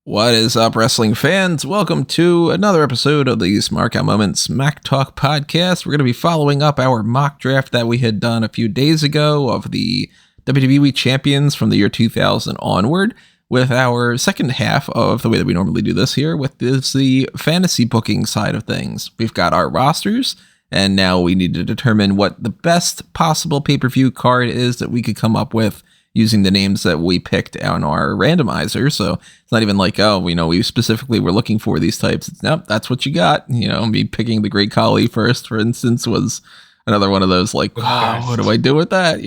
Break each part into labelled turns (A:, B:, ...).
A: What is up, wrestling fans? Welcome to another episode of the Smark Moment Smack Talk podcast. We're going to be following up our mock draft that we had done a few days ago of the WWE champions from the year 2000 onward, with our second half of the way that we normally do this here, with the fantasy booking side of things. We've got our rosters, and now we need to determine what the best possible pay-per-view card is that we could come up with using the names that we picked on our randomizer. So it's not even like, oh, we specifically were looking for these types. It's, nope, that's what you got. Me picking the Great Khali first, for instance, was another one of those like, wow, what do I do with that?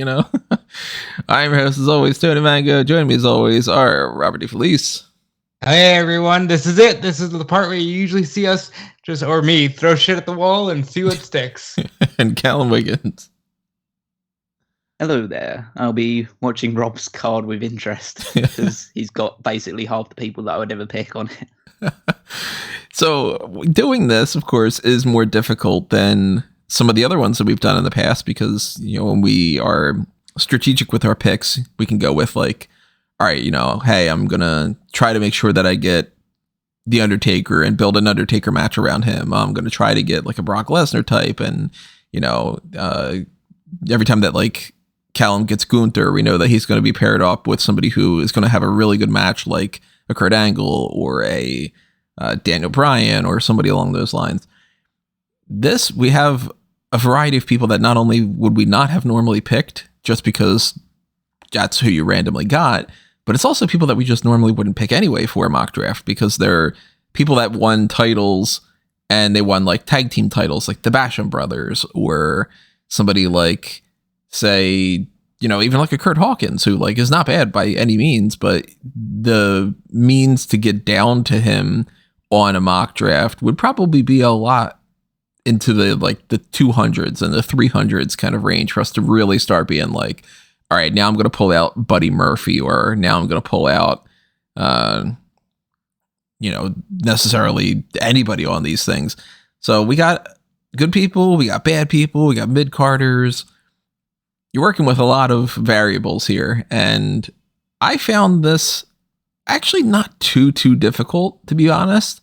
A: I'm your host, as always, Tony Mango. Joining me, as always, are Robert DeFelice.
B: Hey, everyone. This is it. This is the part where you usually see us, or me, throw shit at the wall and see what sticks.
A: And Callum Wiggins.
C: Hello there. I'll be watching Rob's card with interest because he's got basically half the people that I would ever pick on it.
A: So doing this, of course, is more difficult than some of the other ones that we've done in the past because, when we are strategic with our picks, we can go with like, all right, hey, I'm going to try to make sure that I get The Undertaker and build an Undertaker match around him. I'm going to try to get like a Brock Lesnar type. And, every time that like Callum gets Gunther, we know that he's going to be paired up with somebody who is going to have a really good match like a Kurt Angle or a Daniel Bryan or somebody along those lines. This, we have a variety of people that not only would we not have normally picked just because that's who you randomly got, but it's also people that we just normally wouldn't pick anyway for a mock draft because they're people that won titles and they won like tag team titles like the Basham brothers or somebody like, say, even like a Kurt Hawkins, who like is not bad by any means, but the means to get down to him on a mock draft would probably be a lot into the 200s and the 300s kind of range for us to really start being like, all right, now I'm going to pull out Buddy Murphy, or now I'm going to pull out, necessarily anybody on these things. So we got good people, we got bad people, we got mid-carders. You're working with a lot of variables here, and I found this actually not too difficult, to be honest,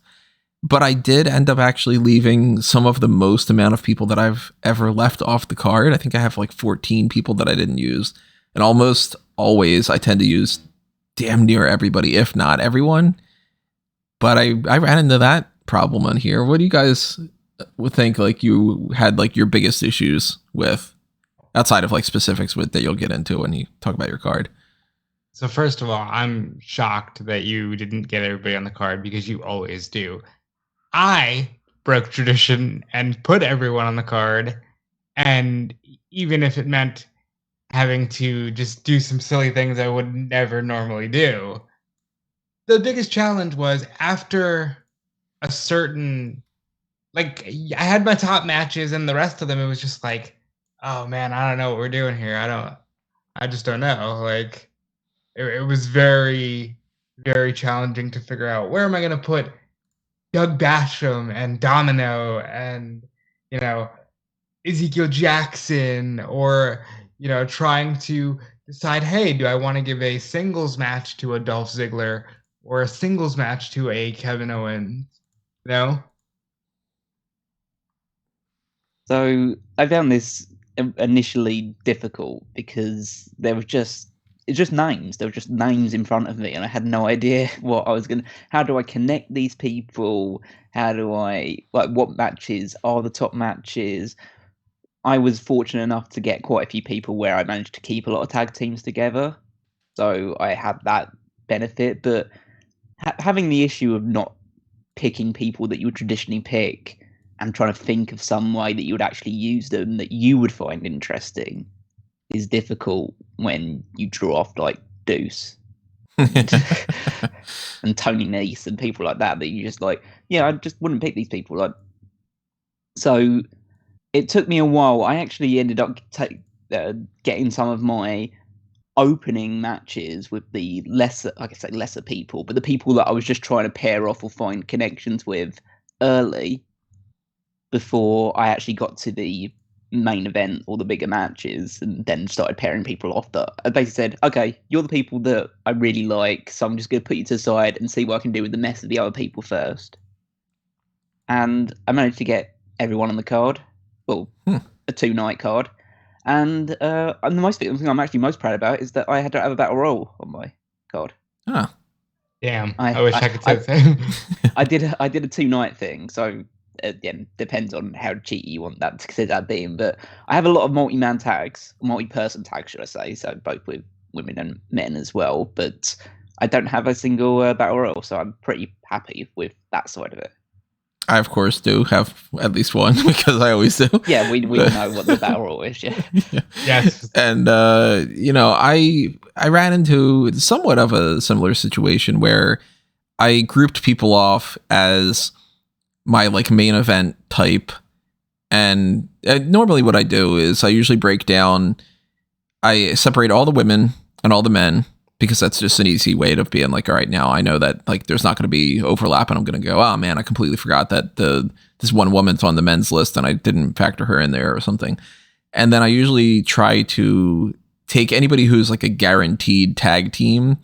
A: but I did end up actually leaving some of the most amount of people that I've ever left off the card. I think I have like 14 people that I didn't use, and almost always I tend to use damn near everybody, if not everyone, but I ran into that problem on here. What do you guys would think like you had like your biggest issues with? Outside of like specifics with that you'll get into when you talk about your card.
B: So first of all, I'm shocked that you didn't get everybody on the card because you always do. I broke tradition and put everyone on the card, and even if it meant having to just do some silly things I would never normally do. The biggest challenge was after a certain, like, I had my top matches and the rest of them, it was just like, oh man, I don't know what we're doing here. I just don't know. Like, it was very, very challenging to figure out where am I going to put Doug Basham and Domino and, Ezekiel Jackson, or, trying to decide, hey, do I want to give a singles match to a Dolph Ziggler or a singles match to a Kevin Owens,
C: So I found this initially difficult because it's just names. There were just names in front of me, and I had no idea how do I connect these people? How do I, what matches are the top matches? I was fortunate enough to get quite a few people where I managed to keep a lot of tag teams together. So I had that benefit, but having the issue of not picking people that you would traditionally pick and trying to think of some way that you would actually use them that you would find interesting is difficult when you draw off like Deuce and Tony Nese and people like that you just like, I just wouldn't pick these people. So it took me a while. I actually ended up getting some of my opening matches with the lesser people, but the people that I was just trying to pair off or find connections with early before I actually got to the main event or the bigger matches, and then started pairing people off that I basically said, okay, you're the people that I really like, so I'm just going to put you to the side and see what I can do with the mess of the other people first. And I managed to get everyone on the card, well, a 2-night card. And the thing I'm actually most proud about is that I had to have a battle royal on my card.
A: Ah.
B: Damn, I wish I could say the same.
C: I did a 2-night thing, so again, depends on how cheeky you want that to consider that being. But I have a lot of multi-person tags, should I say, so both with women and men as well. But I don't have a single battle royal, so I'm pretty happy with that side of it.
A: I, of course, do have at least one because I always do.
C: Yeah, we know what the battle royal is, yeah.
B: Yes.
A: And, I ran into somewhat of a similar situation where I grouped people off as my, like, main event type. And normally what I do is I usually I separate all the women and all the men, because that's just an easy way of being like, all right, now I know that, like, there's not going to be overlap, and I'm going to go, oh man, I completely forgot that this one woman's on the men's list and I didn't factor her in there or something. And then I usually try to take anybody who's like a guaranteed tag team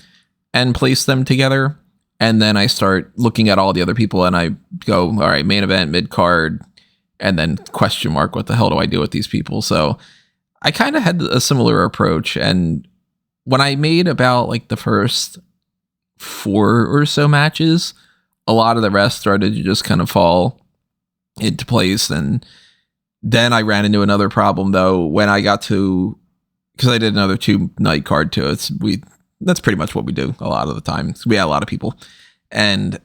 A: and place them together. And then I start looking at all the other people and I go, all right, main event, mid card, and then question mark, what the hell do I do with these people? So I kind of had a similar approach. And when I made about like the first 4 or so matches, a lot of the rest started to just kind of fall into place. And then I ran into another problem though, when I got to, because I did another 2-night card too. That's pretty much what we do a lot of the time. We had a lot of people. And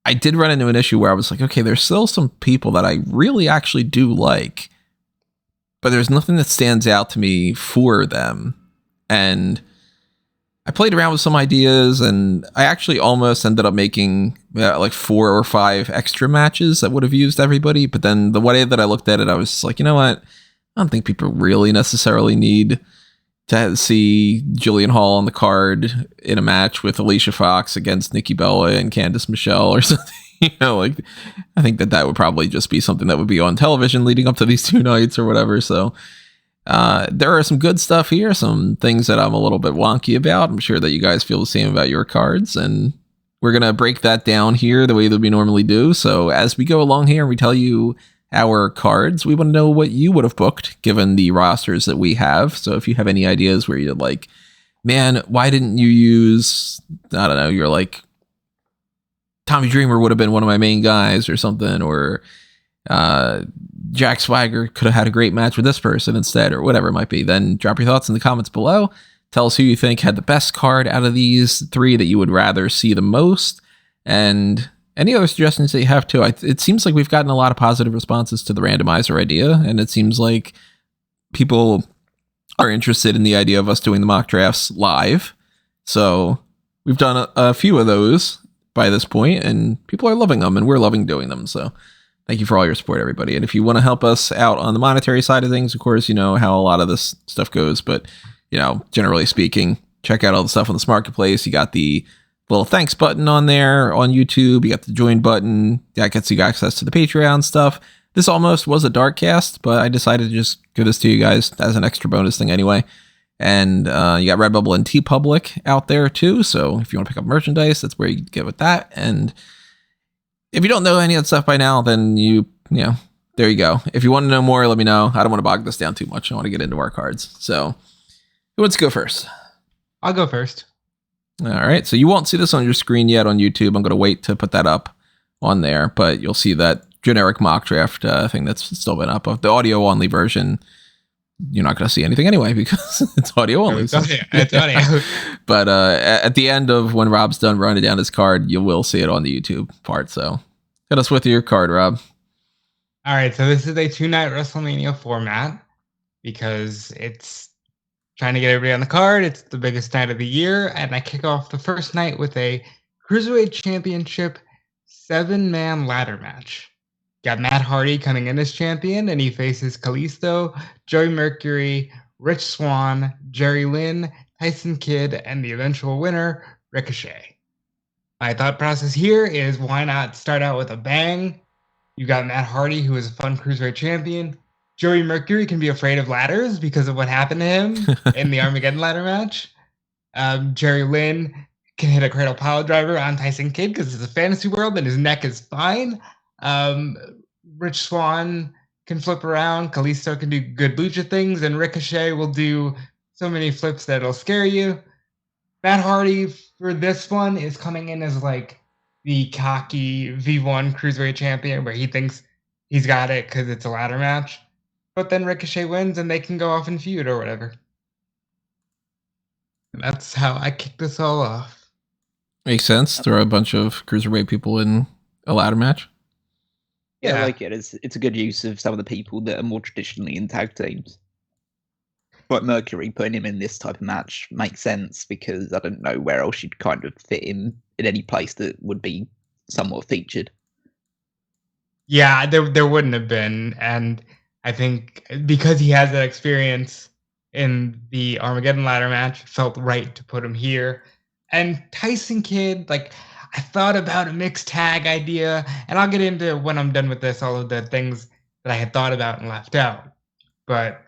A: I did run into an issue where I was like, okay, there's still some people that I really actually do like, but there's nothing that stands out to me for them. And I played around with some ideas, and I actually almost ended up making like 4 or 5 extra matches that would have used everybody. But then the way that I looked at it, I was like, you know what? I don't think people really necessarily need to see Jillian Hall on the card in a match with Alicia Fox against Nikki Bella and Candice Michelle or something. Like, I think that would probably just be something that would be on television leading up to these 2 nights or whatever. So there are some good stuff here, some things that I'm a little bit wonky about. I'm sure that you guys feel the same about your cards, and we're going to break that down here the way that we normally do. So as we go along here and we tell you our cards, we want to know what you would have booked given the rosters that we have. So if you have any ideas where you're like, man, why didn't you use, I don't know, you're like, Tommy Dreamer would have been one of my main guys or something, or Jack Swagger could have had a great match with this person instead, or whatever it might be, then drop your thoughts in the comments below. Tell us who you think had the best card out of these 3 that you would rather see the most, and any other suggestions that you have too. It seems like we've gotten a lot of positive responses to the randomizer idea, and it seems like people are interested in the idea of us doing the mock drafts live. So we've done a few of those by this point, and people are loving them, and we're loving doing them. So thank you for all your support, everybody. And if you want to help us out on the monetary side of things, of course, you know how a lot of this stuff goes, but generally speaking, check out all the stuff on the marketplace. You got the little thanks button on there on YouTube. You got the join button that gets you access to the Patreon stuff. This almost was a dark cast, but I decided to just give this to you guys as an extra bonus thing anyway. And you got Redbubble and TeePublic out there too. So if you want to pick up merchandise, that's where you get with that. And if you don't know any of that stuff by now, then there you go. If you want to know more, let me know. I don't want to bog this down too much. I want to get into our cards. So who wants to go first?
B: I'll go first.
A: All right. So you won't see this on your screen yet on YouTube. I'm going to wait to put that up on there, but you'll see that generic mock draft thing that's still been up. Of the audio only version, you're not going to see anything anyway because it's audio only.
B: It's audio.
A: But at the end of when Rob's done running down his card, you will see it on the YouTube part. So hit us with your card, Rob.
B: All right. So this is a 2-night WrestleMania format because it's trying to get everybody on the card. It's the biggest night of the year. And I kick off the first night with a Cruiserweight Championship 7-man ladder match. Got Matt Hardy coming in as champion, and he faces Kalisto, Joey Mercury, Rich Swann, Jerry Lynn, Tyson Kidd, and the eventual winner, Ricochet. My thought process here is why not start out with a bang? You got Matt Hardy, who is a fun Cruiserweight champion, Joey Mercury can be afraid of ladders because of what happened to him in the Armageddon ladder match. Jerry Lynn can hit a cradle pile driver on Tyson Kidd because it's a fantasy world and his neck is fine. Rich Swann can flip around. Kalisto can do good lucha things, and Ricochet will do so many flips that it'll scare you. Matt Hardy for this one is coming in as like the cocky V1 Cruiserweight champion where he thinks he's got it because it's a ladder match. But then Ricochet wins and they can go off and feud or whatever. And that's how I kick this all off.
A: Makes sense. Throw a bunch of cruiserweight people in a ladder match.
C: Yeah, I like it. It's a good use of some of the people that are more traditionally in tag teams. But Mercury, putting him in this type of match makes sense because I don't know where else you'd kind of fit him in any place that would be somewhat featured.
B: Yeah, there wouldn't have been. And I think because he has that experience in the Armageddon ladder match, it felt right to put him here. And Tyson Kidd, like, I thought about a mixed tag idea, and I'll get into when I'm done with this all of the things that I had thought about and left out. But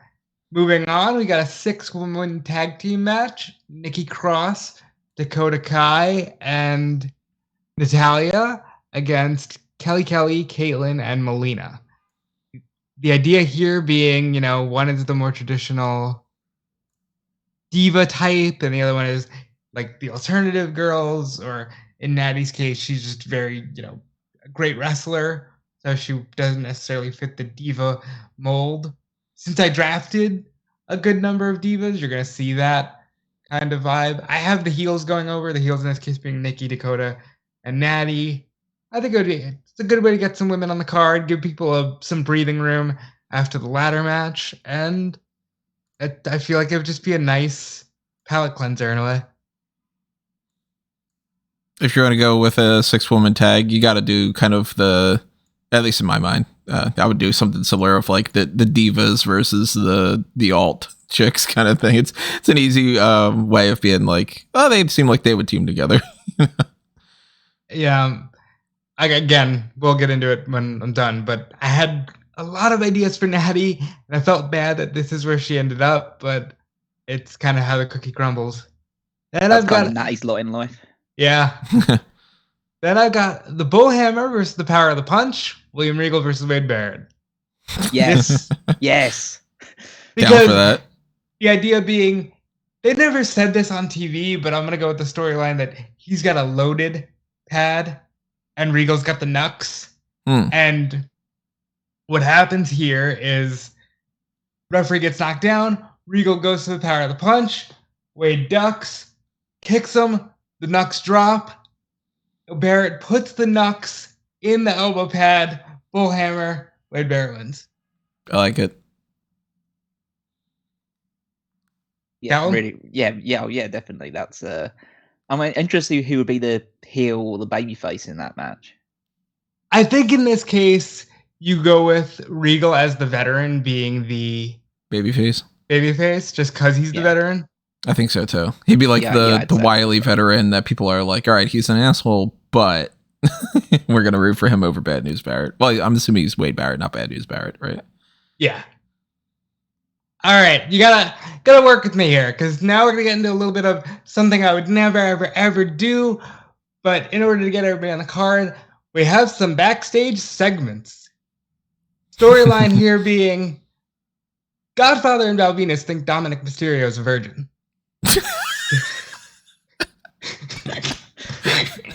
B: moving on, we got a 6-woman tag team match. Nikki Cross, Dakota Kai, and Natalya against Kelly Kelly, Caitlyn, and Melina. The idea here being, one is the more traditional diva type, and the other one is like the alternative girls, or in Natty's case, she's just very, a great wrestler, so she doesn't necessarily fit the diva mold. Since I drafted a good number of divas, you're going to see that kind of vibe. I have the heels going over, the heels in this case being Nikki, Dakota, and Natty. I think it's a good way to get some women on the card, give people some breathing room after the ladder match, and I feel like it would just be a nice palate cleanser in a way.
A: If you're going to go with a 6-woman tag, you got to do kind of at least in my mind, I would do something similar of like the divas versus the alt chicks kind of thing. It's an easy way of being like, oh, they seem like they would team together.
B: Yeah. Again, we'll get into it when I'm done, but I had a lot of ideas for Natty, and I felt bad that this is where she ended up, but it's kind of how the cookie crumbles. And
C: That's kind of Natty's lot in life.
B: Yeah. Then I got the Bullhammer versus the Power of the Punch. William Regal versus Wade Barrett.
C: Yes. Yes.
B: Because
A: down for that.
B: The idea being, they never said this on TV, but I'm going to go with the storyline that he's got a loaded pad and Regal's got the knucks. And what happens here is referee gets knocked down. Regal goes to the Power of the Punch. Wade ducks, kicks him. The knucks drop. Barrett puts the knucks in the elbow pad. Bullhammer. Wade Barrett wins.
A: I like it.
C: Yeah, really. Yeah, definitely. That's I'm interested who would be the heel or the babyface in that match.
B: I think in this case, you go with Regal as the veteran being the
A: babyface,
B: just because he's the veteran.
A: I think so too. He'd be like the wily veteran that people are like, all right, he's an asshole, but we're gonna root for him over Bad News Barrett. Well, I'm assuming he's Wade Barrett, not Bad News Barrett, right?
B: Yeah. All right, you gotta work with me here, because now we're gonna get into a little bit of something I would never, ever do. But in order to get everybody on the card, we have some backstage segments. Storyline here being Godfather and Val Venus think Dominic Mysterio is a virgin.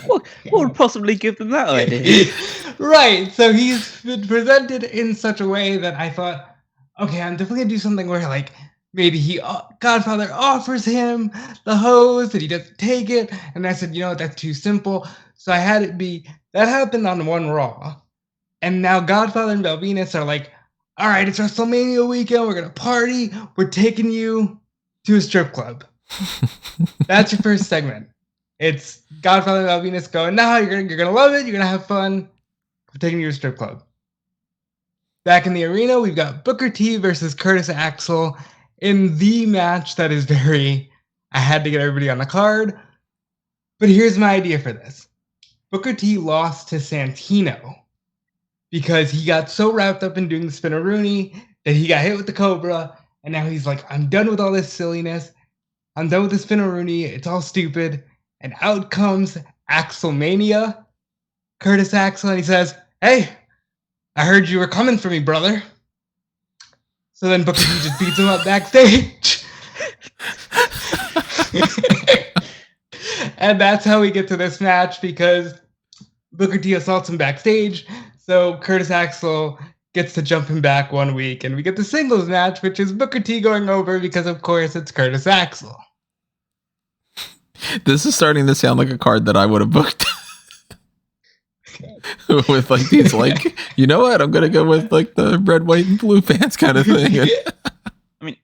C: What would possibly give them that idea?
B: Right, so he's been presented in such a way that I thought, okay, I'm definitely gonna do something where like maybe Godfather offers him the hose, but he doesn't take it. And I said, that's too simple. So I had it be that happened on one Raw, and now Godfather and Val Venus are like, all right, it's WrestleMania weekend. We're gonna party. We're taking you to a strip club. That's your first segment. It's Godfather and Val Venus going, no, you're gonna love it. You're gonna have fun. We're taking you to a strip club. Back in the arena, we've got Booker T versus Curtis Axel in the match that is I had to get everybody on the card. But here's my idea for this. Booker T lost to Santino because he got so wrapped up in doing the Spinaroonie that he got hit with the Cobra, and now he's like, I'm done with all this silliness. I'm done with this Finaroonie. It's all stupid. And out comes Axelmania, Curtis Axel, and he says, hey, I heard you were coming for me, brother. So then Booker T just beats him up backstage. And that's how we get to this match, because Booker T assaults him backstage. So Curtis Axel gets to jump him back 1 week, and we get the singles match, which is Booker T going over because, of course, it's Curtis Axel.
A: This is starting to sound like a card that I would have booked. With like these, like, you know what? I'm gonna go with like the red, white, and blue pants kind of thing.
C: I mean,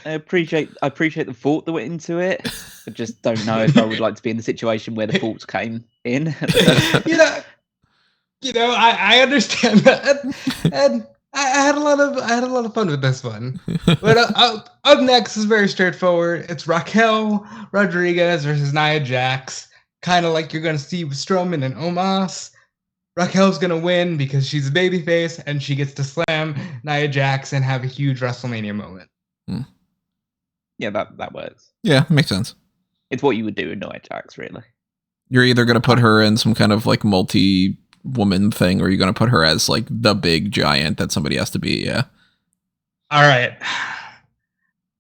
C: I appreciate the thought that went into it. I just don't know if I would like to be in the situation where the thoughts came in.
B: I understand that, and I had a lot of fun with this one. But up next is very straightforward. It's Raquel Rodriguez versus Nia Jax. Kind of like you're gonna see with Strowman and Omos. Raquel's gonna win because she's a babyface and she gets to slam Nia Jax and have a huge WrestleMania moment.
C: Yeah, that works.
A: Yeah, makes sense.
C: It's what you would do with Nia Jax, really.
A: You're either gonna put her in some kind of like multi-woman thing, or you're gonna put her as like the big giant that somebody has to be. Yeah.
B: All right.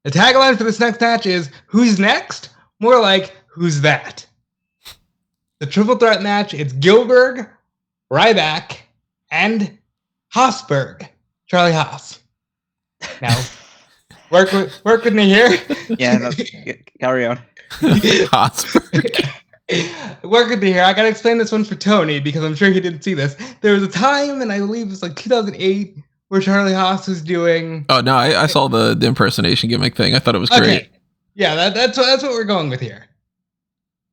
B: The tagline for this next match is "Who's next?" More like "Who's that?" The triple threat match. It's Gilbert, Ryback, and Haasberg, Charlie Haas. Now, work with me here.
C: Yeah, carry on.
A: Haasberg.
B: Work with me here. I gotta explain this one for Tony because I'm sure he didn't see this. There was a time, and I believe it was like 2008, where Charlie Haas was doing.
A: Oh no, I saw the impersonation gimmick thing. I thought it was great.
B: Okay. Yeah, that's what we're going with here.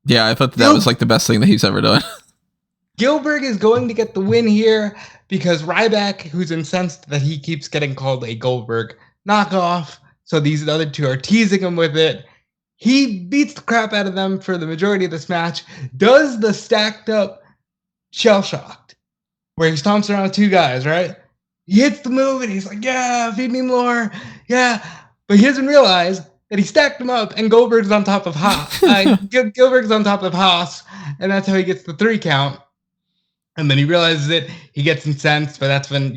A: Yeah, I thought that was like the best thing that he's ever done.
B: Gilbert is going to get the win here because Ryback, who's incensed that he keeps getting called a Goldberg knockoff, so these other two are teasing him with it. He beats the crap out of them for the majority of this match, does the stacked up shell shocked, where he stomps around two guys, right? He hits the move and he's like, yeah, feed me more, yeah. But he doesn't realize that he stacked them up and Goldberg's on top of Haas. Gilbert's on top of Haas, and that's how he gets the 3 count. And then he realizes it, he gets incensed, but that's when,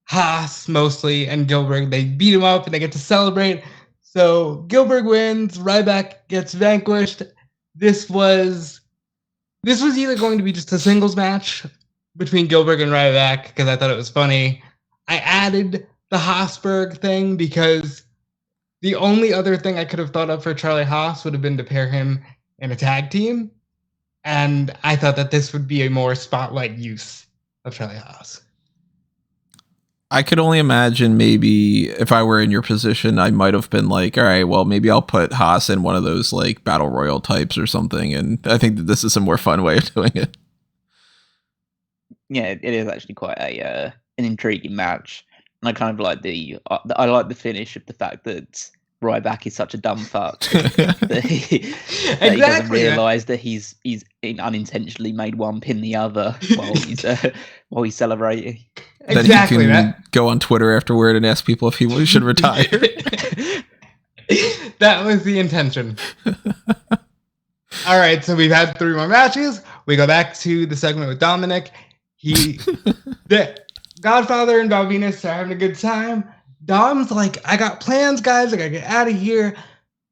B: Haas mostly and Gilbert, they beat him up and they get to celebrate. So Gilbert wins, Ryback gets vanquished. This was either going to be just a singles match between Gilbert and Ryback because I thought it was funny. I added the Haasberg thing because the only other thing I could have thought of for Charlie Haas would have been to pair him in a tag team. And I thought that this would be a more spotlight use of Charlie Haas.
A: I could only imagine maybe if I were in your position, I might have been like, all right, well, maybe I'll put Haas in one of those like battle royal types or something. And I think that this is a more fun way of doing it.
C: Yeah, it is actually quite an intriguing match. And I kind of like I like the finish of the fact that Ryback is such a dumb fuck that he doesn't realise that he's unintentionally made one pin the other while he's celebrating.
B: Exactly.
A: Then he can go on Twitter afterward and ask people if he should retire.
B: That was the intention. All right, so we've had 3 more matches. We go back to the segment with Dominic. The Godfather and Val Venus are having a good time. Dom's like, I got plans, guys. I gotta get out of here.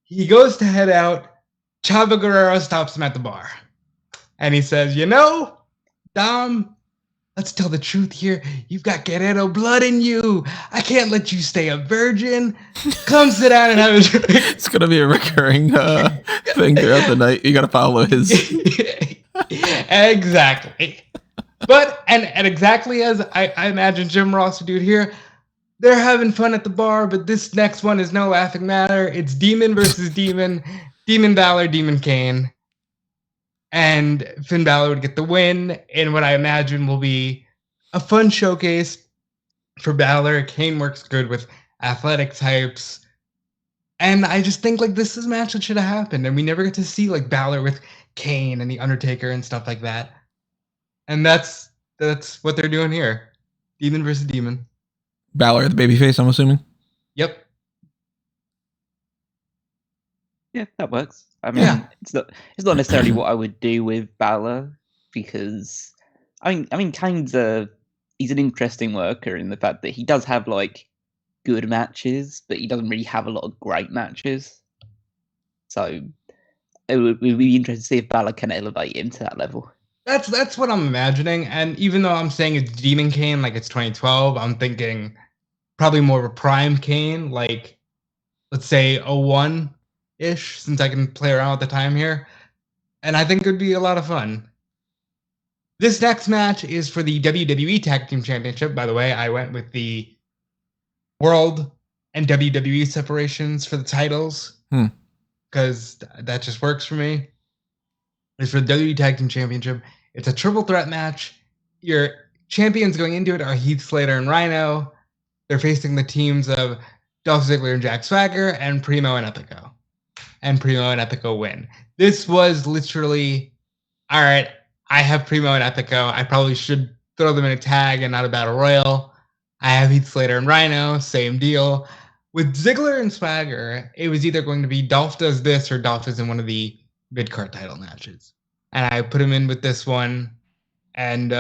B: He goes to head out. Chavo Guerrero stops him at the bar. And he says, Dom, let's tell the truth here. You've got Guerrero blood in you. I can't let you stay a virgin. Come sit down and have a drink.
A: It's going to be a recurring thing throughout the night. You got to follow his.
B: Exactly. But, and exactly as I imagine Jim Ross would do it here, they're having fun at the bar, but this next one is no laughing matter. It's Demon versus Demon. Demon Balor, Demon Kane. And Finn Balor would get the win in what I imagine will be a fun showcase for Balor. Kane works good with athletic types. And I just think like this is a match that should have happened. And we never get to see like Balor with Kane and The Undertaker and stuff like that. And that's what they're doing here. Demon versus Demon.
A: Balor, the babyface, I'm assuming.
B: Yep.
C: Yeah, that works. I mean, it's not necessarily what I would do with Balor, because I mean, Kane's he's an interesting worker in the fact that he does have like good matches, but he doesn't really have a lot of great matches. So it would be interesting to see if Balor can elevate him to that level.
B: That's what I'm imagining. And even though I'm saying it's Demon Kane, like it's 2012, I'm thinking probably more of a Prime Kane, like let's say 01-ish, since I can play around with the time here. And I think it would be a lot of fun. This next match is for the WWE Tag Team Championship. By the way, I went with the World and WWE separations for the titles because that just works for me. It's for the WWE Tag Team Championship. It's a triple threat match. Your champions going into it are Heath Slater and Rhino. They're facing the teams of Dolph Ziggler and Jack Swagger and Primo and Epico. And Primo and Epico win. This was literally, all right, I have Primo and Epico. I probably should throw them in a tag and not a battle royal. I have Heath Slater and Rhino, same deal. With Ziggler and Swagger, it was either going to be Dolph does this or Dolph is in one of the mid-card title matches. And I put him in with this one. And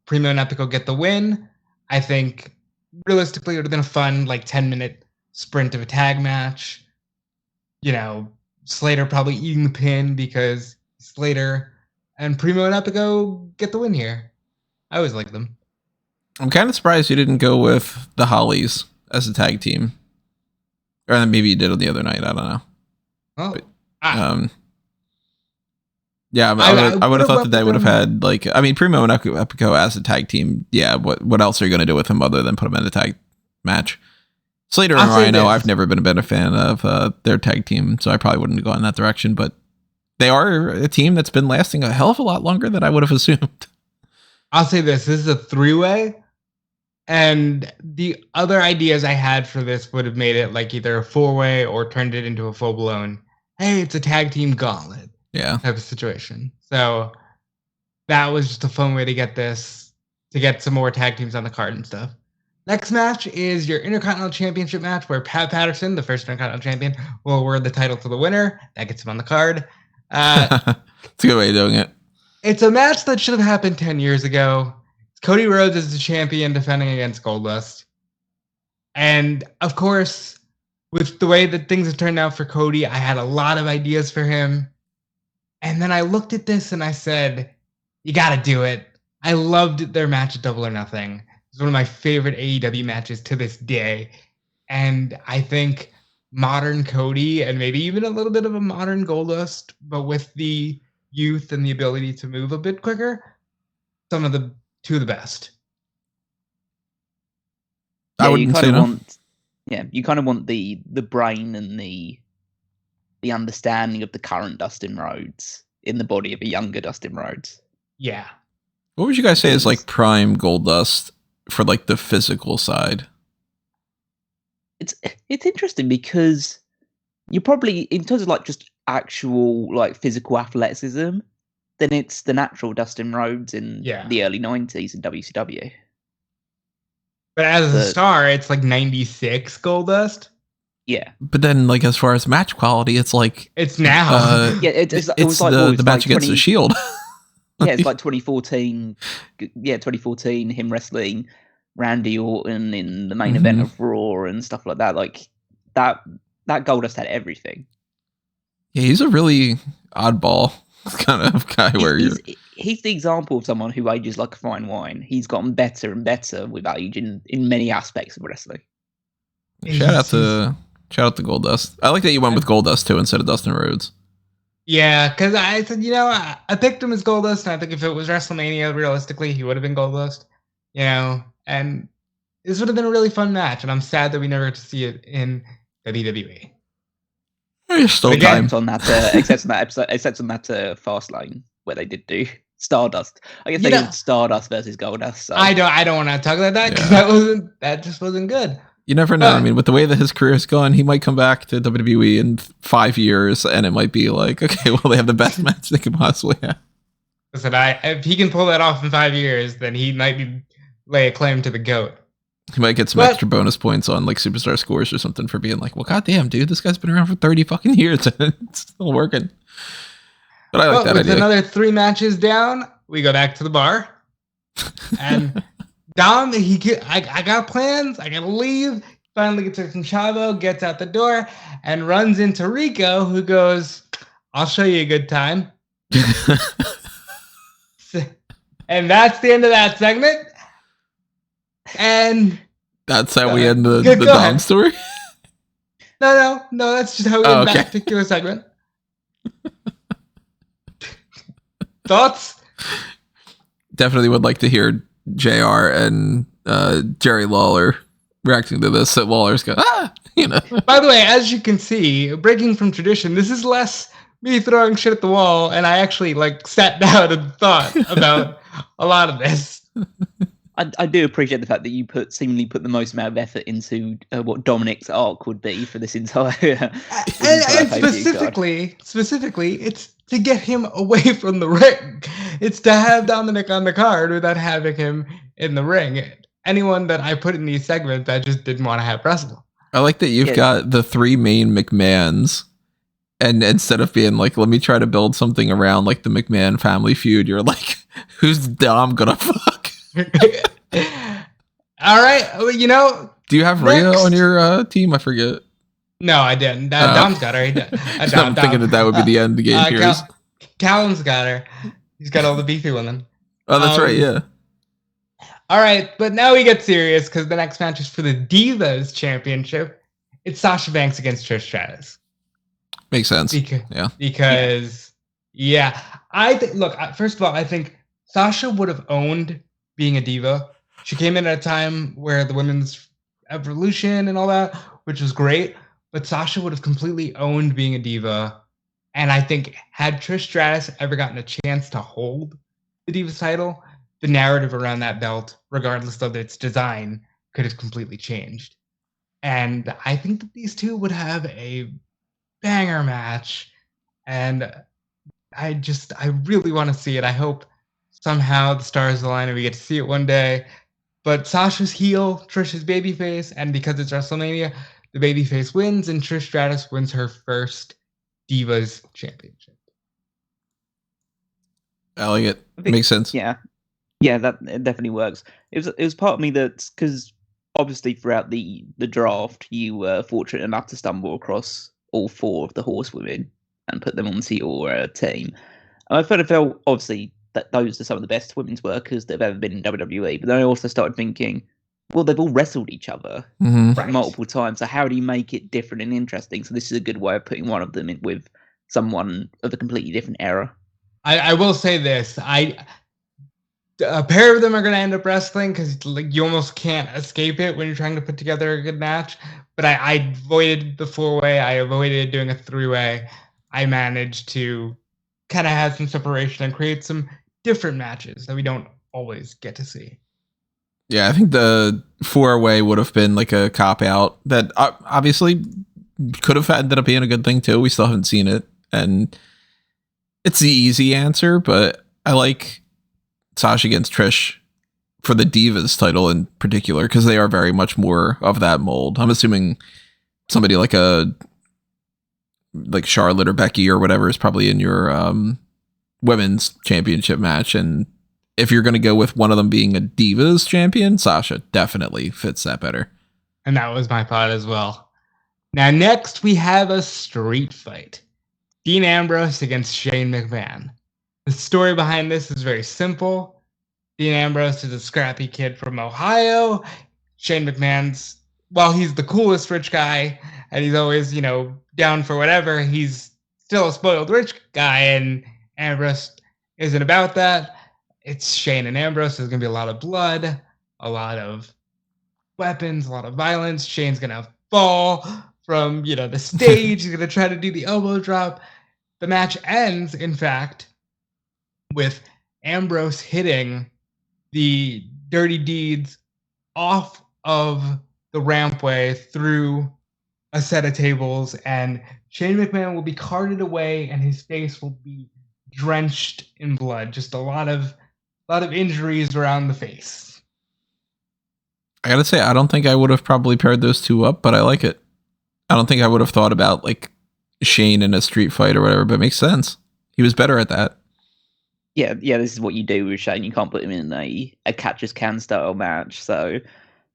B: Primo and Epico get the win. I think, realistically, it would have been a fun, like, 10-minute sprint of a tag match. You know, Slater probably eating the pin because Slater and Primo and Epico get the win here. I always like them.
A: I'm kind of surprised you didn't go with the Hollies as a tag team. Or maybe you did on the other night. I don't know.
B: Oh,
A: but, yeah, I would have thought that they would have had, like, I mean, Primo and Epico as a tag team. Yeah, what else are you going to do with them other than put them in a tag match? Slater and Rhino, I've never been a fan of their tag team, so I probably wouldn't go in that direction. But they are a team that's been lasting a hell of a lot longer than I would have assumed.
B: I'll say this is a three-way. And the other ideas I had for this would have made it like either a four-way or turned it into a full-blown, hey, it's a tag team gauntlet type of situation. So that was just a fun way to get some more tag teams on the card and stuff. Next match is your Intercontinental Championship match where Pat Patterson, the first Intercontinental Champion, will award the title to the winner. That gets him on the card.
A: It's a good way of doing it.
B: It's a match that should have happened 10 years ago. Cody Rhodes is the champion defending against Goldust. And, of course, with the way that things have turned out for Cody, I had a lot of ideas for him. And then I looked at this and I said, you got to do it. I loved their match at Double or Nothing. It's one of my favorite AEW matches to this day. And I think modern Cody and maybe even a little bit of a modern Goldust, but with the youth and the ability to move a bit quicker, two of the best.
A: I wouldn't say no.
C: You kind of want the brain and the understanding of the current Dustin Rhodes in the body of a younger Dustin Rhodes.
B: Yeah.
A: What would you guys say is like prime Goldust for like the physical side?
C: It's interesting because you probably, in terms of like just actual like physical athleticism, then it's the natural Dustin Rhodes in the early 90s in WCW.
B: But as a star, it's like 96 Goldust.
C: Yeah.
A: But then, like, as far as match quality, it's like...
B: It's now.
C: It was
A: like, the match against the Shield.
C: Yeah, it's like 2014. Yeah, 2014, him wrestling Randy Orton in the main event of Raw and stuff like that. Like, that Goldust had everything.
A: Yeah, he's a really oddball kind of guy
C: he's the example of someone who ages like a fine wine. He's gotten better and better with age in many aspects of wrestling.
A: Shout out to Goldust. I like that you went with Goldust too instead of Dustin Rhodes.
B: Yeah, because I said, I picked him as Goldust, and I think if it was WrestleMania, realistically, he would have been Goldust. And this would have been a really fun match, and I'm sad that we never got to see it in WWE.
A: There's still time
C: on that, except on that episode, except on that Fastlane where they did do Stardust. I guess they did Stardust versus Goldust. So.
B: I don't want to talk about that because that just wasn't good.
A: You never know. I mean, with the way that his career is going, he might come back to WWE in 5 years, and it might be like, okay, well, they have the best match they could possibly have.
B: Listen, if he can pull that off in 5 years, then he might lay a claim to the GOAT.
A: He might get some extra bonus points on like superstar scores or something for being like, well, goddamn, dude, this guy's been around for 30 fucking years and it's still working. But I like that idea.
B: With another 3 matches down, we go back to the bar. And Dom, I got plans. I gotta leave. Finally gets some Chavo, gets out the door, and runs into Rico, who goes, I'll show you a good time. And that's the end of that segment. And
A: that's how we end the Dom story?
B: No, that's just how we end that particular segment. Thoughts?
A: Definitely would like to hear JR and Jerry Lawler reacting to this. That Lawler's go, you know.
B: By the way, as you can see, breaking from tradition, this is less me throwing shit at the wall, and I actually like sat down and thought about a lot of this.
C: I do appreciate the fact that you seemingly put the most amount of effort into what Dominic's arc would be for this entire.
B: And specifically, it's to get him away from the ring. It's to have Dominic on the card without having him in the ring. Anyone that I put in these segments, I just didn't want to have wrestle.
A: I like that you've got the 3 main McMahons, and instead of being like, let me try to build something around like the McMahon family feud, you're like, who's Dom gonna fuck?
B: All right, well, you know.
A: Do you have Rhea on your team? I forget.
B: No, I didn't. Dom's got her.
A: I'm thinking that would be the end of the game here.
B: Callum's got her. He's got all the beefy women.
A: Oh, that's right, yeah.
B: All right, but now we get serious because the next match is for the Divas Championship. It's Sasha Banks against Trish Stratus.
A: Makes sense.
B: Because I think. Look, first of all, I think Sasha would have owned being a diva. She came in at a time where the women's evolution and all that, which was great, but Sasha would have completely owned being a diva. And I think had Trish Stratus ever gotten a chance to hold the Divas title, the narrative around that belt, regardless of its design, could have completely changed. And I think that these two would have a banger match. And I really want to see it. I hope somehow the stars align and we get to see it one day. But Sasha's heel, Trish's babyface, and because it's WrestleMania, the babyface wins, and Trish Stratus wins her first Divas Championship.
A: I like it. Makes sense.
C: Yeah, that it definitely works. It was part of me that's because obviously throughout the draft, you were fortunate enough to stumble across all 4 of the horsewomen and put them onto your team. And I felt obviously that those are some of the best women's workers that have ever been in WWE. But then I also started thinking, well, they've all wrestled each other multiple times. So how do you make it different and interesting? So this is a good way of putting one of them in with someone of a completely different era.
B: I will say this. A pair of them are going to end up wrestling because like you almost can't escape it when you're trying to put together a good match. But I avoided the 4-way. I avoided doing a 3-way. I managed to kind of have some separation and create some different matches that we don't always get to see.
A: Yeah, I think the 4-way would have been like a cop-out that obviously could have ended up being a good thing too. We still haven't seen it. And it's the easy answer, but I like Sasha against Trish for the Divas title in particular because they are very much more of that mold. I'm assuming somebody like Charlotte or Becky or whatever is probably in your women's championship match, and if you're going to go with one of them being a Divas champion, Sasha definitely fits that better.
B: And that was my thought as well. Now next we have a street fight. Dean Ambrose against Shane McMahon. The story behind this is very simple. Dean Ambrose is a scrappy kid from Ohio. Shane McMahon's, while he's the coolest rich guy and he's always, down for whatever, he's still a spoiled rich guy, and Ambrose isn't about that. It's Shane and Ambrose. There's going to be a lot of blood, a lot of weapons, a lot of violence. Shane's going to fall from, the stage. He's going to try to do the elbow drop. The match ends, in fact, with Ambrose hitting the Dirty Deeds off of the rampway through a set of tables, and Shane McMahon will be carted away and his face will be drenched in blood. Just a lot of injuries around the face.
A: I gotta say, I don't think I would have probably paired those two up, but I like it. I don't think I would have thought about like Shane in a street fight or whatever, but it makes sense. He was better at that.
C: Yeah, this is what you do with Shane. You can't put him in a catcher's can style match. So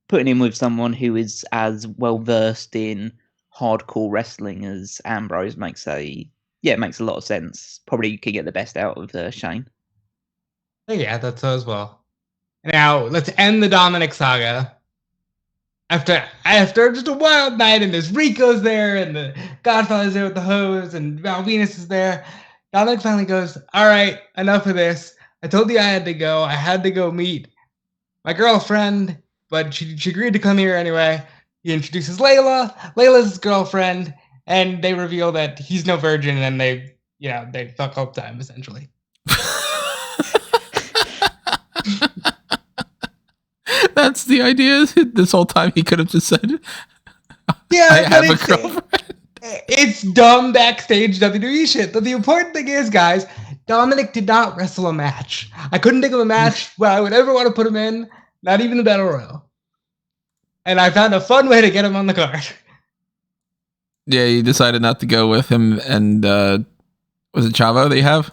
C: putting him with someone who is as well versed in hardcore wrestling as Ambrose makes a lot of sense. Probably could get the best out of Shane.
B: Yeah, that's so as well. Now let's end the Dominic saga. After just a wild night, and there's Rico's there, and the Godfather's there with the hose, and Val Venus is there. Dominic finally goes, all right, enough of this. I told you I had to go. I had to go meet my girlfriend, but she agreed to come here anyway. He introduces Layla. Layla's his girlfriend, and they reveal that he's no virgin, and then they fuck up time, essentially.
A: That's the idea. This whole time he could have just said,
B: yeah,
A: I have a girlfriend.
B: It's dumb backstage WWE shit. But the important thing is, guys, Dominic did not wrestle a match. I couldn't think of a match where I would ever want to put him in, not even the Battle Royal. And I found a fun way to get him on the card.
A: Yeah, you decided not to go with him, and was it Chavo they have?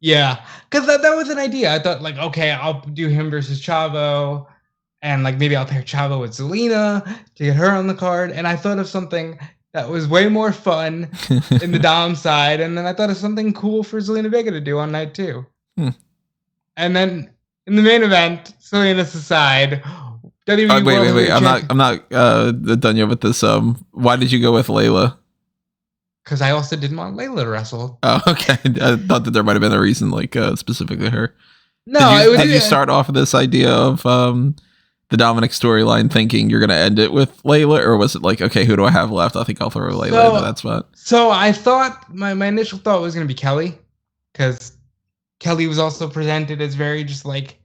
B: Yeah, because that was an idea. I thought, like, okay, I'll do him versus Chavo, and like maybe I'll pair Chavo with Zelina to get her on the card. And I thought of something that was way more fun in the Dom side, and then I thought of something cool for Zelina Vega to do on night 2. And then in the main event, Selena's aside. WWE
A: Wait! I'm not done yet with this. Why did you go with Layla?
B: Because I also didn't want Layla to wrestle.
A: Oh, okay. I thought that there might have been a reason, like specifically her.
B: No,
A: did you start off with this idea of the Dominic storyline thinking you're going to end it with Layla, or was it like, okay, who do I have left? I think I'll throw Layla into that spot.
B: So I thought my initial thought was going to be Kelly, because Kelly was also presented as very just like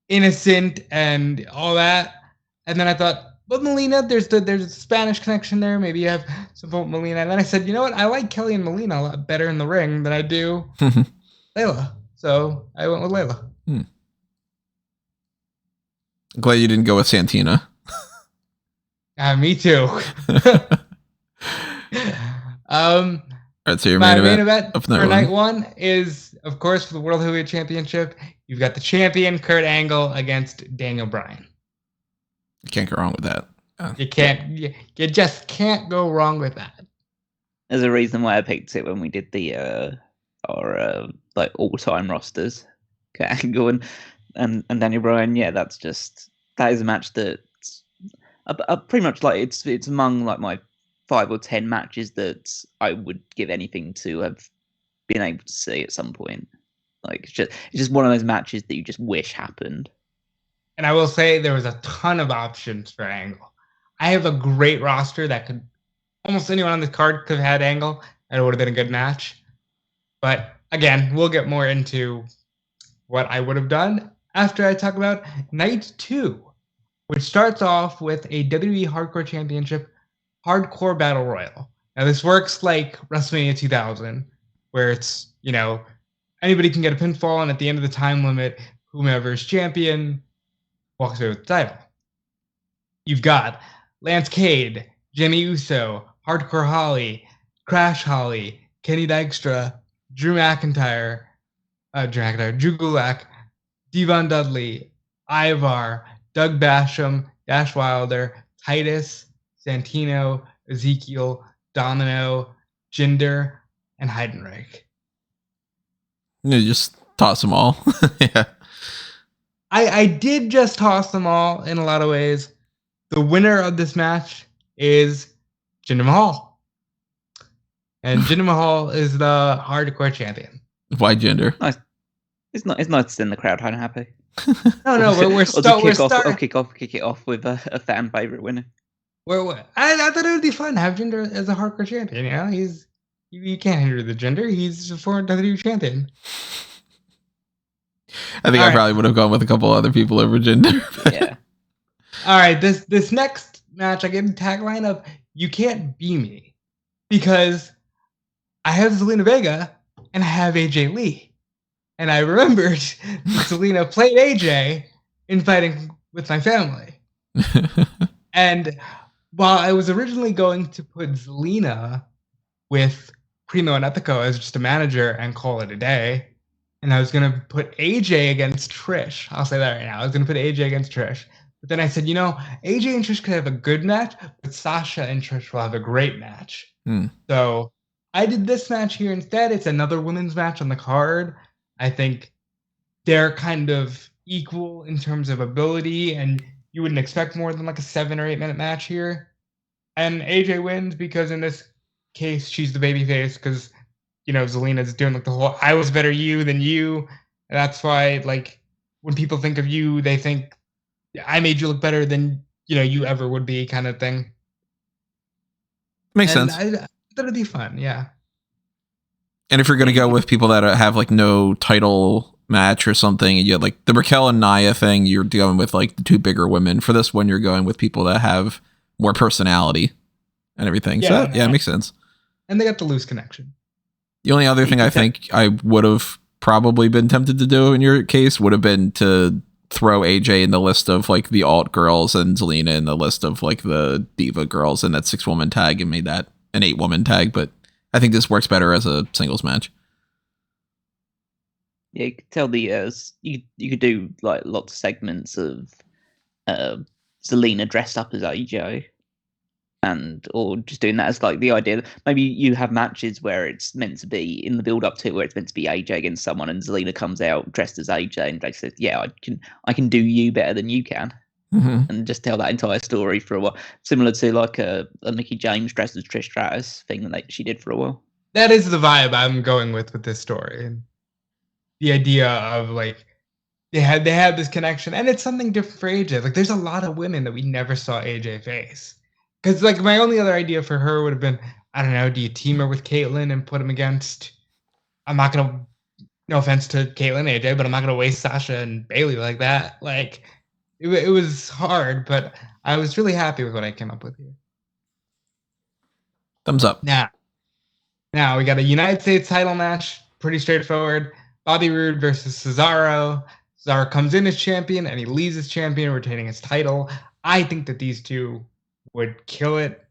B: innocent and all that. And then I thought, well, Melina, there's a Spanish connection there. Maybe you have some fun with Melina. And then I said, you know what? I like Kelly and Melina a lot better in the ring than I do Layla. So I went with Layla.
A: Glad you didn't go with Santina.
B: Me too.
A: All right, so your
B: my
A: main event
B: for night 1 is, of course, for the World Heavyweight Championship. You've got the champion Kurt Angle against Daniel Bryan.
A: You can't go wrong with that.
B: You just can't go wrong with that.
C: There's a reason why I picked it when we did our like all-time rosters. Kurt Angle and Daniel Bryan. Yeah, that is a match that pretty much like it's among like my 5 or 10 matches that I would give anything to have been able to see at some point. Like it's just one of those matches that you just wish happened.
B: And I will say there was a ton of options for Angle. I have a great roster that could almost anyone on this card could have had Angle, and it would have been a good match. But again, we'll get more into what I would have done after I talk about night 2, which starts off with a WWE Hardcore Championship Hardcore Battle Royal. Now this works like WrestleMania 2000, where it's, anybody can get a pinfall, and at the end of the time limit, whomever is champion walks away with the title. You've got Lance Cade, Jimmy Uso, Hardcore Holly, Crash Holly, Kenny Dykstra, Drew McIntyre, Drew Gulak, Devon Dudley, Ivar, Doug Basham, Dash Wilder, Titus, Santino, Ezekiel, Domino, Jinder, and Heidenreich.
A: You just toss them all. Yeah.
B: I did just toss them all in a lot of ways. The winner of this match is Jinder Mahal. And Jinder Mahal is the hardcore champion.
A: Why Jinder?
C: Nice. It's nice to send the crowd home happy.
B: No, we're
C: kick it off with a fan favorite winner.
B: I thought it would be fun to have Jinder as a hardcore champion. You can't hinder the Jinder. He's a former WWE champion.
A: I think I probably would have gone with a couple other people over Jinder.
C: Yeah.
B: All right, this next match, I get a tagline of "You can't be me," because I have Zelina Vega and I have AJ Lee, and I remembered Zelina played AJ in Fighting with My Family. And while I was originally going to put Zelina with Primo and Ethico as just a manager and call it a day, and I was going to put AJ against Trish. I'll say that right now. I was going to put AJ against Trish. But then I said, AJ and Trish could have a good match, but Sasha and Trish will have a great match. So I did this match here instead. It's another women's match on the card. I think they're kind of equal in terms of ability, and you wouldn't expect more than like a 7 or 8 minute match here. And AJ wins because in this case, she's the babyface because, Zelina's doing like the whole I was better you than you. And that's why, like, when people think of you, they think I made you look better than, you ever would be kind of thing.
A: Makes sense.
B: I thought it'd be fun, yeah.
A: And if you're going to go with people that have like no title match or something, and you have like the Raquel and Nia thing, you're going with like the 2 bigger women. For this one, you're going with people that have more personality and everything.
B: Yeah,
A: so yeah, it makes sense.
B: And they got the loose connection.
A: The only other thing I think I would have probably been tempted to do in your case would have been to throw AJ in the list of like the alt girls and Zelina in the list of like the diva girls in that 6-woman tag and made that an 8-woman tag. But I think this works better as a singles match.
C: Yeah, you could tell you could do like lots of segments of Zelina dressed up as AJ, or just doing that as like the idea that maybe you have matches where it's meant to be in the build up to where it's meant to be AJ against someone, and Zelina comes out dressed as AJ, and Jake says, "Yeah, I can do you better than you can," and just tell that entire story for a while, similar to like a Mickey James dressed as Trish Stratus thing that she did for a while.
B: That is the vibe I'm going with this story. The idea of like they had this connection, and it's something different for AJ. Like there's a lot of women that we never saw AJ face. Because like my only other idea for her would have been, I don't know, do you team her with Caitlyn and put him against? I'm not gonna, no offense to Caitlyn AJ, but I'm not gonna waste Sasha and Bailey like that. Like it was hard, but I was really happy with what I came up with here.
A: Thumbs up.
B: Now we got a United States title match, pretty straightforward. Bobby Roode versus Cesaro. Cesaro comes in as champion and he leaves as champion, retaining his title. I think that these two would kill it,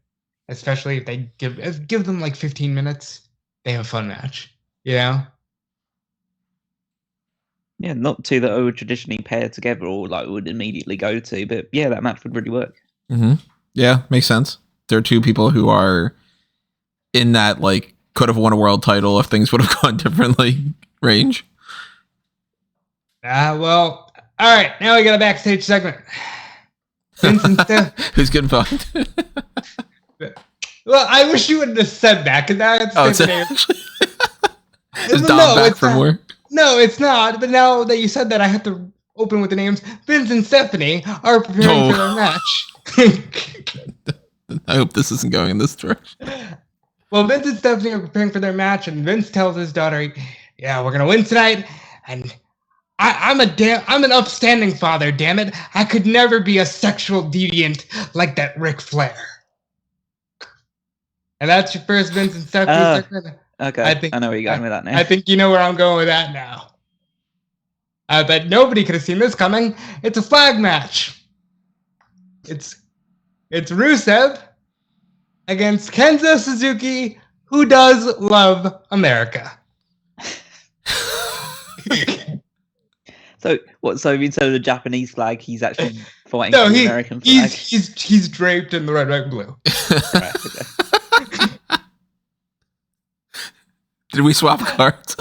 B: especially if they give them like 15 minutes. They have a fun match,
C: Yeah, not two that I would traditionally pair together or like would immediately go to, but yeah, that match would really work.
A: Yeah, makes sense. There are 2 people who are in that like could have won a world title if things would have gone differently range.
B: Well, all right. Now we got a backstage segment. Vince and Steph.
A: Who's getting fucked?
B: Well, I wish you wouldn't have said that because now it's the name.
A: Is Dom back from work?
B: No, it's not. But now that you said that, I have to open with the names. Vince and Stephanie are preparing for their match.
A: I hope this isn't going in this direction.
B: Well, Vince and Stephanie are preparing for their match, and Vince tells his daughter, "Yeah, we're gonna win tonight." And I'm an upstanding father. Damn it! I could never be a sexual deviant like that Ric Flair. And that's your first Vince and Stephanie segment.
C: Okay, I know where you're going with that now.
B: I think you know where I'm going with that now. I bet nobody could have seen this coming. It's a flag match. It's Rusev against Kenzo Suzuki, who does love America.
C: So what? So instead of the Japanese flag, he's actually fighting for the American flag.
B: He's draped in the red, white, and blue.
C: Right, okay.
A: Did we swap cards?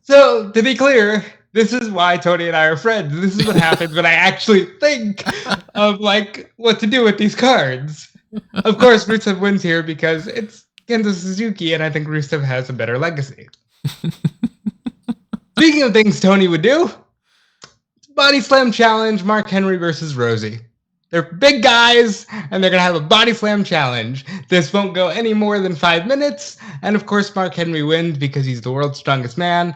B: So to be clear, this is why Tony and I are friends. This is what happens when I actually think of like what to do with these cards. Of course, Rusev wins here because it's Kenzo Suzuki, and I think Rusev has a better legacy. Speaking of things Tony would do, Body Slam Challenge, Mark Henry versus Rosie. They're big guys, and they're going to have a Body Slam Challenge. This won't go any more than 5 minutes, and of course Mark Henry wins because he's the world's strongest man.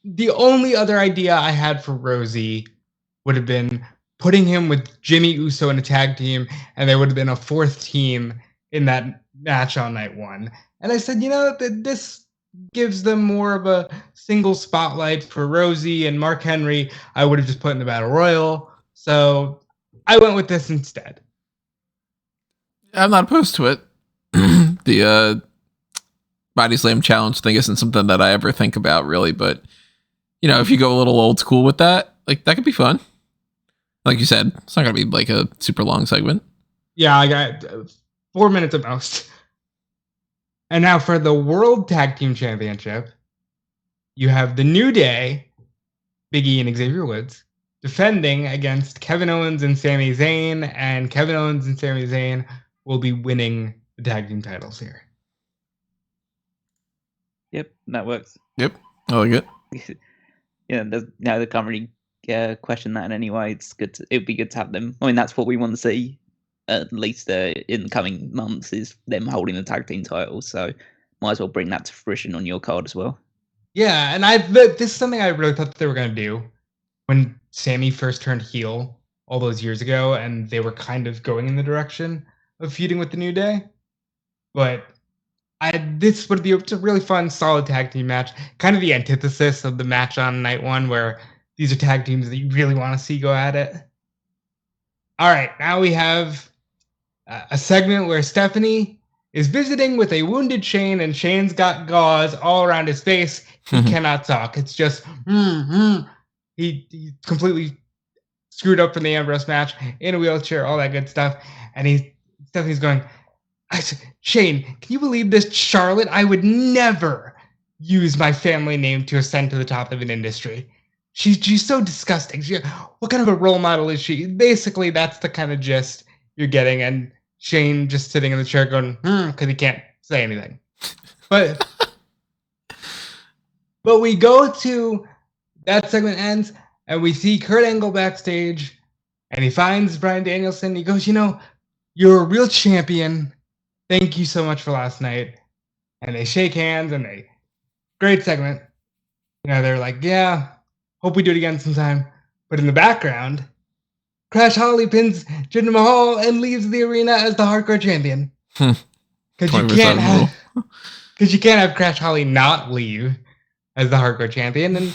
B: The only other idea I had for Rosie would have been putting him with Jimmy Uso in a tag team, and there would have been a 4th team in that match on night 1. And I said, this gives them more of a single spotlight. For Rosie and Mark Henry, I would have just put in the Battle Royal. So I went with this instead.
A: I'm not opposed to it. The body slam challenge thing isn't something that I ever think about really, but if you go a little old school with that, like that could be fun. Like you said, it's not gonna be like a super long segment.
B: Yeah, I got 4 minutes at most. And now for the World Tag Team Championship, you have the New Day, Big E and Xavier Woods, defending against Kevin Owens and Sami Zayn, and Kevin Owens and Sami Zayn will be winning the tag team titles here.
C: Yep, that works.
A: Yep, I like it.
C: Yeah, they can't really question that in any way. It's good. It'd be good to have them. I mean, that's what we want to see, at least in the coming months, is them holding the tag team titles. So might as well bring that to fruition on your card as well.
B: Yeah, and this is something I really thought they were going to do when Sammy first turned heel all those years ago, and they were kind of going in the direction of feuding with the New Day. But this would be a really fun, solid tag team match. Kind of the antithesis of the match on night one, where these are tag teams that you really want to see go at it. All right, now we have a segment where Stephanie is visiting with a wounded Shane, and Shane's got gauze all around his face. He cannot talk. It's just, he completely screwed up from the Ambrose match, in a wheelchair, all that good stuff. And Stephanie's going, Shane, can you believe this? Charlotte, I would never use my family name to ascend to the top of an industry. She's so disgusting. What kind of a role model is she? Basically, that's the kind of gist you're getting. And Shane just sitting in the chair going, because he can't say anything. But we go to, that segment ends, and we see Kurt Angle backstage, and he finds Bryan Danielson. He goes, you're a real champion. Thank you so much for last night. And they shake hands, and great segment. They're like, yeah, hope we do it again sometime. But in the background, Crash Holly pins Jinder Mahal and leaves the arena as the hardcore champion. Because you can't have Crash Holly not leave as the hardcore champion, and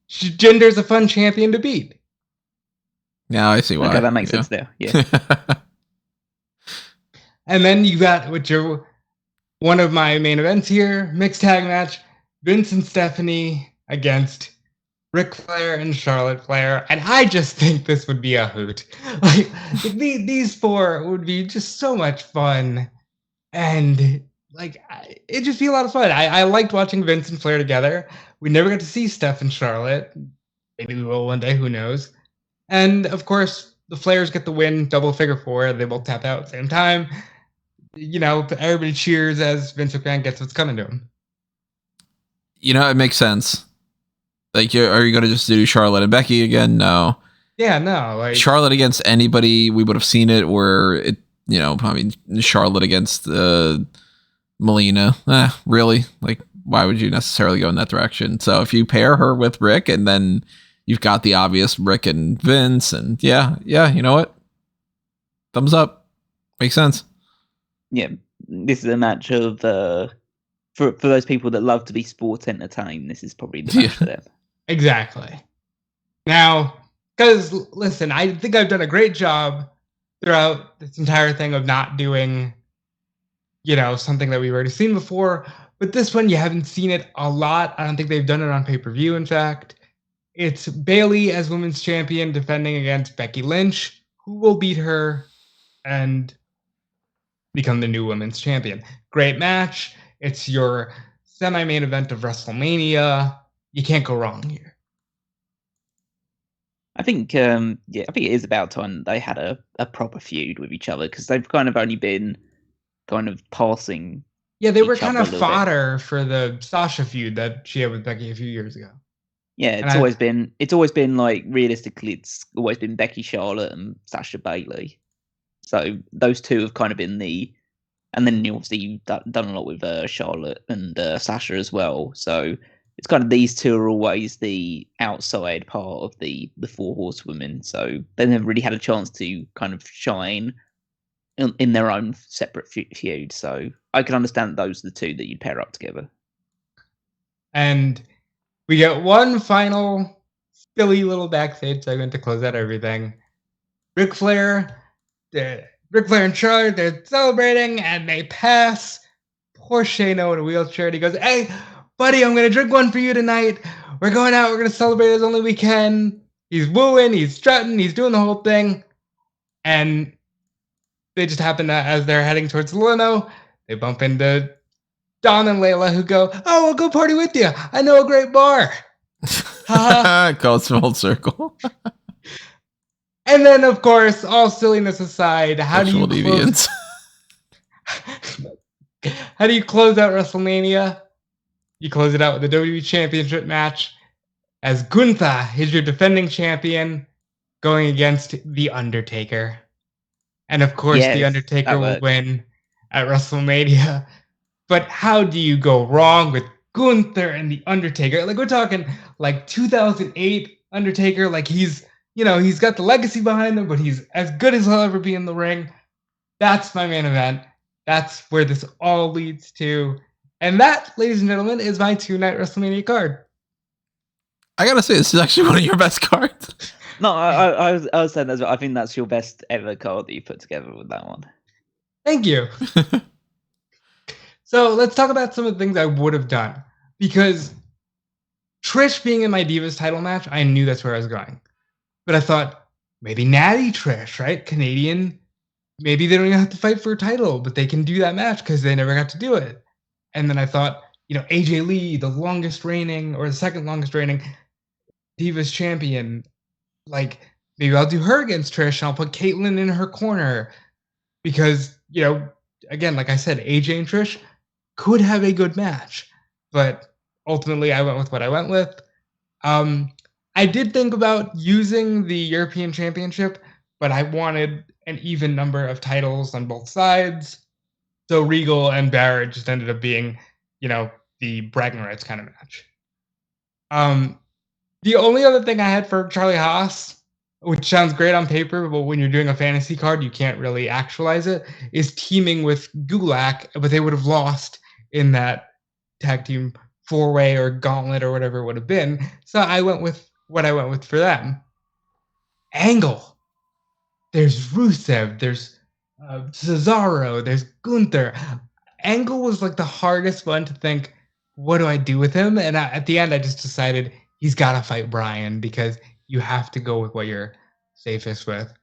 B: Jinder's a fun champion to beat.
A: Yeah, I see why.
C: Okay, that makes sense there. Yeah.
B: And then you got, which are one of my main events here, mixed tag match, Vince and Stephanie against Ric Flair and Charlotte Flair. And I just think this would be a hoot. Like these four would be just so much fun. And it'd just be a lot of fun. I liked watching Vince and Flair together. We never got to see Steph and Charlotte. Maybe we will one day, who knows. And of course, the Flairs get the win, double figure four. They both tap out at the same time. Everybody cheers as Vince McMahon gets what's coming to him.
A: It makes sense. Like, are you going to just do Charlotte and Becky again? No.
B: Yeah, no.
A: Charlotte against anybody, we would have seen it. Where it, Charlotte against Melina. Really? Like, why would you necessarily go in that direction? So if you pair her with Rick, and then you've got the obvious Rick and Vince, and yeah, you know what? Thumbs up. Makes sense.
C: Yeah, this is a match of for those people that love to be sports entertained. This is probably the match for them.
B: Exactly. Now, because listen, I think I've done a great job throughout this entire thing of not doing, something that we've already seen before. But this one, you haven't seen it a lot. I don't think they've done it on pay-per-view, in fact. It's Bayley as women's champion defending against Becky Lynch, who will beat her and become the new women's champion. Great match. It's your semi-main event of WrestleMania. You can't go wrong here.
C: I think it is about time they had a proper feud with each other, because they've kind of only been kind of passing.
B: Yeah, they were kind of fodder for the Sasha feud that she had with Becky a few years ago.
C: Yeah, it's always been like, realistically, it's always been Becky, Charlotte, and Sasha Bayley. So those two have kind of been and then obviously you've done a lot with Charlotte and Sasha as well. So it's kind of, these two are always the outside part of the four horsewomen. So they never really had a chance to kind of shine in their own separate feud. So I can understand that those are the two that you'd pair up together.
B: And we get one final silly little backstage segment to close out everything. Ric Flair and Charlotte, they're celebrating, and they pass poor Shano in a wheelchair, and he goes, "Hey, buddy, I'm going to drink one for you tonight. We're going out. We're going to celebrate as only we can." He's wooing, he's strutting, he's doing the whole thing. And they just happen to, as they're heading towards the limo, they bump into Don and Layla, who go, "Oh, I'll go party with you. I know a great bar."
A: Goes full circle.
B: And then, of course, all silliness aside, how do you close out WrestleMania? You close it out with the WWE Championship match, as Gunther is your defending champion, going against The Undertaker. And of course, The Undertaker will win at WrestleMania. But how do you go wrong with Gunther and The Undertaker? Like, we're talking like 2008 Undertaker. Like, he's got the legacy behind him, but he's as good as he'll ever be in the ring. That's my main event. That's where this all leads to. And that, ladies and gentlemen, is my 2-night WrestleMania card.
A: I gotta say, this is actually one of your best cards.
C: No, I was saying that. I think that's your best ever card that you put together with that one.
B: Thank you. So let's talk about some of the things I would have done. Because Trish being in my Divas title match, I knew that's where I was going. But I thought, maybe Natty Trish, right? Canadian. Maybe they don't even have to fight for a title, but they can do that match because they never got to do it. And then I thought, AJ Lee, the longest reigning, or the second longest reigning Divas champion. Like, maybe I'll do her against Trish, and I'll put Caitlyn in her corner. Because, again, like I said, AJ and Trish could have a good match. But ultimately, I went with what I went with. I did think about using the European Championship, but I wanted an even number of titles on both sides. So Regal and Barrett just ended up being, the bragging rights kind of match. The only other thing I had for Charlie Haas, which sounds great on paper, but when you're doing a fantasy card, you can't really actualize it, is teaming with Gulak, but they would have lost in that tag team 4-way or gauntlet or whatever it would have been. So I went with what I went with for them. Angle. There's Rusev. There's Cesaro. There's Gunther. Angle was like the hardest one to think, what do I do with him? And at the end, I just decided he's got to fight Bryan because you have to go with what you're safest with.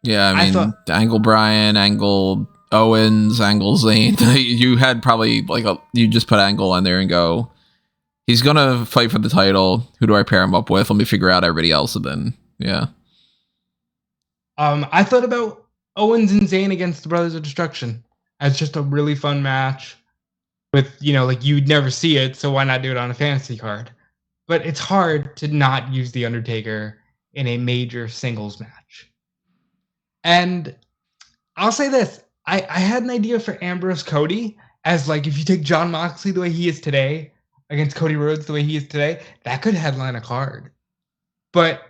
A: Yeah, I mean, Angle Bryan, Angle Owens, Angle Zayn. You had probably you just put Angle in there and go, he's going to fight for the title. Who do I pair him up with? Let me figure out everybody else. And then, yeah.
B: I thought about Owens and Zayn against the Brothers of Destruction as just a really fun match with, you'd never see it, so why not do it on a fantasy card? But it's hard to not use The Undertaker in a major singles match. And I'll say this, I had an idea for Ambrose Cody as if you take Jon Moxley the way he is today against Cody Rhodes the way he is today, that could headline a card. But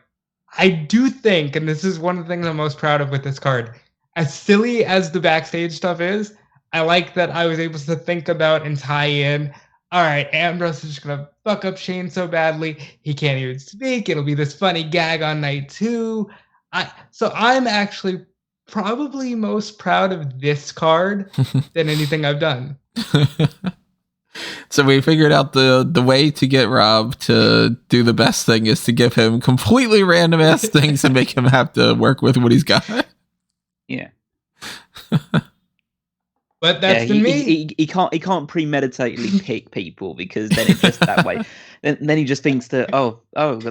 B: I do think, and this is one of the things I'm most proud of with this card, as silly as the backstage stuff is, I like that I was able to think about and tie in, all right, Ambrose is just going to fuck up Shane so badly, he can't even speak, it'll be this funny gag on night 2. So I'm actually probably most proud of this card than anything I've done.
A: So we figured out the way to get Rob to do the best thing is to give him completely random ass things and make him have to work with what he's got.
C: Yeah.
B: But that's been me.
C: He can't premeditatedly pick people because then it's just that way. Then he just thinks that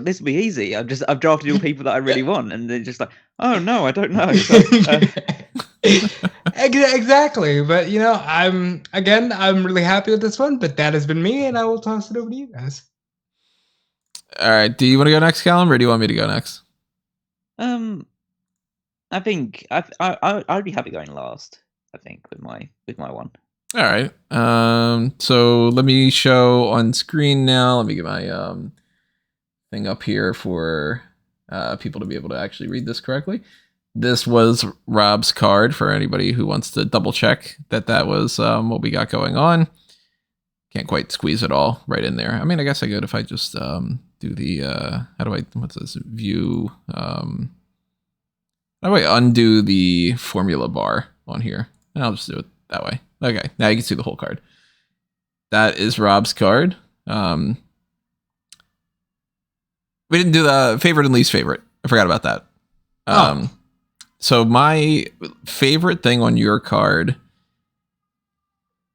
C: this will be easy. I've drafted all people that I really want, and they're just like, oh no, I don't know.
B: Exactly. But I'm really happy with this one. But that has been me, and I will toss it over to you guys.
A: All right. Do you want to go next, Callum, or do you want me to go next?
C: I think I'd be happy going last. I think with my one.
A: All right. So let me show on screen now. Let me get my thing up here for people to be able to actually read this correctly. This was Rob's card for anybody who wants to double check that was what we got going on. can't quite squeeze it all right in there. I mean, I guess I could if I just do the what's this view? How do I undo the formula bar on here? And I'll just do it that way. Okay, now you can see the whole card. That is Rob's card. We didn't do the favorite and least favorite. I forgot about that. So my favorite thing on your card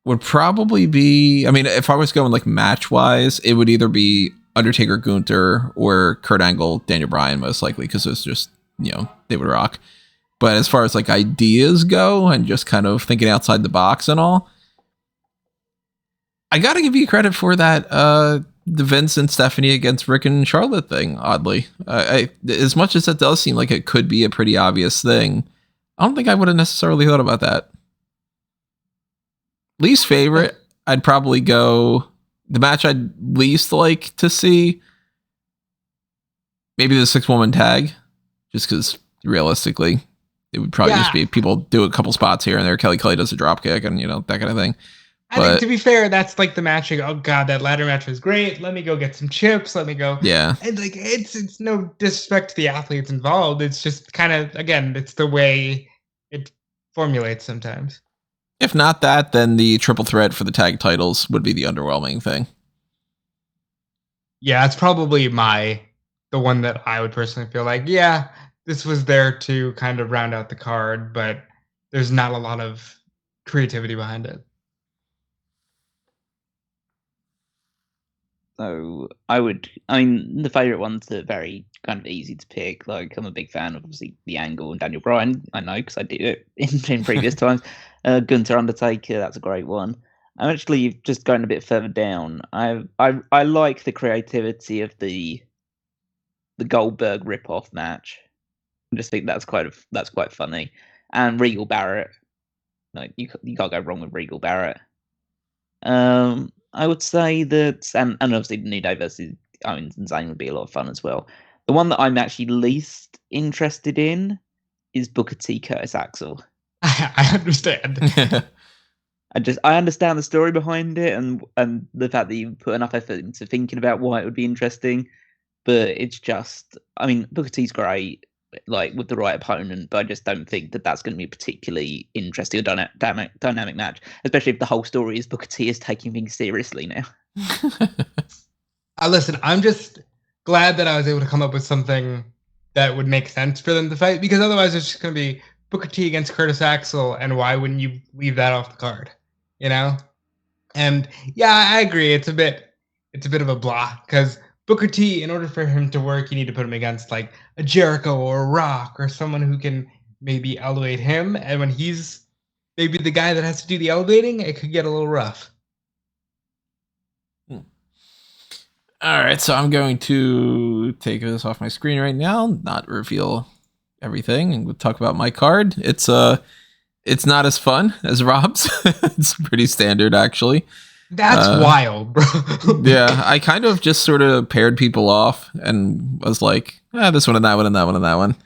A: would probably be, I mean, if I was going like match wise, it would either be Undertaker, Gunther, or Kurt Angle, Daniel Bryan, most likely, because it's just, they would rock. But as far as like ideas go and just kind of thinking outside the box and all, I got to give you credit for that. The Vince and Stephanie against Rick and Charlotte thing, oddly. As much as it does seem like it could be a pretty obvious thing, I don't think I would have necessarily thought about that. Least favorite, I'd probably go the match I'd least like to see. Maybe the 6-woman tag, just because realistically, it would probably just be people do a couple spots here and there. Kelly does a drop kick and that kind of thing.
B: I think, to be fair, that's like the match. Oh God, that ladder match was great. Let me go get some chips. Let me go.
A: Yeah.
B: And like, it's no disrespect to the athletes involved. It's just kind of, again, it's the way it formulates sometimes.
A: If not that, then the triple threat for the tag titles would be the underwhelming thing.
B: Yeah, it's probably the one that I would personally feel like, yeah, this was there to kind of round out the card, but there's not a lot of creativity behind it.
C: So the favorite ones are very kind of easy to pick. Like, I'm a big fan of obviously the Angle and Daniel Bryan. I know because I did it in previous times. Gunther, Undertaker, that's a great one. I'm actually just going a bit further down. I like the creativity of the Goldberg ripoff match. I just think that's quite funny. And Regal Barrett, like you can't go wrong with Regal Barrett. I would say that, and obviously the New Day versus Owens and Zayn would be a lot of fun as well. The one that I'm actually least interested in is Booker T, Curtis Axel.
B: I understand.
C: I understand the story behind it and the fact that you put enough effort into thinking about why it would be interesting, but it's just, I mean, Booker T's great, like with the right opponent, but I just don't think that that's going to be a particularly interesting or dynamic match, especially if the whole story is Booker T is taking things seriously now.
B: Listen, I'm just glad that I was able to come up with something that would make sense for them to fight, because otherwise it's just going to be Booker T against Curtis Axel, and why wouldn't you leave that off the card? And yeah, I agree. It's a bit of a blah, because Booker T, in order for him to work, you need to put him against like a Jericho or a Rock or someone who can maybe elevate him. And when he's maybe the guy that has to do the elevating, it could get a little rough.
A: All right, so I'm going to take this off my screen right now, not reveal everything, and we'll talk about my card. It's not as fun as Rob's. It's pretty standard, actually.
B: That's wild, bro.
A: Yeah, I kind of just sort of paired people off and was like, this one and that one and that one and that one.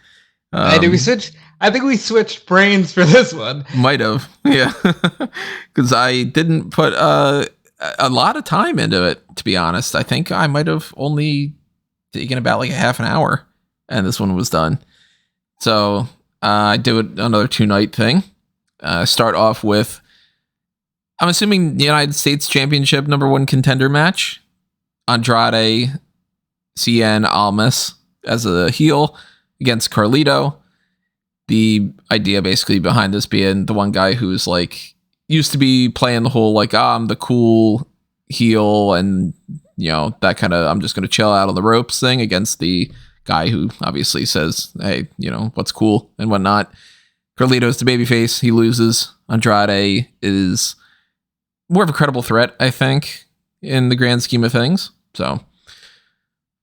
B: I think we switched brains for this one.
A: Might have, yeah. Because I didn't put a lot of time into it, to be honest. I think I might have only taken about like a half an hour, and this one was done. So I do another 2-night thing. Start off with, I'm assuming the United States Championship #1 contender match. Andrade Cien Almas as a heel against Carlito. The idea basically behind this being the one guy who's like used to be playing the whole like, I'm the cool heel and that kind of I'm just going to chill out on the ropes thing against the guy who obviously says, hey, what's cool and whatnot. Carlito's the babyface. He loses. Andrade is more of a credible threat, I think, in the grand scheme of things. So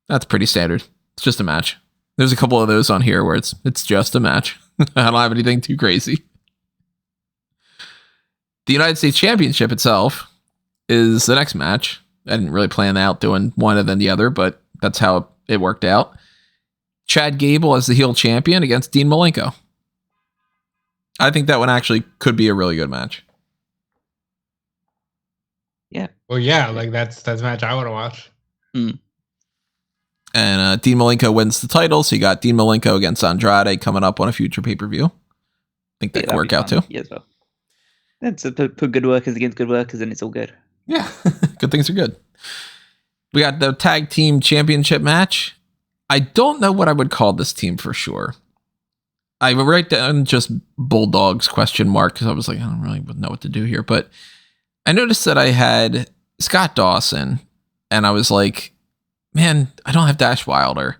A: that's pretty standard. It's just a match. There's a couple of those on here where it's just a match. I don't have anything too crazy. The United States Championship itself is the next match. I didn't really plan out doing one and then the other, but that's how it worked out. Chad Gable as the heel champion against Dean Malenko. I think that one actually could be a really good match.
C: Yeah.
B: Well, yeah, like that's a match I want to watch.
A: And Dean Malenko wins the title, so you got Dean Malenko against Andrade coming up on a future pay-per-view. I think that could work out too.
C: Yeah, as well. That's put good workers against good workers, and it's all good.
A: Yeah, good things are good. We got the tag team championship match. I don't know what I would call this team for sure. I would write down just Bulldogs question mark because I was like, I don't really know what to do here. But I noticed that I had Scott Dawson, and I was like, man, I don't have Dash Wilder.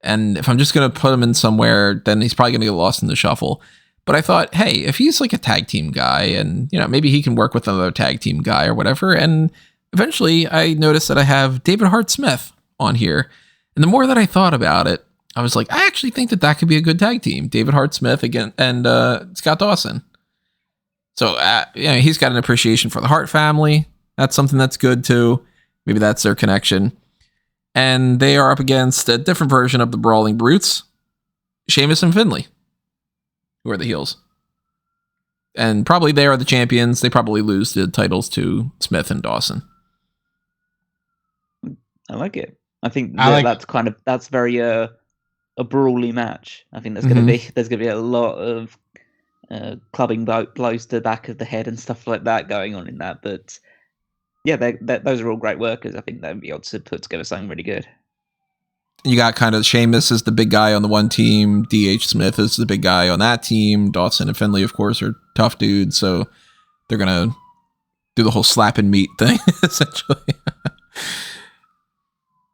A: And if I'm just going to put him in somewhere, then he's probably going to get lost in the shuffle. But I thought, hey, if he's like a tag team guy and, maybe he can work with another tag team guy or whatever. And eventually I noticed that I have David Hart Smith on here. And the more that I thought about it, I was like, I actually think that could be a good tag team. David Hart Smith again and Scott Dawson. So, he's got an appreciation for the Hart family. That's something that's good too. Maybe that's their connection. And they are up against a different version of the Brawling Brutes, Sheamus and Finlay, who are the heels. And probably they are the champions. They probably lose the titles to Smith and Dawson.
C: I like it. I think that's very a brawly match. I think there's gonna be a lot of clubbing blows to the back of the head and stuff like that going on in that. But yeah, those are all great workers. I think they'll be able to put together something really good.
A: You got kind of Sheamus as the big guy on the one team. D.H. Smith is the big guy on that team. Dawson and Finlay, of course, are tough dudes. So they're going to do the whole slap and meat thing, essentially.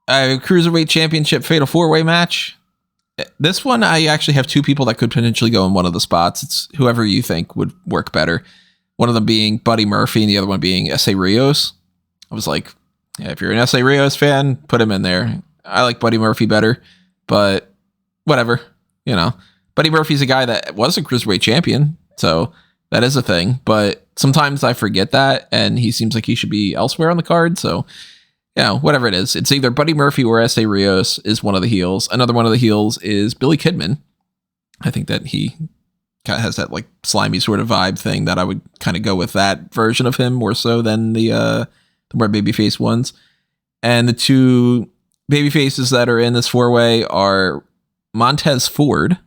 A: Cruiserweight Championship Fatal 4-Way match. This one, I actually have two people that could potentially go in one of the spots. It's whoever you think would work better. One of them being Buddy Murphy and the other one being S.A. Rios. I was like, yeah, if you're an S.A. Rios fan, put him in there. I like Buddy Murphy better, but whatever, Buddy Murphy's a guy that was a Cruiserweight champion, so that is a thing, but sometimes I forget that, and he seems like he should be elsewhere on the card, so, whatever it is. It's either Buddy Murphy or S.A. Rios is one of the heels. Another one of the heels is Billy Kidman. I think that he kind of has that, like, slimy sort of vibe thing that I would kind of go with that version of him more so than the more babyface ones. And the two baby faces that are in this 4-way are Montez Ford.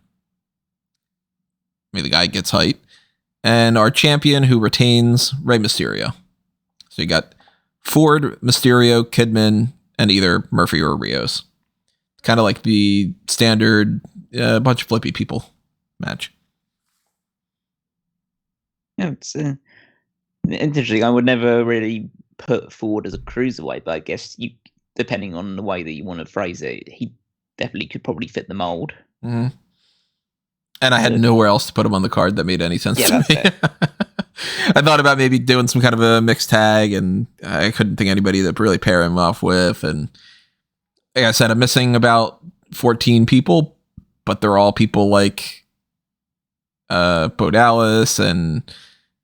A: Maybe the guy gets height. And our champion who retains Rey Mysterio. So you got Ford, Mysterio, Kidman, and either Murphy or Rios. Kind of like the standard bunch of flippy people match.
C: Yeah, it's interesting. I would never really put Ford as a cruiserweight, but I guess depending on the way that you want to phrase it, he definitely could probably fit the mold.
A: Mm-hmm. And I had nowhere else to put him on the card that made any sense to me. I thought about maybe doing some kind of a mixed tag, and I couldn't think of anybody that really pair him off with. And like I said, I'm missing about 14 people, but they're all people like Bo Dallas and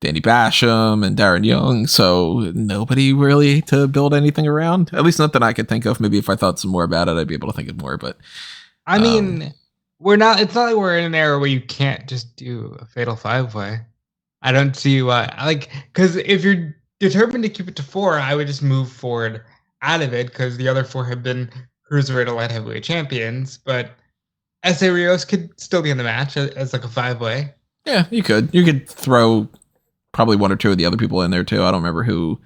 A: Danny Basham and Darren Young, so nobody really to build anything around. At least not that I could think of. Maybe if I thought some more about it, I'd be able to think of more. But
B: I mean, it's not like we're in an era where you can't just do a Fatal 5-Way. I don't see why. Because if you're determined to keep it to 4, I would just move Ford out of it because the other 4 have been Cruiserweight or Light Heavyweight champions. But S.A. Rios could still be in the match as like a 5-Way.
A: Yeah, you could. You could throw probably one or two of the other people in there too. I don't remember who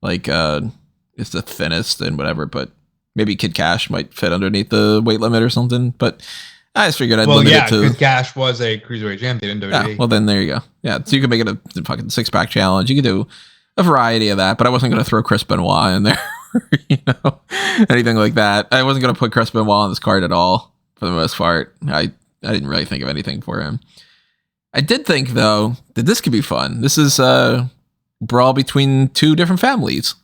A: is the thinnest and whatever, but maybe Kid Cash might fit underneath the weight limit or something. But I just figured I'd limit it to.
B: Kid Cash was a Cruiserweight champion in WWE.
A: Yeah, well, then there you go. Yeah, so you can make it a fucking 6-pack challenge. You could do a variety of that, but I wasn't going to throw Chris Benoit in there, anything like that. I wasn't going to put Chris Benoit on this card at all for the most part. I didn't really think of anything for him. I did think, though, that this could be fun. This is a brawl between two different families.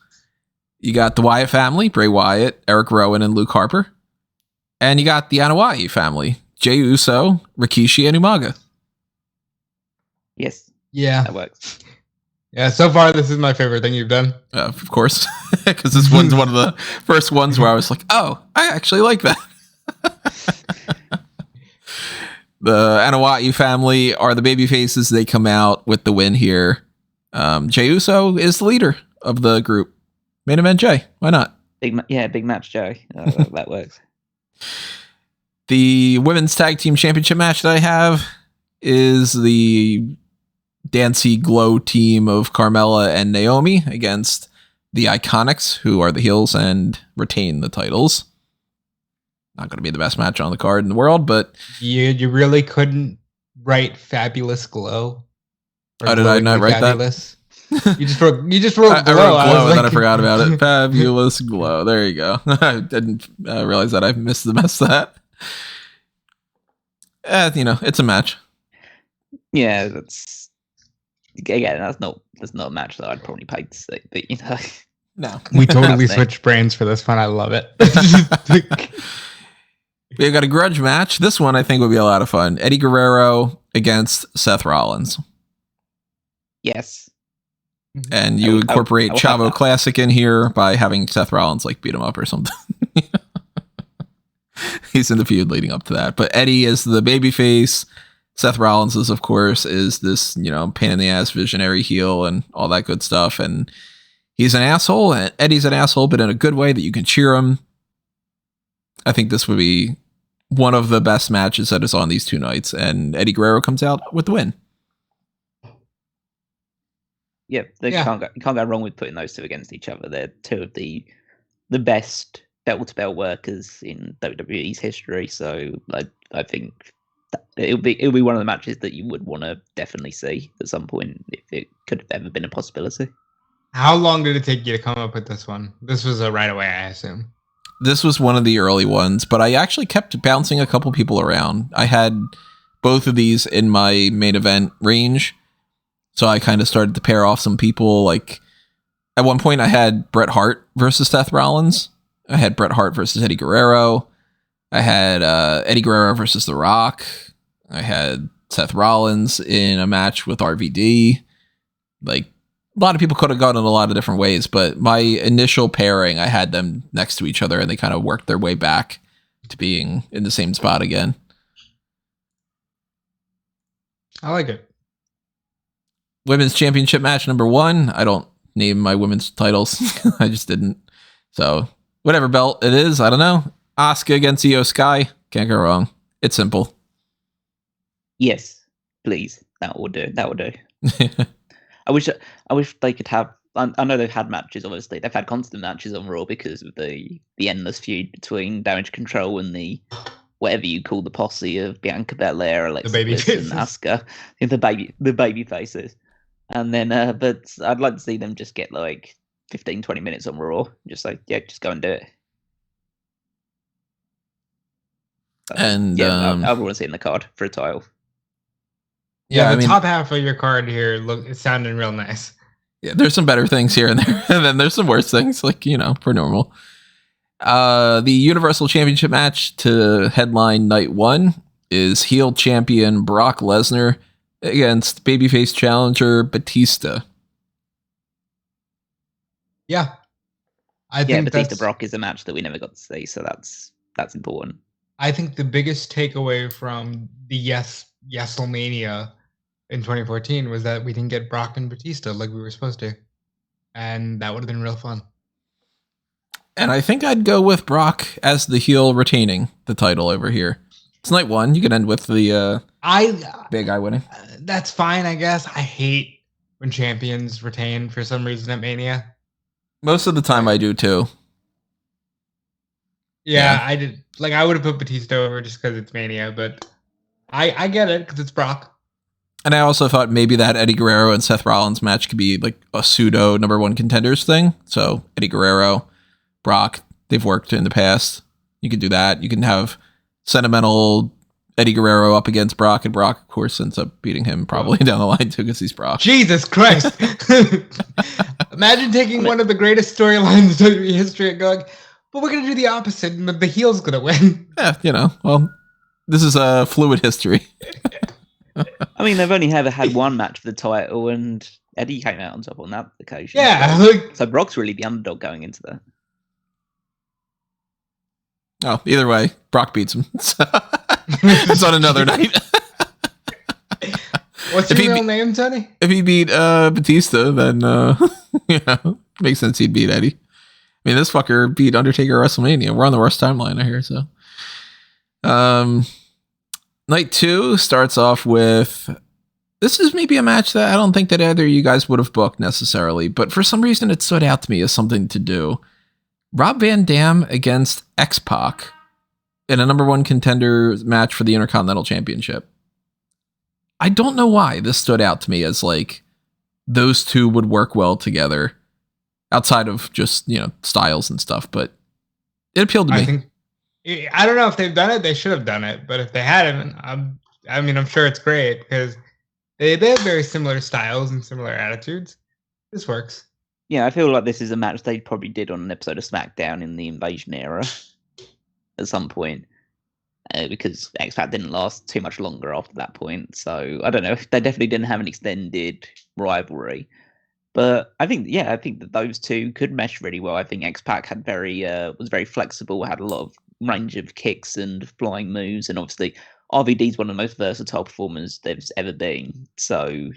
A: You got the Wyatt family, Bray Wyatt, Eric Rowan, and Luke Harper. And you got the Anoa'i family, Jey Uso, Rikishi, and Umaga.
C: Yes.
B: Yeah.
C: That works.
B: Yeah, so far, this is my favorite thing you've done.
A: Of course. Because this one's one of the first ones where I was like, oh, I actually like that. The Anoa'i family are the baby faces. They come out with the win here. Jey Uso is the leader of the group. Main event Jay. Why not?
C: Big match, Joe. That works.
A: The women's tag team championship match that I have is the Dancy Glow team of Carmella and Naomi against the Iconics, who are the heels and retain the titles. Not going to be the best match on the card in the world, but
B: you really couldn't write Fabulous Glow.
A: How did I not write that?
B: You just wrote
A: I
B: Glow.
A: wrote Glow and then I forgot about it. Fabulous Glow. There you go. I didn't realize that I missed the best of that. It's a match.
C: Yeah, that's not a match that I'd probably pay to see, but
A: No.
B: We totally switched brains for this one. I love it.
A: We've got a grudge match. This one I think would be a lot of fun. Eddie Guerrero against Seth Rollins.
C: Yes.
A: And you incorporate Chavo Classic in here by having Seth Rollins beat him up or something. He's in the feud leading up to that. But Eddie is the babyface. Seth Rollins is, of course, is this, pain in the ass visionary heel and all that good stuff. And he's an asshole. And Eddie's an asshole, but in a good way that you can cheer him. I think this would be one of the best matches that is on these two nights. And Eddie Guerrero comes out with the win.
C: Yeah, you can't go wrong with putting those two against each other. They're two of the best belt-to-belt workers in WWE's history. So I think it'll be one of the matches that you would want to definitely see at some point if it could have ever been a possibility.
B: How long did it take you to come up with this one? This was a right away, I assume.
A: This was one of the early ones, but I actually kept bouncing a couple people around. I had both of these in my main event range. So I kind of started to pair off some people. At one point I had Bret Hart versus Seth Rollins. I had Bret Hart versus Eddie Guerrero. I had Eddie Guerrero versus The Rock. I had Seth Rollins in a match with RVD. A lot of people could have gone in a lot of different ways, but my initial pairing, I had them next to each other and they kind of worked their way back to being in the same spot again.
B: I like it.
A: Women's championship match number 1. I don't name my women's titles. I just didn't. So whatever belt it is, I don't know. Asuka against Io Sky. Can't go wrong. It's simple.
C: Yes, please. That will do. I wish they could have. I know they've had matches. Obviously, they've had constant matches on Raw because of the endless feud between Damage Control and the whatever you call the posse of Bianca Belair, Alexa Bliss, and Asuka, the baby faces. And then, but I'd like to see them just get 15-20 minutes on Raw. Just just go and do it.
A: And
C: I want to see in the card for a title.
B: Yeah, the top half of your card here it's sounding real nice.
A: Yeah, there's some better things here and there, and then there's some worse things, per normal. The Universal Championship match to headline night 1 is heel champion Brock Lesnar against babyface challenger Batista.
B: Yeah. I think
C: Batista Brock is a match that we never got to see, so that's important.
B: I think the biggest takeaway from the WrestleMania in 2014 was that we didn't get Brock and Batista like we were supposed to. And that would have been real fun.
A: And I think I'd go with Brock as the heel retaining the title over here. It's night 1. You can end with the big guy winning.
B: That's fine, I guess. I hate when champions retain for some reason at Mania.
A: Most of the time I do too.
B: Yeah. I did. I would have put Batista over just because it's Mania, but I get it because it's Brock.
A: And I also thought maybe that Eddie Guerrero and Seth Rollins match could be a pseudo number 1 contenders thing. So Eddie Guerrero, Brock, they've worked in the past. You could do that. You can have sentimental Eddie Guerrero up against Brock, and Brock, of course, ends up beating him probably down the line too because he's Brock.
B: Jesus Christ. Imagine taking one of the greatest storylines in WWE history and going, but we're going to do the opposite, and the heel's going to win.
A: Yeah, well, this is a fluid history.
C: I mean, they've only ever had one match for the title, and Eddie came out on top on that occasion.
B: Yeah.
C: So Brock's really the underdog going into that.
A: Oh, either way, Brock beats him. It's on another night.
B: What's your real name, Tony?
A: If he beat Batista, then makes sense he'd beat Eddie. I mean, this fucker beat Undertaker at WrestleMania. We're on the worst timeline, I hear. So, night 2 starts off with. This is maybe a match that I don't think that either of you guys would have booked necessarily, but for some reason it stood out to me as something to do. Rob Van Dam against X-Pac in a number 1 contender match for the Intercontinental Championship. I don't know why this stood out to me as like those two would work well together outside of just, styles and stuff, but it appealed to me.
B: I don't know if they've done it. They should have done it, but if they hadn't, I'm sure it's great because they have very similar styles and similar attitudes. This works.
C: Yeah, I feel like this is a match they probably did on an episode of SmackDown in the Invasion era at some point, because X-Pac didn't last too much longer after that point. So I don't know. They definitely didn't have an extended rivalry, but I think that those two could mesh really well. I think X-Pac had was very flexible, had a lot of range of kicks and flying moves, and obviously RVD's one of the most versatile performers there's ever been. So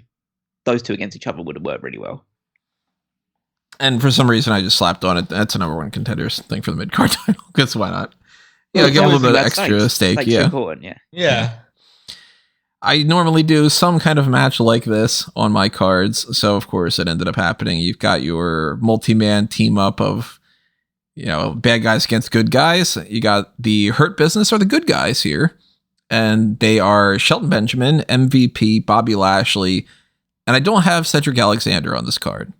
C: those two against each other would have worked really well.
A: And for some reason, I just slapped on it. That's a number 1 contenders thing for the mid-card title, because why not? Give a little bit of extra stake. Yeah.
C: Important,
B: yeah.
A: I normally do some kind of match like this on my cards. So, of course, it ended up happening. You've got your multi-man team up of, bad guys against good guys. You got the Hurt Business or the good guys here. And they are Shelton Benjamin, MVP, Bobby Lashley. And I don't have Cedric Alexander on this card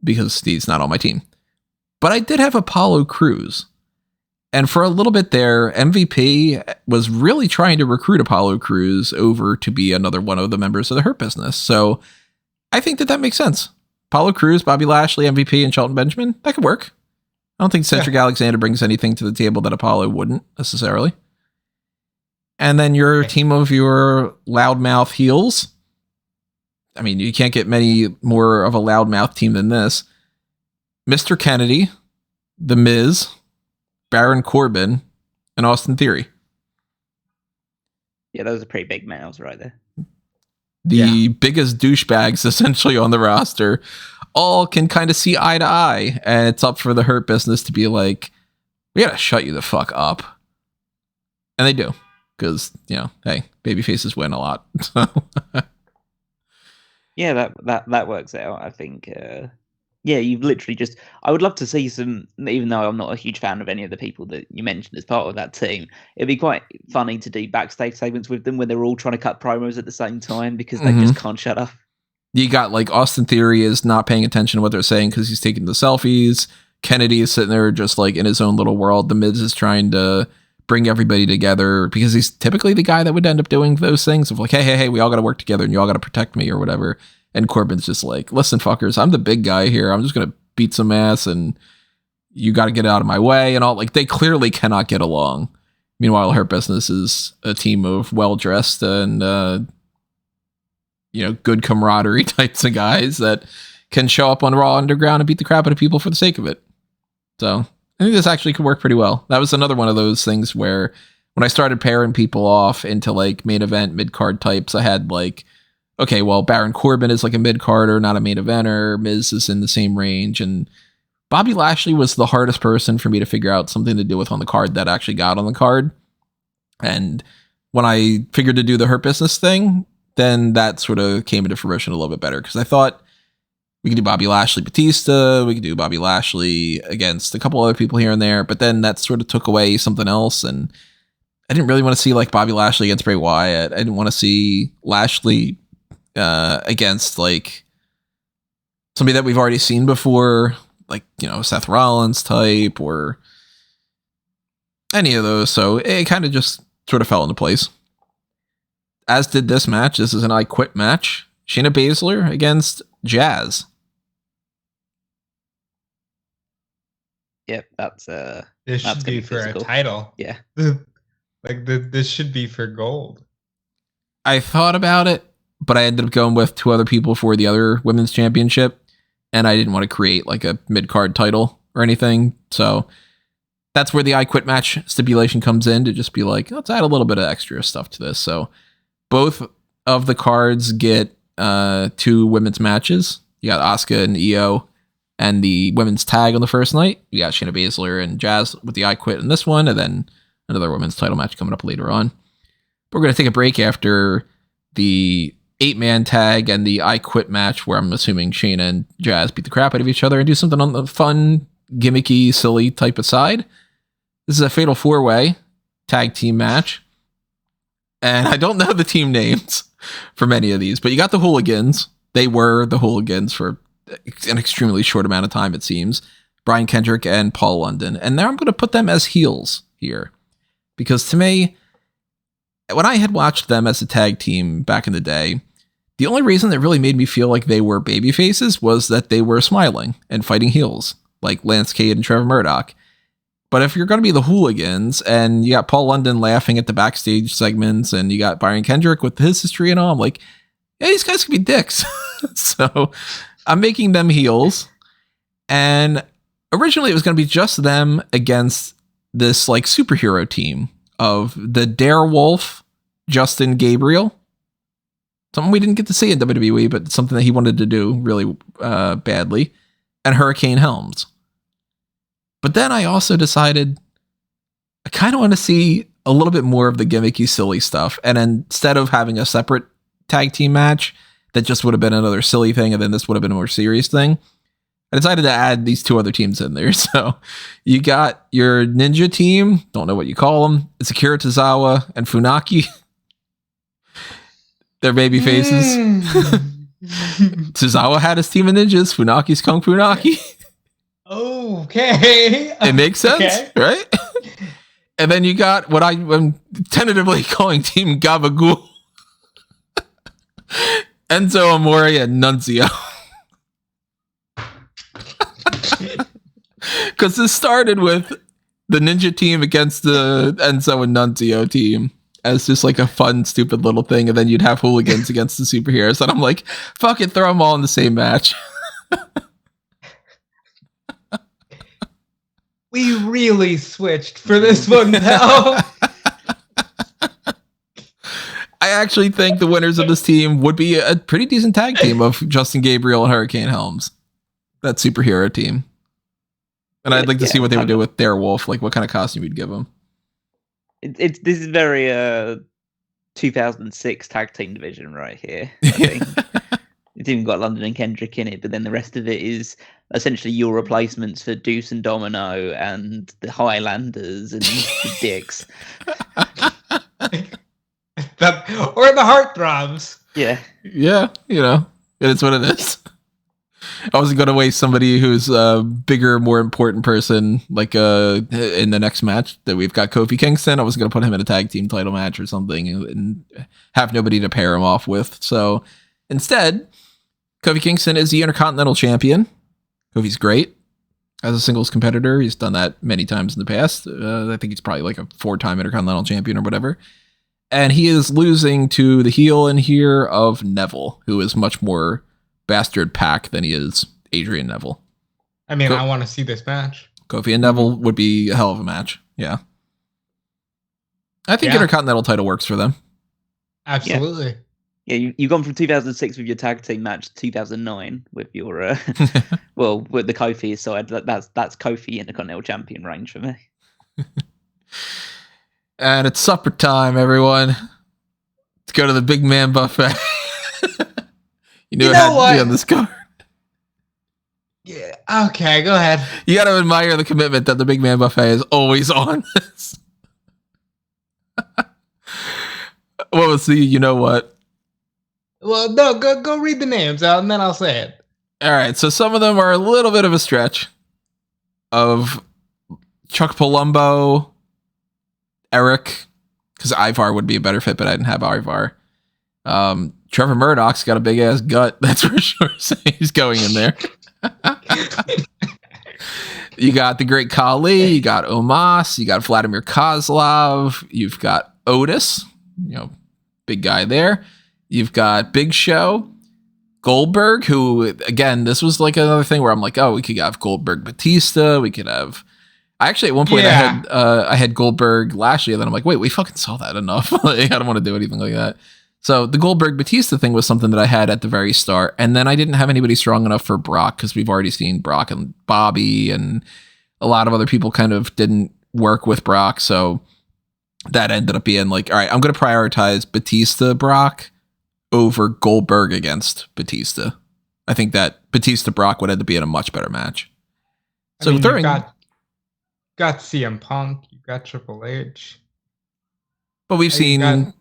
A: because he's not on my team. But I did have Apollo Crews. And for a little bit there, MVP was really trying to recruit Apollo Crews over to be another one of the members of the Hurt Business. So I think that makes sense. Apollo Crews, Bobby Lashley, MVP, and Shelton Benjamin, that could work. I don't think Cedric Alexander brings anything to the table that Apollo wouldn't necessarily. And then your team of your loudmouth heels. I mean, you can't get many more of a loudmouth team than this. Mr. Kennedy, The Miz, Baron Corbin, and Austin Theory.
C: Yeah, those are pretty big mouths right there.
A: The biggest douchebags essentially on the roster all can kind of see eye to eye, and it's up for the Hurt Business to be like, we gotta shut you the fuck up. And they do. Because, hey, babyfaces win a lot.
C: Yeah, that works out. I think, you've literally just... I would love to see some, even though I'm not a huge fan of any of the people that you mentioned as part of that team, it'd be quite funny to do backstage segments with them when they're all trying to cut promos at the same time because they just can't shut up.
A: You got, like, Austin Theory is not paying attention to what they're saying because he's taking the selfies. Kennedy is sitting there just, like, in his own little world. The Miz is trying to bring everybody together because he's typically the guy that would end up doing those things of like, hey, we all got to work together and you all got to protect me or whatever. And Corbin's just like, listen, fuckers, I'm the big guy here. I'm just going to beat some ass and you got to get out of my way and all. Like, they clearly cannot get along. Meanwhile, Hurt Business is a team of well-dressed and, good camaraderie types of guys that can show up on Raw Underground and beat the crap out of people for the sake of it. So I think this actually could work pretty well. That was another one of those things where when I started pairing people off into like main event, mid-card types, I had like, okay, well, Baron Corbin is like a mid-carder, not a main eventer. Miz is in the same range. And Bobby Lashley was the hardest person for me to figure out something to do with on the card that actually got on the card. And when I figured to do the Hurt Business thing, then that sort of came into fruition a little bit better because I thought we could do Bobby Lashley Batista, we could do Bobby Lashley against a couple other people here and there, but then that sort of took away something else, and I didn't really want to see like Bobby Lashley against Bray Wyatt. I didn't want to see Lashley against like somebody that we've already seen before, like, Seth Rollins type or any of those, so it kind of just sort of fell into place. As did this match. This is an I Quit match. Shayna Baszler against Jazz.
C: Yep, that's
B: this should be for
C: physical.
B: A title.
C: Yeah.
B: This should be for gold.
A: I thought about it, but I ended up going with 2 other people for the other women's championship, and I didn't want to create like a mid-card title or anything. So that's where the I Quit match stipulation comes in, to just be like, let's add a little bit of extra stuff to this. So both of the cards get 2 women's matches. You got Asuka and Io And the women's tag on the first night, you got Shayna Baszler and Jazz with the I Quit in this one, and then another women's title match coming up later on. But we're going to take a break after the 8-man tag and the I Quit match, where I'm assuming Shayna and Jazz beat the crap out of each other, and do something on the fun, gimmicky, silly type of side. This is a Fatal 4-Way tag team match. And I don't know the team names for many of these, but you got the Hooligans. They were the Hooligans for an extremely short amount of time, it seems. Brian Kendrick and Paul London. And now I'm going to put them as heels here. Because to me, when I had watched them as a tag team back in the day, the only reason that really made me feel like they were baby faces was that they were smiling and fighting heels, like Lance Cade and Trevor Murdoch. But if you're going to be the Hooligans, and you got Paul London laughing at the backstage segments, and you got Brian Kendrick with his history and all, I'm like, yeah, these guys could be dicks. So I'm making them heels. And originally it was going to be just them against this like superhero team of the Darewolf, Justin Gabriel. Something we didn't get to see in WWE, but something that he wanted to do really badly. And Hurricane Helms. But then I also decided I kind of want to see a little bit more of the gimmicky, silly stuff. And instead of having a separate tag team match that just would have been another silly thing, and then this would have been a more serious thing, I decided to add these two other teams in there. So you got your ninja team, don't know what you call them. It's Akira Tozawa and Funaki. They're baby faces. Tozawa had his team of ninjas. Funaki's Kung Funaki.
B: Okay.
A: It makes sense, right? And then you got what I'm tentatively calling Team Gabagool. Enzo Amore and Nunzio. Because this started with the ninja team against the Enzo and Nunzio team as just like a fun, stupid little thing. And then you'd have hooligans against the superheroes. And I'm like, fuck it, throw them all in the same match.
B: We really switched for this one now.
A: I actually think the winners of this team would be a pretty decent tag team of Justin Gabriel and Hurricane Helms. That superhero team. And I'd like to see what they would do with Darewolf, like what kind of costume you'd give them.
C: This is very 2006 tag team division right here, I think. It's even got London and Kendrick in it, but then the rest of it is essentially your replacements for Deuce and Domino and the Highlanders and the Dicks.
B: Or the Heartthrobs.
C: Yeah.
A: Yeah, you know, it's what it is. I wasn't going to waste somebody who's a bigger, more important person, like in the next match that we've got Kofi Kingston. I was going to put him in a tag team title match or something and have nobody to pair him off with. So instead, Kofi Kingston is the Intercontinental Champion. Kofi's great as a singles competitor. He's done that many times in the past. I think he's probably like a 4-time Intercontinental Champion or whatever. And he is losing to the heel in here of Neville, who is much more bastard pack than he is Adrian Neville.
B: I mean, I want to see this match.
A: Kofi and Neville would be a hell of a match. Yeah. I think Intercontinental title works for them.
B: Absolutely.
C: Yeah, you've gone from 2006 with your tag team match to 2009 with your, well, with the Kofi side. That's Kofi Intercontinental Champion range for me.
A: And it's supper time, everyone. Let's go to the big man buffet. You knew it had to be on this card.
B: Yeah. Okay, go ahead.
A: You got to admire the commitment that the big man buffet is always on this. What was the, you know what?
B: Well, no, go read the names out and then I'll say it.
A: All right, so some of them are a little bit of a stretch of Chuck Palumbo, Eric, because Ivar would be a better fit, but I didn't have Ivar. Trevor Murdoch's got a big ass gut, that's for sure. So he's going in there. You got the Great Khali, you got Omos, you got Vladimir Kozlov, you've got Otis, you know, big guy there. You've got Big Show, Goldberg, who, again, this was like another thing where I'm like, oh, we could have Goldberg Batista. We could have. I actually, at one point, I had Goldberg Lashley, and then I'm like, wait, we fucking saw that enough. Like, I don't want to do anything like that. So the Goldberg Batista thing was something that I had at the very start. And then I didn't have anybody strong enough for Brock because we've already seen Brock and Bobby, and a lot of other people kind of didn't work with Brock. So that ended up being like, all right, I'm going to prioritize Batista Brock over Goldberg against Batista. I think that Batista Brock would end up being a much better match. So
B: I mean,
A: during
B: you've got CM Punk, you've got Triple H.
A: But we've seen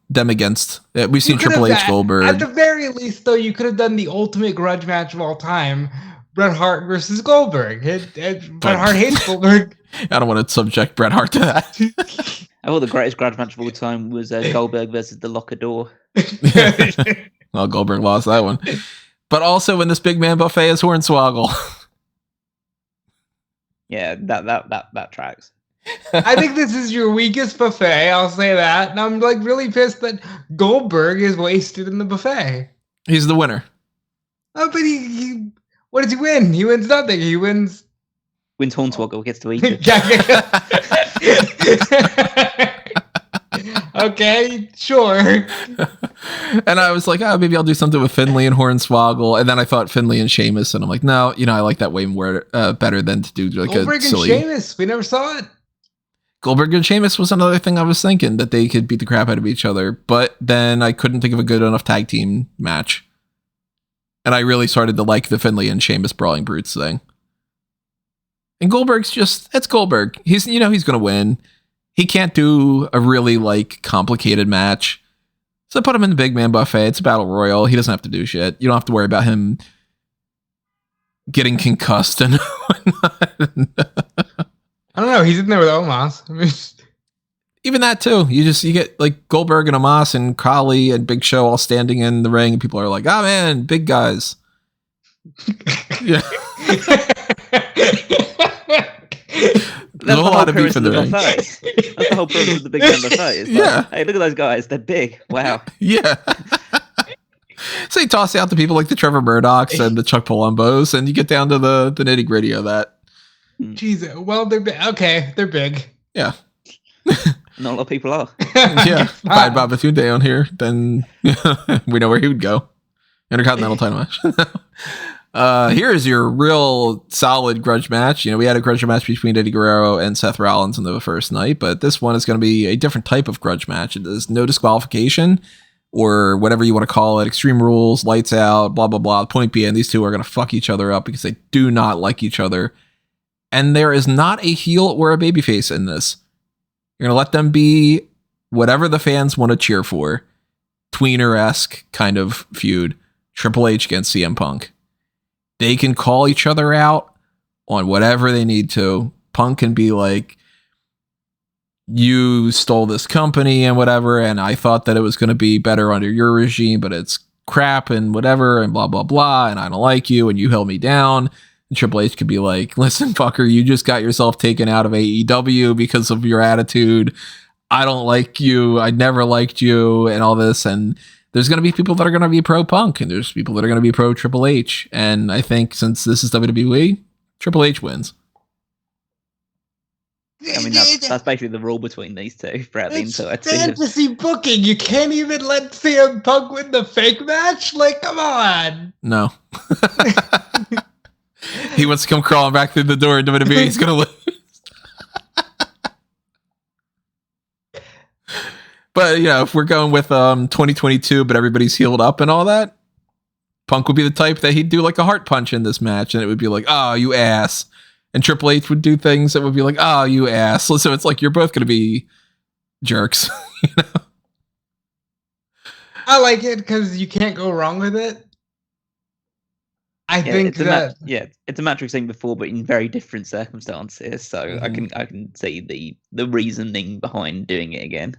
A: them against. We've seen Triple H, Goldberg.
B: At the very least, though, you could have done the ultimate grudge match of all time: Bret Hart versus Goldberg. Bret Hart hates Goldberg.
A: I don't want to subject Bret Hart to that.
C: I thought the greatest grudge match of all time was Goldberg versus the Locker Door.
A: Well, Goldberg lost that one. But also in this big man buffet is Hornswoggle.
C: Yeah, that tracks.
B: I think this is your weakest buffet. I'll say that, and I'm like really pissed that Goldberg is wasted in the buffet.
A: He's the winner.
B: Oh, but he what does he win? He wins nothing. He wins
C: Hornswoggle gets to eat it.
B: Okay, sure.
A: And I was like, maybe I'll do something with Finlay and Hornswoggle. And then I thought Finlay and Sheamus, and I'm like, no, I like that way more better than to do like
B: Goldberg
A: a silly.
B: and Sheamus, we never saw it.
A: Goldberg and Sheamus was another thing I was thinking, that they could beat the crap out of each other, but then I couldn't think of a good enough tag team match. And I really started to like the Finlay and Sheamus Brawling Brutes thing. And Goldberg's it's Goldberg. He's going to win. He can't do a really complicated match. So put him in the big man buffet. It's a battle royal. He doesn't have to do shit. You don't have to worry about him getting concussed and whatnot.
B: I don't know. He's in there with Omos.
A: Even that too. You get Goldberg and Omos and Khali and Big Show all standing in the ring, and people are like, "Oh man, big guys." Yeah. There's a whole lot of beef in the ring.
C: That's the whole purpose of the big man buffet.
A: Yeah.
C: Hey, look at those guys. They're big. Wow.
A: Yeah. So you toss out the people like the Trevor Murdochs and the Chuck Palombos, and you get down to the nitty gritty of that.
B: Jeez. Well, they're big. Okay, they're big.
A: Yeah.
C: Not a lot of people are.
A: Yeah. If I had Babatunde on here, then we know where he would go. Intercontinental title match. Here is your real solid grudge match. We had a grudge match between Eddie Guerrero and Seth Rollins on the first night, but this one is going to be a different type of grudge match. There's no disqualification or whatever you want to call it. Extreme rules, lights out, blah, blah, blah. The point being, these two are going to fuck each other up because they do not like each other. And there is not a heel or a babyface in this. You're going to let them be whatever the fans want to cheer for. Tweener-esque kind of feud. Triple H against CM Punk. They can call each other out on whatever they need to. Punk can be like, you stole this company and whatever, and I thought that it was going to be better under your regime, but it's crap and whatever, and blah, blah, blah, and I don't like you, and you held me down. And Triple H could be like, listen, fucker, you just got yourself taken out of AEW because of your attitude. I don't like you. I never liked you, and all this, and there's going to be people that are going to be pro Punk, and there's people that are going to be pro Triple H. And I think since this is WWE, Triple H wins.
C: I mean, that's basically the rule between these two throughout the entire season.
B: Fantasy booking. You can't even let CM Punk win the fake match? Come on.
A: No. He wants to come crawling back through the door in WWE. He's going to lose. But, if we're going with 2022, but everybody's healed up and all that, Punk would be the type that he'd do a heart punch in this match, and it would be like, oh, you ass. And Triple H would do things that would be like, oh, you ass. So it's like you're both going to be jerks.
B: I like it because you can't go wrong with it. I think that
C: it's a match we've seen before, but in very different circumstances. So I can see the reasoning behind doing it again.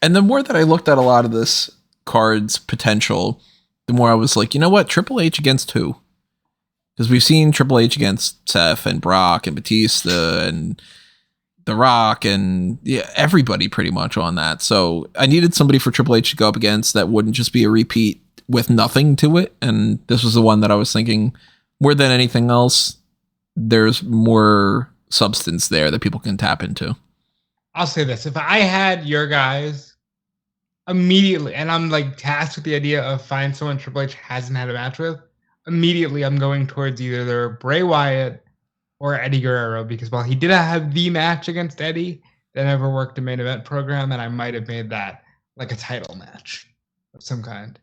A: And the more that I looked at a lot of this card's potential, the more I was like, you know what? Triple H against who? Because we've seen Triple H against Seth and Brock and Batista and The Rock and everybody pretty much on that. So I needed somebody for Triple H to go up against that wouldn't just be a repeat with nothing to it. And this was the one that I was thinking, more than anything else, there's more substance there that people can tap into.
B: I'll say this. If I had your guys, immediately, and I'm like tasked with the idea of find someone Triple H hasn't had a match with, immediately I'm going towards either their Bray Wyatt or Eddie Guerrero, because while he did have the match against Eddie, that never worked a main event program, and I might have made that like a title match of some kind.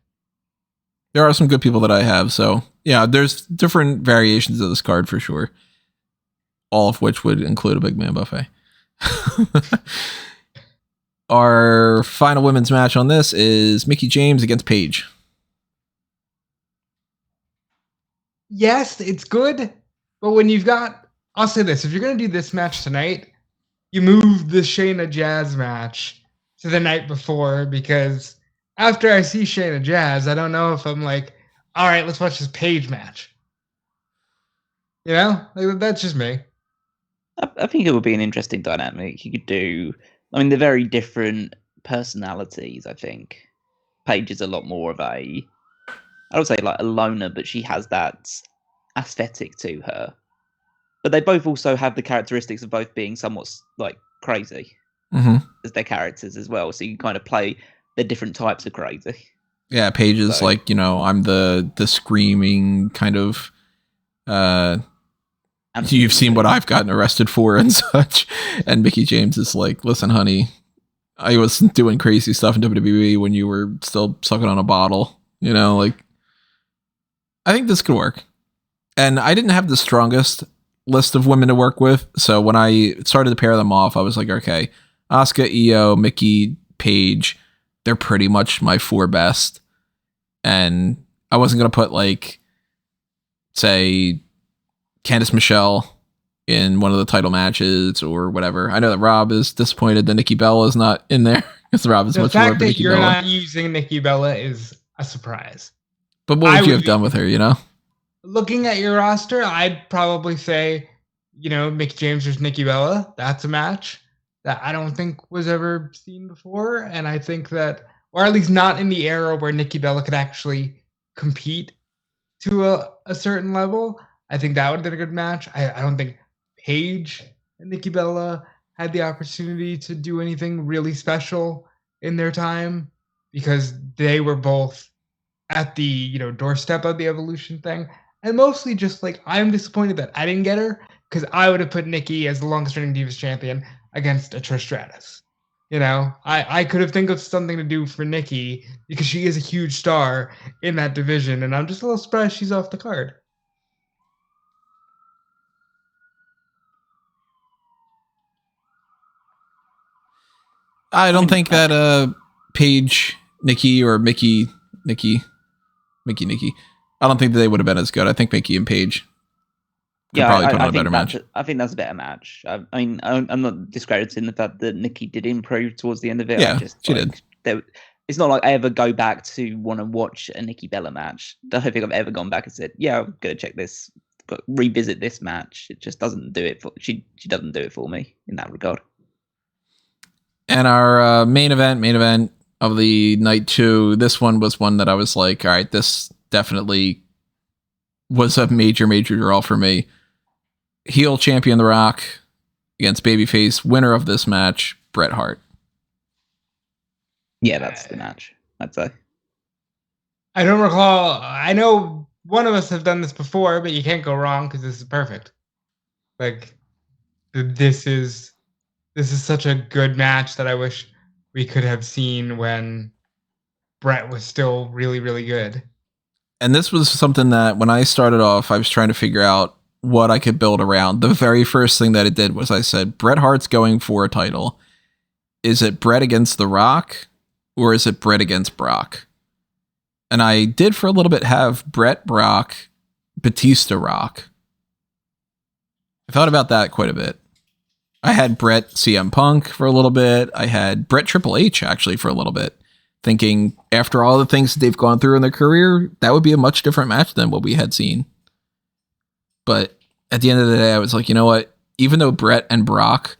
A: There are some good people that I have, so yeah, there's different variations of this card for sure. All of which would include a big man buffet. Our final women's match on this is Mickie James against Paige.
B: Yes, it's good, but when you've got, I'll say this, if you're going to do this match tonight, you move the Shayna Jazz match to the night before, because after I see Shayna Jazz, I don't know if I'm like, all right, let's watch this Paige match. You know, like, that's just me.
C: I think it would be an interesting dynamic. You could do, I mean, they're very different personalities, I think. Paige is a lot more of I would say like a loner, but she has that aesthetic to her. But they both also have the characteristics of both being somewhat like crazy as their characters as well. So you can kind of play the different types of crazy.
A: Yeah, Paige is like, you know, I'm the screaming kind of you've seen what I've gotten arrested for and such. And Mickie James is like, listen, honey, I was doing crazy stuff in WWE when you were still sucking on a bottle. You know, like, I think this could work. And I didn't have the strongest list of women to work with. So when I started to pair them off, I was like, okay, Asuka, Io, Mickie, Paige, they're pretty much my 4 best. And I wasn't going to put, like, say, Candice Michelle in one of the title matches or whatever. I know that Rob is disappointed that Nikki Bella is not in there because Rob is much more of
B: The fact that you're
A: Bella.
B: not using Nikki Bella is a surprise.
A: But what would you have done with her, you know?
B: Looking at your roster, I'd probably say, you know, Mickie James versus Nikki Bella. That's a match that I don't think was ever seen before. And I think that, or at least not in the era where Nikki Bella could actually compete to a certain level. I think that would have been a good match. I don't think Paige and Nikki Bella had the opportunity to do anything really special in their time because they were both at the, you know, doorstep of the Evolution thing. And mostly just like, I'm disappointed that I didn't get her because I would have put Nikki as the longest reigning Divas champion against a Trish Stratus. You know, I could have think of something to do for Nikki because she is a huge star in that division. And I'm just a little surprised she's off the card.
A: I don't think that Paige, Nikki, or Nikki. I don't think that they would have been as good. I think Mickie and Paige could probably put on a better match.
C: I think that's a better match. I mean, I'm not discrediting the fact that Nikki did improve towards the end of it.
A: Yeah, she did.
C: It's not like I ever go back to want to watch a Nikki Bella match. I don't think I've ever gone back and said, yeah, I'm going to check this, revisit this match. It just doesn't do it. She doesn't do it for me in that regard.
A: And our main event of the night 2, this one was one that I was like, all right, this definitely was a major draw for me. Heel champion The Rock against babyface winner of this match, Bret Hart.
C: Yeah, that's the match, I'd say.
B: I don't recall. I know one of us have done this before, but you can't go wrong because this is perfect. Like, this is such a good match that I wish we could have seen when Bret was still really, really good.
A: And this was something that when I started off, I was trying to figure out what I could build around. The very first thing that it did was I said, Bret Hart's going for a title. Is it Bret against The Rock or is it Bret against Brock? And I did for a little bit have Bret, Brock, Batista, Rock. I thought about that quite a bit. I had Bret CM Punk for a little bit. I had Bret Triple H actually for a little bit. Thinking after all the things that they've gone through in their career, that would be a much different match than what we had seen. But at the end of the day, I was like, you know what? Even though Bret and Brock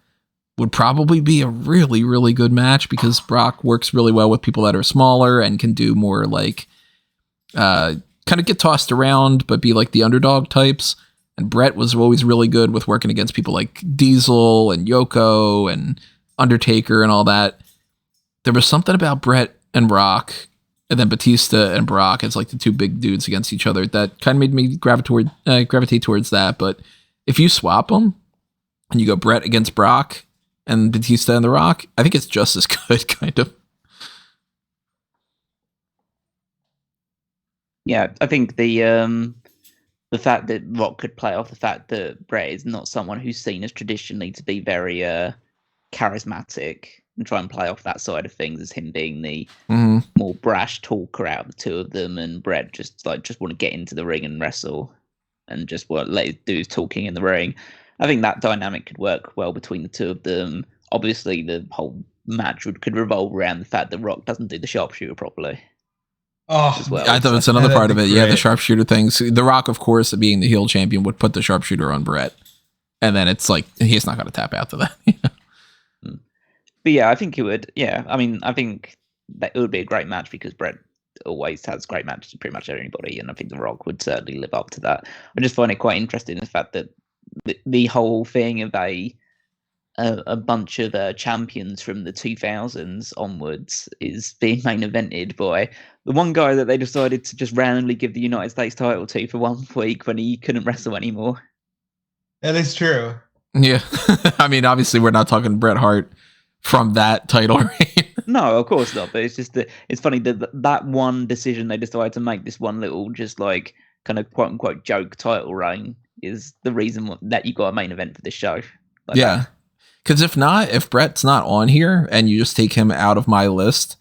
A: would probably be a really, really good match because Brock works really well with people that are smaller and can do more like kind of get tossed around, but be like the underdog types. And Bret was always really good with working against people like Diesel and Yoko and Undertaker and all that. There was something about Bret and Rock, and then Batista and Brock as like the two big dudes against each other. That kind of made me gravitate towards that. But if you swap them and you go Brett against Brock and Batista and The Rock, I think it's just as good, kind of.
C: Yeah, I think the fact that Rock could play off the fact that Brett is not someone who's seen as traditionally to be very charismatic, and try and play off that side of things as him being the more brash talker out of the two of them, and Brett just want to get into the ring and wrestle and just let do his talking in the ring. I think that dynamic could work well between the two of them. Obviously, the whole match could revolve around the fact that Rock doesn't do the sharpshooter properly.
B: Oh,
C: as well.
A: I thought it's another part of it. Great. Yeah, the sharpshooter things. The Rock, of course, being the heel champion, would put the sharpshooter on Brett, and then it's like he's not going to tap out to that.
C: But yeah, I think it would. Yeah, I mean, I think that it would be a great match because Brett always has great matches with pretty much anybody, and I think The Rock would certainly live up to that. I just find it quite interesting the fact that the whole thing of a bunch of champions from the 2000s onwards is being main evented by the one guy that they decided to just randomly give the United States title to for 1 week when he couldn't wrestle anymore.
B: That is true.
A: Yeah. I mean, obviously we're not talking Bret Hart from that title reign.
C: No, of course not. But it's just that it's funny that one decision they decided to make this one little just like kind of quote unquote joke title reign is the reason that you got a main event for this show. Like
A: yeah. Because if Brett's not on here and you just take him out of my list,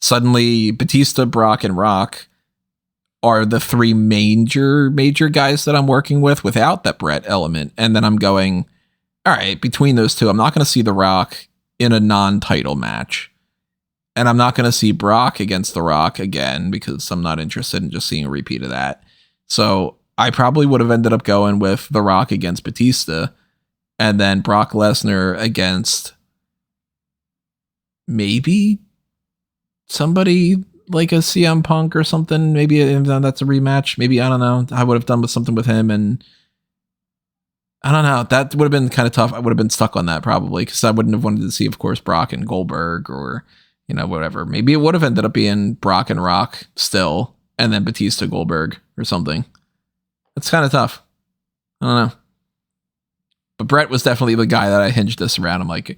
A: suddenly Batista, Brock, and Rock are the three major guys that I'm working with without that Brett element. And then I'm going, all right, between those two, I'm not going to see The Rock in a non-title match. And I'm not going to see Brock against The Rock again because I'm not interested in just seeing a repeat of that. So I probably would have ended up going with The Rock against Batista, and then Brock Lesnar against maybe somebody like a CM Punk or something. Maybe that's a rematch. Maybe, I don't know. I would have done with something with him, and I don't know. That would have been kind of tough. I would have been stuck on that probably because I wouldn't have wanted to see, of course, Brock and Goldberg or, whatever. Maybe it would have ended up being Brock and Rock still, and then Batista Goldberg or something. It's kind of tough. I don't know. But Brett was definitely the guy that I hinged this around. I'm like,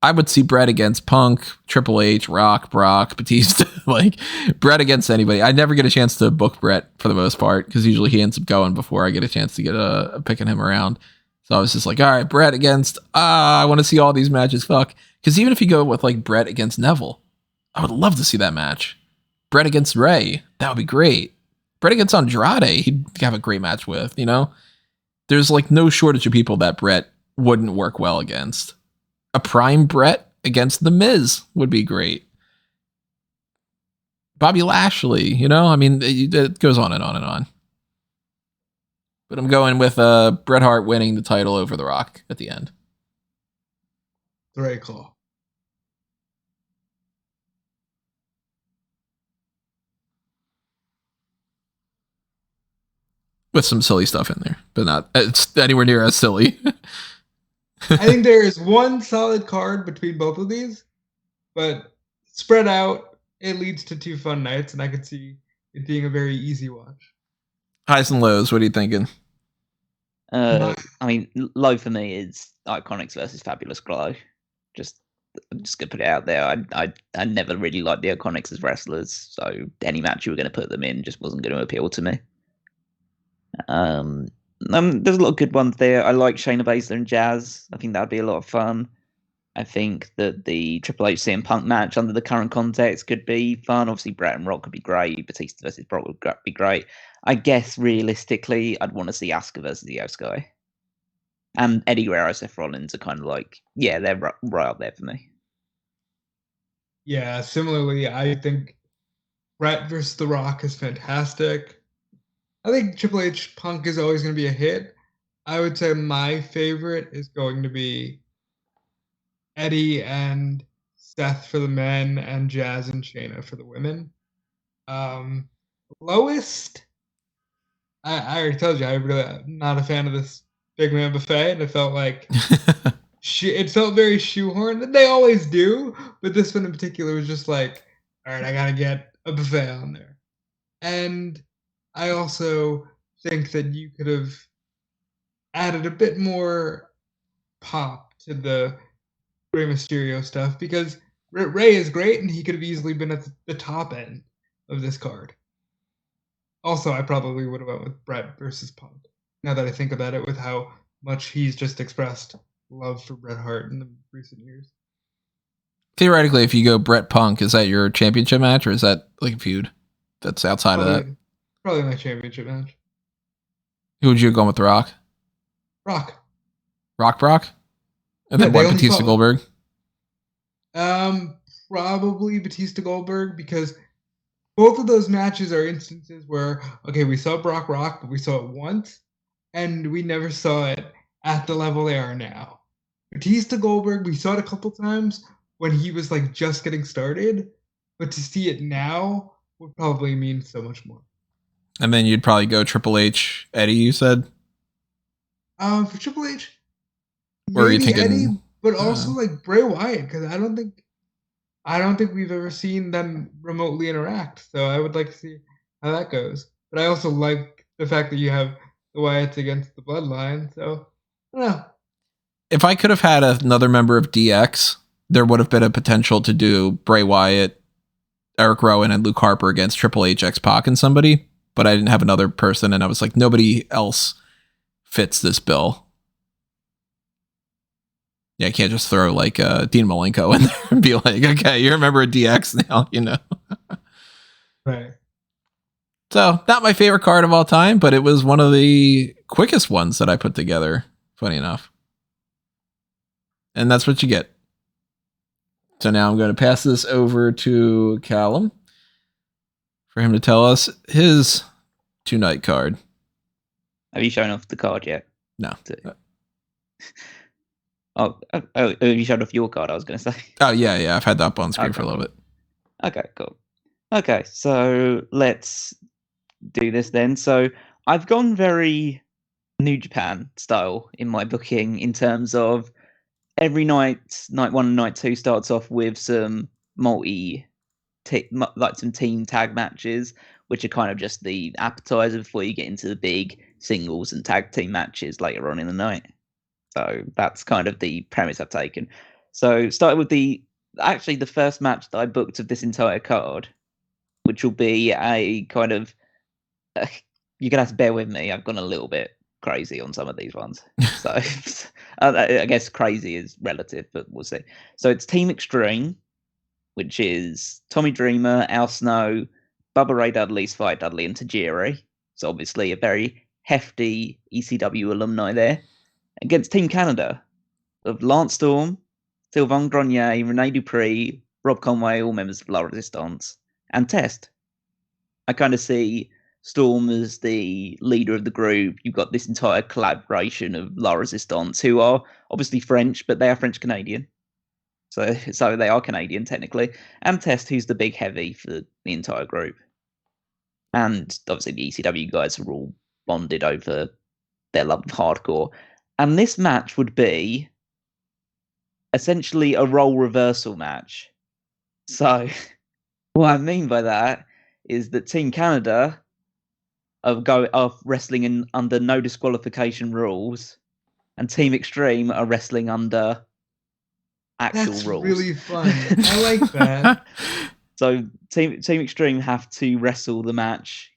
A: I would see Brett against Punk, Triple H, Rock, Brock, Batista, like Brett against anybody. I never get a chance to book Brett for the most part because usually he ends up going before I get a chance to get picking him around. So I was just like, all right, Brett against, I want to see all these matches. Fuck. Because even if you go with like Brett against Neville, I would love to see that match. Brett against Ray, that would be great. Brett against Andrade, he'd have a great match with, There's like no shortage of people that Brett wouldn't work well against. A prime Brett against The Miz would be great. Bobby Lashley, I mean, it goes on and on and on. But I'm going with Bret Hart winning the title over The Rock at the end.
B: Great call.
A: With some silly stuff in there, but not it's anywhere near as silly.
B: I think there is one solid card between both of these, but spread out, it leads to 2 fun nights, and I could see it being a very easy watch.
A: Highs and lows, what are you thinking?
C: I mean, low for me is Iconics versus Fabulous Glow. I'm just gonna put it out there. I never really liked the Iconics as wrestlers, so any match you were gonna put them in just wasn't going to appeal to me. There's a lot of good ones there. I like Shayna Baszler and Jazz. I think that'd be a lot of fun. I think that the Triple H CM Punk match under the current context could be fun. Obviously, Bret and Rock could be great. Batista versus Brock would be great. I guess realistically, I'd want to see Asuka versus Io Sky. And Eddie Guerrero, Seth Rollins are kind of like, yeah, they're right up there for me.
B: Yeah, similarly, I think Bret versus The Rock is fantastic. I think Triple H Punk is always going to be a hit. I would say my favorite is going to be Eddie and Seth for the men and Jazz and Shayna for the women. Lowest, I already told you, I'm not a fan of this Big Man Buffet, and it felt like it felt very shoehorned. They always do, but this one in particular was just like, all right, I gotta get a buffet on there. And I also think that you could have added a bit more pop to the Rey Mysterio stuff because Rey is great and he could have easily been at the top end of this card. Also, I probably would have went with Bret versus Punk. Now that I think about it, with how much he's just expressed love for Bret Hart in the recent years.
A: Theoretically, if you go Bret Punk, is that your championship match or is that like a feud that's outside of that?
B: Probably my championship match.
A: Who would you have gone with, The Rock?
B: Rock.
A: Brock? And then what, Batista Goldberg?
B: Probably Batista Goldberg, because both of those matches are instances where, okay, we saw Brock Rock, but we saw it once, and we never saw it at the level they are now. Batista Goldberg, we saw it a couple times when he was like just getting started, but to see it now would probably mean so much more.
A: And then you'd probably go Triple H, Eddie, you said?
B: For Triple H,
A: or are you thinking
B: Eddie, but also like Bray Wyatt, because I don't think we've ever seen them remotely interact. So I would like to see how that goes. But I also like the fact that you have the Wyatts against the Bloodline. So I don't know.
A: If I could have had another member of DX, there would have been a potential to do Bray Wyatt, Eric Rowan, and Luke Harper against Triple H, X-Pac, and somebody. But I didn't have another person, and I was like, nobody else fits this bill. Yeah, I can't just throw like Dean Malenko in there and be like, okay, you're a member of DX now, you know.
B: Right.
A: So, not my favorite card of all time, but it was one of the quickest ones that I put together, funny enough. And that's what you get. So now I'm going to pass this over to Callum for him to tell us his 2-night card.
C: Have you shown off the card yet?
A: No.
C: Oh, have you showed off your card, I was going to say.
A: Oh, yeah. I've had that up on screen for a little bit.
C: Okay, cool. Okay, so let's do this then. So I've gone very New Japan style in my booking in terms of every night 1 and night 2 starts off with some some team tag matches, which are kind of just the appetizer before you get into the big singles and tag team matches later on in the night. So that's kind of the premise I've taken. So starting with the first match that I booked of this entire card, which will be a kind of you're gonna have to bear with me. I've gone a little bit crazy on some of these ones. So I guess crazy is relative, but we'll see. So it's Team Extreme, which is Tommy Dreamer, Al Snow, Bubba Ray Dudley, Spike Dudley, and Tajiri. So obviously a very hefty ECW alumni there. Against Team Canada of Lance Storm, Sylvain Grenier, Rene Dupree, Rob Conway, all members of La Resistance, and Test. I kind of see Storm as the leader of the group. You've got this entire collaboration of La Resistance, who are obviously French, but they are French-Canadian. So they are Canadian, technically. And Test, who's the big heavy for the entire group. And obviously the ECW guys are all bonded over their love of hardcore. And this match would be essentially a role reversal match. So what I mean by that is that Team Canada are wrestling under no disqualification rules, and Team Extreme are wrestling under actual rules.
B: That's really fun. I like that.
C: So Team Extreme have to wrestle the match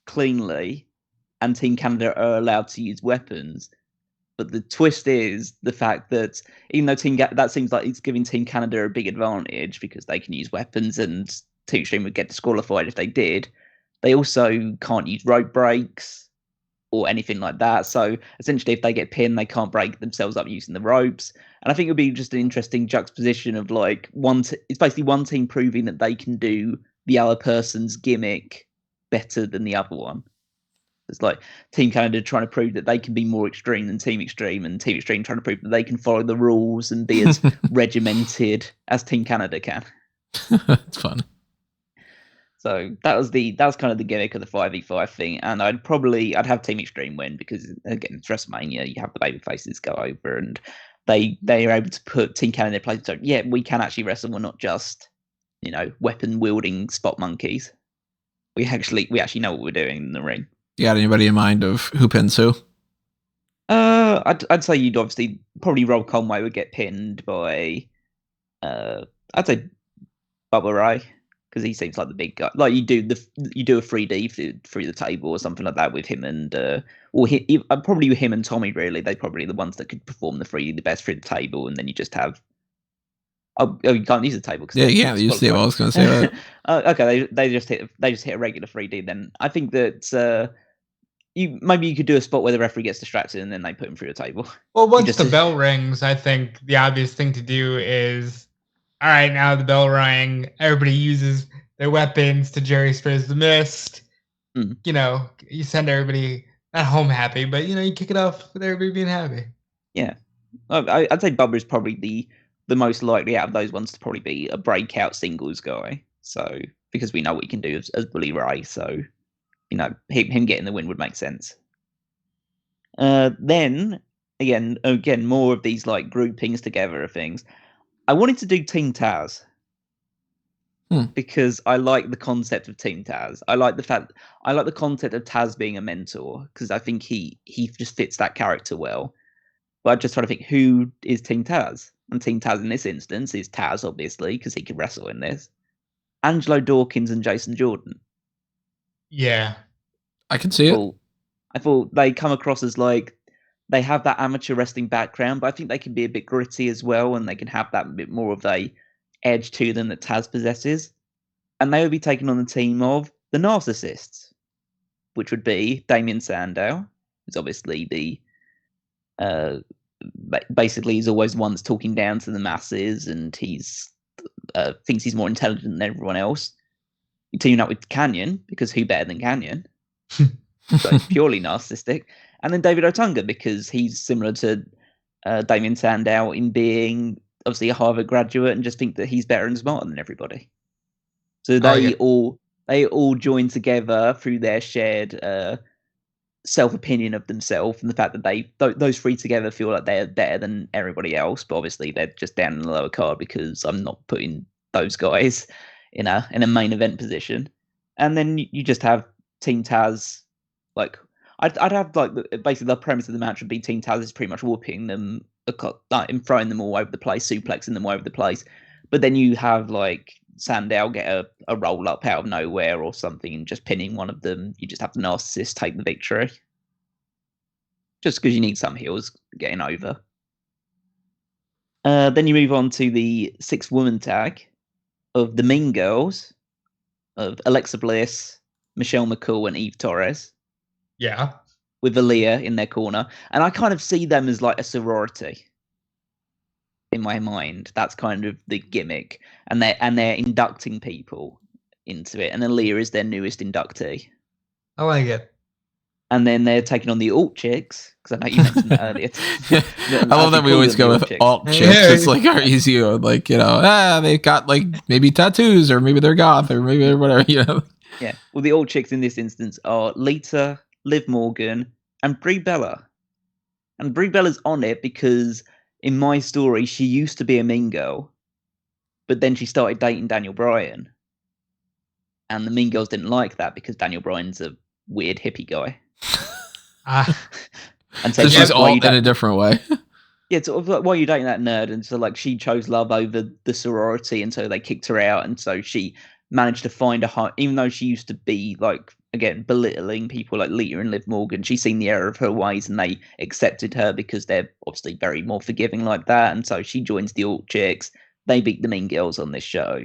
C: cleanly, and Team Canada are allowed to use weapons. But the twist is the fact that even though that seems like it's giving Team Canada a big advantage because they can use weapons and Team Extreme would get disqualified if they did, they also can't use rope breaks or anything like that. So essentially, if they get pinned, they can't break themselves up using the ropes. And I think it would be just an interesting juxtaposition of like it's basically one team proving that they can do the other person's gimmick better than the other one. It's like Team Canada trying to prove that they can be more extreme than Team Extreme, and Team Extreme trying to prove that they can follow the rules and be as regimented as Team Canada can.
A: It's fun.
C: So that was kind of the gimmick of the 5v5 thing, and I'd have Team Extreme win because again it's WrestleMania, you have the baby faces go over, and they are able to put Team Canada in place. So yeah, we can actually wrestle. We're not just weapon wielding spot monkeys. We actually know what we're doing in the ring.
A: You got anybody in mind of who pins who?
C: I'd say you'd obviously probably Rob Conway would get pinned by, I'd say Bubba Ray, because he seems like the big guy. Like you do a 3D through the table or something like that with him and probably with him and Tommy. Really, they're probably the ones that could perform the 3D the best through the table, and then you just have. Oh, you can't use the table.
A: Yeah, you can't use the table. I was going to say that.
C: Okay, they just hit a regular 3D. Then I think that maybe you could do a spot where the referee gets distracted and then they put him through a table.
B: Well, once the bell rings, I think the obvious thing to do is, all right, now the bell rang. Everybody uses their weapons to Jerry Sprays the Mist.
C: Mm.
B: You send everybody not home happy, but you kick it off with everybody being happy.
C: Yeah, I'd say Bubba is probably the most likely out of those ones to probably be a breakout singles guy. So because we know what he can do as Bully Ray, so him getting the win would make sense. Then again, more of these like groupings together of things. I wanted to do Team Taz because I like the concept of Team Taz. I like the concept of Taz being a mentor because I think he just fits that character well. But I just try to think, who is Team Taz? And Team Taz in this instance is Taz, obviously, because he can wrestle in this. Angelo Dawkins and Jason Jordan.
B: Yeah.
A: I can see it.
C: I thought they come across as like they have that amateur wrestling background, but I think they can be a bit gritty as well, and they can have that bit more of a edge to them that Taz possesses. And they would be taking on the team of the Narcissists, which would be Damien Sandow, who's obviously the basically he's always one that's talking down to the masses, and he's thinks he's more intelligent than everyone else. You team up with Canyon because who better than Canyon? So purely narcissistic. And then David Otunga because he's similar to Damien Sandow in being obviously a Harvard graduate and just think that he's better and smarter than everybody. So they all join together through their shared self-opinion of themselves and the fact that those three together feel like they're better than everybody else, but obviously they're just down in the lower card because I'm not putting those guys in a main event position. And then you just have Team Taz, like I'd have like basically the premise of the match would be Team Taz is pretty much whooping them and throwing them all over the place, suplexing them all over the place. But then you have like Sandow get a roll up out of nowhere or something and just pinning one of them. You just have the Narcissist take the victory. Just because you need some heels getting over. Then you move on to the 6-woman tag of the Mean Girls of Alexa Bliss, Michelle McCool, and Eve Torres.
B: Yeah.
C: With Aaliyah in their corner. And I kind of see them as like a sorority. In my mind, that's kind of the gimmick, and they're inducting people into it, and Aaliyah is their newest inductee.
B: I like it.
C: And then they're taking on the alt chicks because I know you mentioned that earlier.
A: I love that we always go with alt chicks. It's like our easy, like they've got like maybe tattoos or maybe they're goth or maybe they're whatever.
C: Yeah. Well, the alt chicks in this instance are Lita, Liv Morgan, and Brie Bella. And Brie Bella's on it because in my story, she used to be a mean girl, but then she started dating Daniel Bryan. And the mean girls didn't like that because Daniel Bryan's a weird hippie guy. And
A: so she's alt in a different way.
C: Yeah, sort of like, why are you dating that nerd? And so like she chose love over the sorority, and so they kicked her out. And so she managed to find a home, even though she used to be like, again, belittling people like Lita and Liv Morgan. She's seen the error of her ways and they accepted her because they're obviously very more forgiving like that. And so she joins the alt chicks. They beat the mean girls on this show.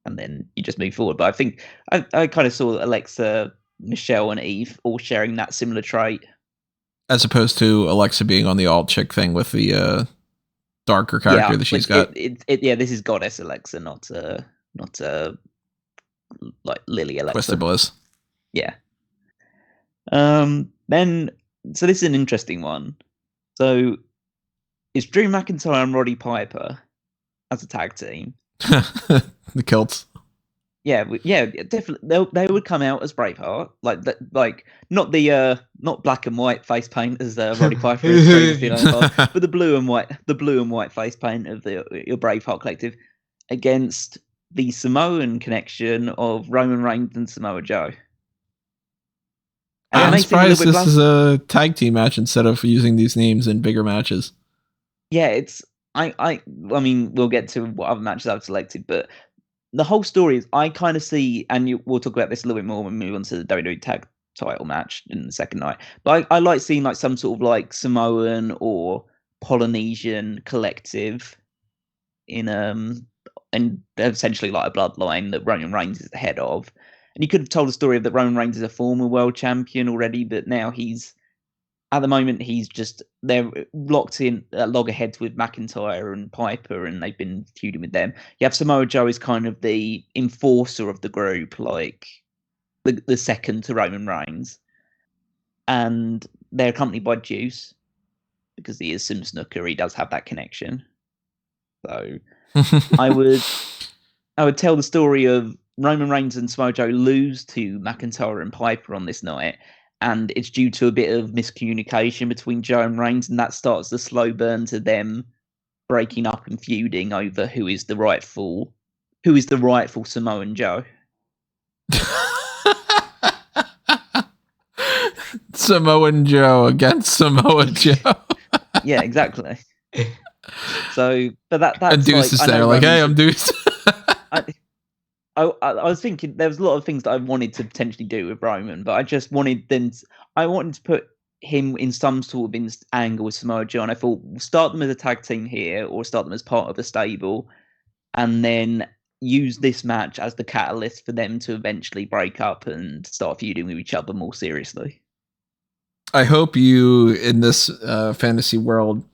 C: And then you just move forward. But I think I kind of saw Alexa, Michelle, and Eve all sharing that similar trait.
A: As opposed to Alexa being on the alt chick thing with the darker character that she's got.
C: This is Goddess Alexa, not like Lily Alexa.
A: Twisted Bliss.
C: Yeah. Then, so this is an interesting one. So, it's Drew McIntyre and Roddy Piper as a tag team.
A: The kilts.
C: Yeah, definitely. They would come out as Braveheart, not black and white face paint as Roddy Piper is, but the blue and white face paint of your Braveheart collective against the Samoan connection of Roman Reigns and Samoa Joe. And
A: I'm surprised this is a tag team match instead of using these names in bigger matches.
C: Yeah, it's I mean, we'll get to what other matches I've selected, but the whole story is I kind of see, and we'll talk about this a little bit more when we move on to the WWE tag title match in the second night. But I like seeing like some sort of like Samoan or Polynesian collective in and essentially like a bloodline that Roman Reigns is the head of. And you could have told a story of that Roman Reigns is a former world champion already, but now at the moment they're locked in loggerheads with McIntyre and Piper, and they've been feuding with them. You have Samoa Joe as kind of the enforcer of the group, like the second to Roman Reigns, and they're accompanied by Juice because he is Sim Snooker. He does have that connection. So I would tell the story of Roman Reigns and Samoa Joe lose to McIntyre and Piper on this night, and it's due to a bit of miscommunication between Joe and Reigns, and that starts the slow burn to them breaking up and feuding over who is the rightful Samoan Joe.
A: Samoan Joe against Samoa Joe.
C: Yeah, exactly. So, but that's
A: and Deuce is there, like, hey, I'm Deuce.
C: I was thinking there was a lot of things that I wanted to potentially do with Roman, but I just wanted to put him in some sort of angle with Samoa Joe, and I thought we'll start them as a tag team here, or start them as part of a stable, and then use this match as the catalyst for them to eventually break up and start feuding with each other more seriously.
A: I hope you, in this fantasy world,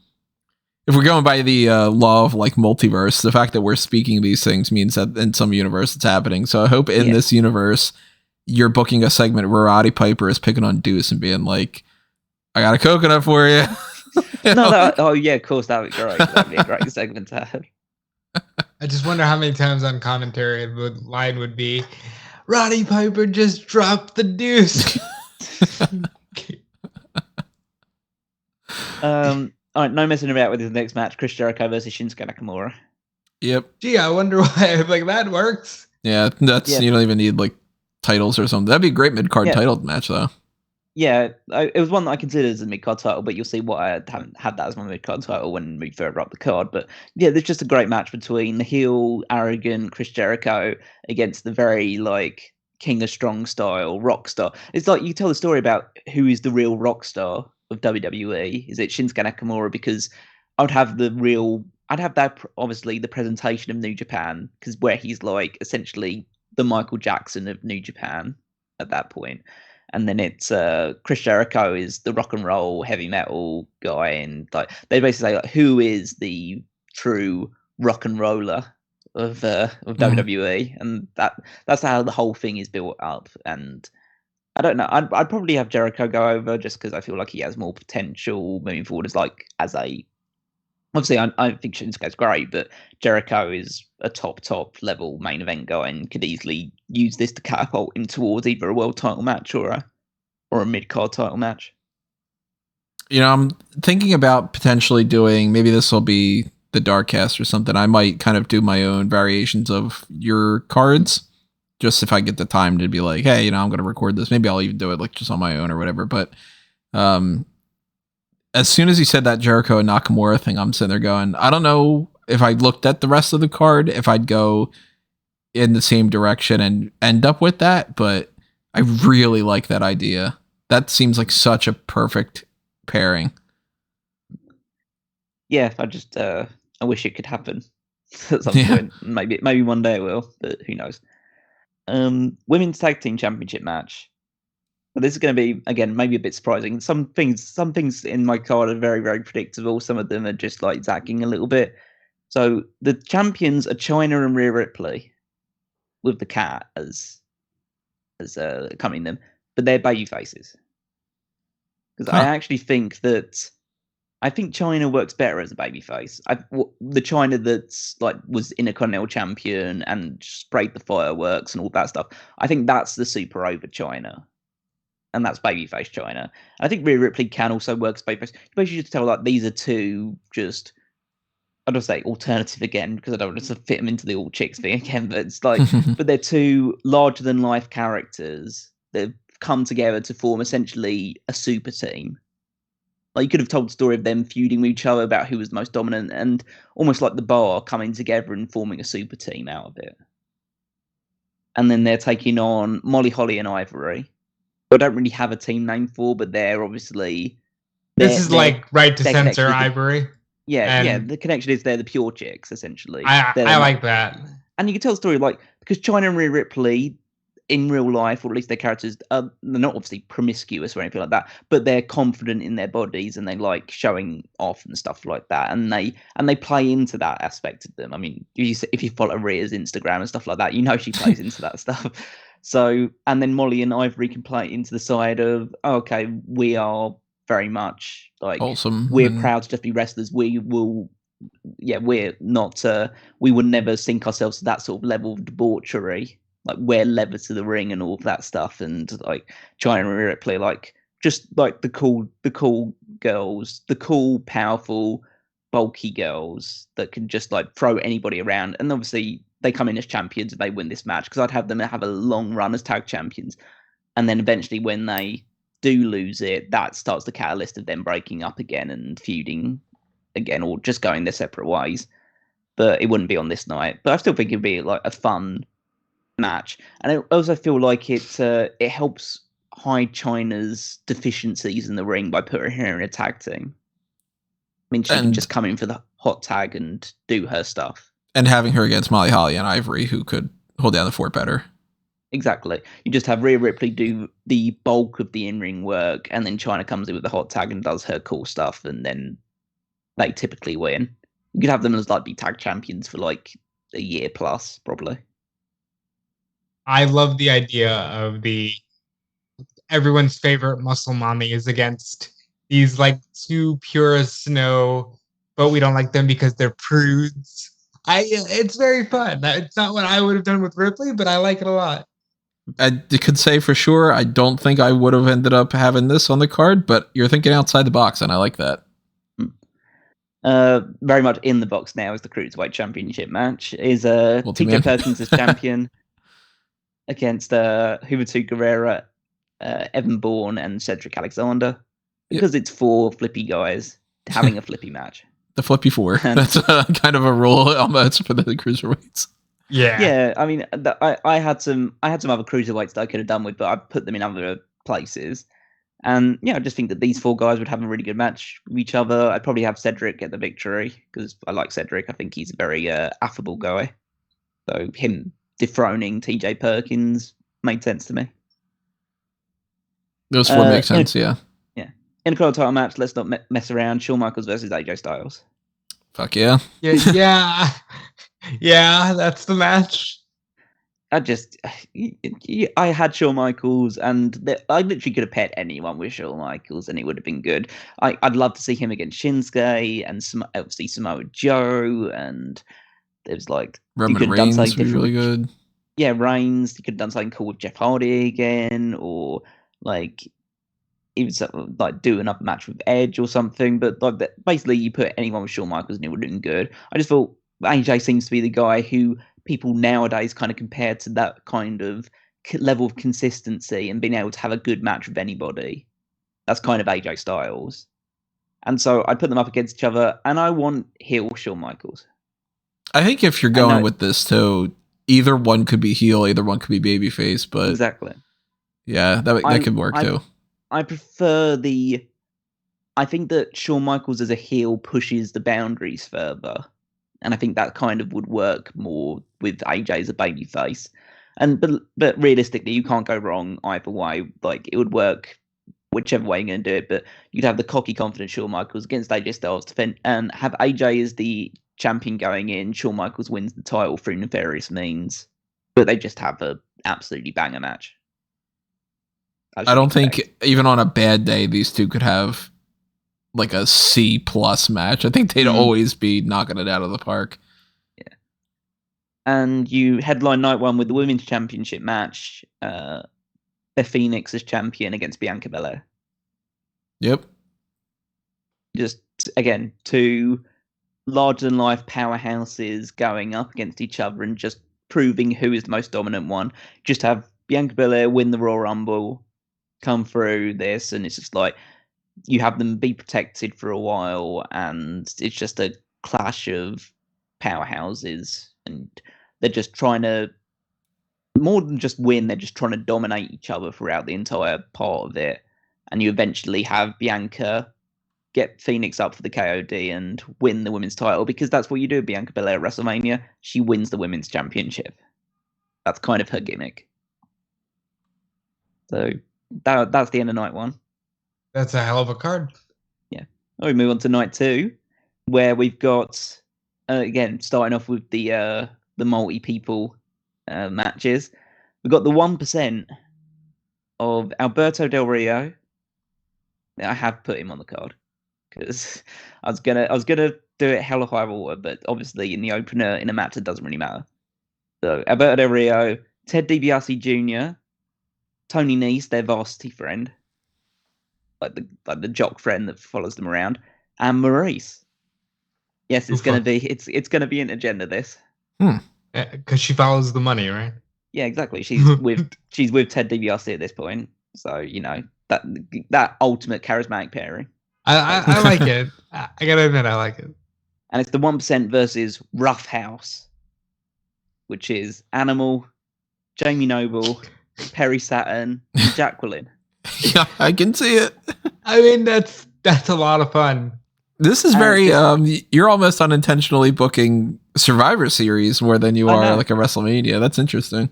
A: if we're going by the law of like multiverse, the fact that we're speaking these things means that in some universe it's happening. So I hope in this universe you're booking a segment where Roddy Piper is picking on Deuce and being like, I got a coconut for you.
C: Oh yeah, of course, that'd be great. That'd be a great segment to have.
B: I just wonder how many times on commentary the line would be, Roddy Piper just dropped the Deuce.
C: All right, no messing about with his next match: Chris Jericho versus Shinsuke Nakamura.
A: Yep.
B: Gee, I wonder why like that works.
A: Yeah, you don't even need like titles or something. That'd be a great mid-card title match, though.
C: Yeah, it was one that I considered as a mid-card title, but you'll see why I haven't had that as my mid-card title when we move further up the card. But yeah, there's just a great match between the heel, arrogant Chris Jericho against the very like King of Strong style rock star. It's like you tell the story about who is the real rock star of WWE. Is it Shinsuke Nakamura? Because I'd have that obviously the presentation of New Japan, because where he's like essentially the Michael Jackson of New Japan at that point. And then it's Chris Jericho is the rock and roll heavy metal guy, and like they basically say like who is the true rock and roller of WWE, and that's how the whole thing is built up. And I don't know, I'd probably have Jericho go over just because I feel like he has more potential moving forward as a obviously I think Shinsuke's great, but Jericho is a top level main event guy and could easily use this to catapult him towards either a world title match or a mid-card title match.
A: You know, I'm thinking about potentially doing, maybe this will be the Darkcast or something. I might kind of do my own variations of your cards, just if I get the time to be like, hey, you know, I'm going to record this. Maybe I'll even do it like just on my own or whatever. But as soon as you said that Jericho and Nakamura thing, I'm sitting there going, I don't know if I looked at the rest of the card, if I'd go in the same direction and end up with that, but I really like that idea. That seems like such a perfect pairing.
C: Yeah, I wish it could happen at some point. Maybe one day it will, but who knows. Women's Tag Team Championship match. But this is going to be, again, maybe a bit surprising. Some things in my card are very, very predictable. Some of them are just like zagging a little bit. So the champions are Chyna and Rhea Ripley, with the cat as accompanying them, but they're baby faces. Because I actually think Chyna works better as a babyface. The Chyna that's like was Intercontinental Champion and sprayed the fireworks and all that stuff. I think that's the super over Chyna. And that's babyface Chyna. I think Rhea Ripley can also work as babyface. Basically, just tell like these are two just I'd just say alternative again because I don't want to fit them into the all chicks thing again. But it's like, but they're two larger than life characters that have come together to form essentially a super team. Like you could have told the story of them feuding with each other about who was the most dominant, and almost like the Bar coming together and forming a super team out of it. And then they're taking on Molly, Holly, and Ivory. I don't really have a team name for, but they're obviously.
B: This is like right to
C: they're
B: censor
C: connected.
B: Ivory.
C: Yeah,
B: And
C: the connection is they're the pure chicks, essentially.
B: I like that.
C: And you can tell the story, like, because China and Rhea Ripley, in real life, or at least their characters, they're not obviously promiscuous or anything like that, but they're confident in their bodies and they like showing off and stuff like that. And they play into that aspect of them. I mean, if you follow Rhea's Instagram and stuff like that, you know she plays into that stuff. So, and then Molly and Ivory can play into the side of, oh, okay, we are very much like
A: wholesome.
C: We're proud to just be wrestlers. We will, we're not. We would never sink ourselves to that sort of level of debauchery. Like wear leather to the ring and all of that stuff, and like China and Ripley, like just like the cool girls, the cool, powerful, bulky girls that can just like throw anybody around. And obviously they come in as champions and they win this match because I'd have them have a long run as tag champions, and then eventually when they do lose it, that starts the catalyst of them breaking up again and feuding again, or just going their separate ways. But it wouldn't be on this night. But I still think it'd be like a fun match, and I also feel like it helps hide China's deficiencies in the ring by putting her in a tag team. I mean, she can just come in for the hot tag and do her stuff.
A: And having her against Molly, Holly, and Ivory, who could hold down the fort better.
C: Exactly. You just have Rhea Ripley do the bulk of the in-ring work, and then China comes in with the hot tag and does her cool stuff, and then they typically win. You could have them as like be tag champions for like a year plus, probably.
B: I love the idea of everyone's favorite muscle mommy is against these like two pure snow, but we don't like them because they're prudes. It's very fun. It's not what I would have done with Ripley, but I like it a lot.
A: I could say for sure, I don't think I would have ended up having this on the card, but you're thinking outside the box, and I like that.
C: Very much in the box now is the Cruiserweight Championship match. Is TJ Perkins as champion against Juventud Guerrera, Evan Bourne, and Cedric Alexander. Because it's four flippy guys having a flippy match.
A: The flippy four. That's kind of a rule almost for the Cruiserweights.
C: Yeah. I mean, I had some other cruiserweights that I could have done with, but I put them in other places. And I just think that these four guys would have a really good match with each other. I'd probably have Cedric get the victory because I like Cedric. I think he's a very affable guy. So him dethroning TJ Perkins made sense to me.
A: Those four make sense, yeah.
C: Yeah. Intercontinental title match. Let's not mess around. Shawn Michaels versus AJ Styles.
A: Fuck yeah.
B: Yeah, that's the match.
C: I had Shawn Michaels, and I literally could have paired anyone with Shawn Michaels, and it would have been good. I'd love to see him against Shinsuke, and obviously Samoa Joe, and there's like
A: Roman Reigns was really good.
C: Yeah, Reigns. You could have done something cool with Jeff Hardy again, or like even like do another match with Edge or something. But like basically, you put anyone with Shawn Michaels, and it would have been good. I just thought AJ seems to be the guy who people nowadays kind of compare to that kind of level of consistency and being able to have a good match with anybody. That's kind of AJ Styles. And so I'd put them up against each other, and I want heel Shawn Michaels.
A: I think if you're going with this too, either one could be heel, either one could be babyface, but
C: exactly.
A: Yeah, that could work too.
C: I prefer I think that Shawn Michaels as a heel pushes the boundaries further. And I think that kind of would work more with AJ as a babyface. But realistically, you can't go wrong either way. Like it would work whichever way you're going to do it. But you'd have the cocky, confident Shawn Michaels against AJ Styles defend, and have AJ as the champion going in. Shawn Michaels wins the title through nefarious means, but they just have a absolutely banger match.
A: I don't think even on a bad day these two could have like a C+ match. I think they'd always be knocking it out of the park.
C: Yeah. And you headline night one with the Women's Championship match. Beth Phoenix as champion against Bianca Belair.
A: Yep.
C: Just, again, two larger-than-life powerhouses going up against each other and just proving who is the most dominant one. Just have Bianca Belair win the Royal Rumble, come through this, and it's just like you have them be protected for a while, and it's just a clash of powerhouses, and they're just trying to, more than just win, they're just trying to dominate each other throughout the entire part of it. And you eventually have Bianca get Phoenix up for the KOD and win the women's title, because that's what you do with Bianca Belair at WrestleMania. She wins the women's championship. That's kind of her gimmick. So that's the end of night one.
B: That's a hell of a card.
C: Yeah. We move on to night two, where we've got again starting off with the multi-people matches. We've got the 1% of Alberto Del Rio. I have put him on the card because I was gonna do it hell or high water, but obviously in the opener in a match it doesn't really matter. So Alberto Del Rio, Ted DiBiase Jr., Tony Nese, their varsity friend, like the jock friend that follows them around, and Maurice. Yes, it's gonna be an agenda. This,
B: because she follows the money, right?
C: Yeah, exactly. She's with Ted DiBiase at this point, so you know that ultimate charismatic pairing.
B: I like it. I gotta admit, I like it.
C: And it's the 1% versus Rough House, which is Animal, Jamie Noble, Perry Saturn, and Jacqueline.
A: Yeah, I can see it.
B: I mean, that's a lot of fun.
A: This is very you're almost unintentionally booking Survivor Series more than you are like a WrestleMania. That's interesting.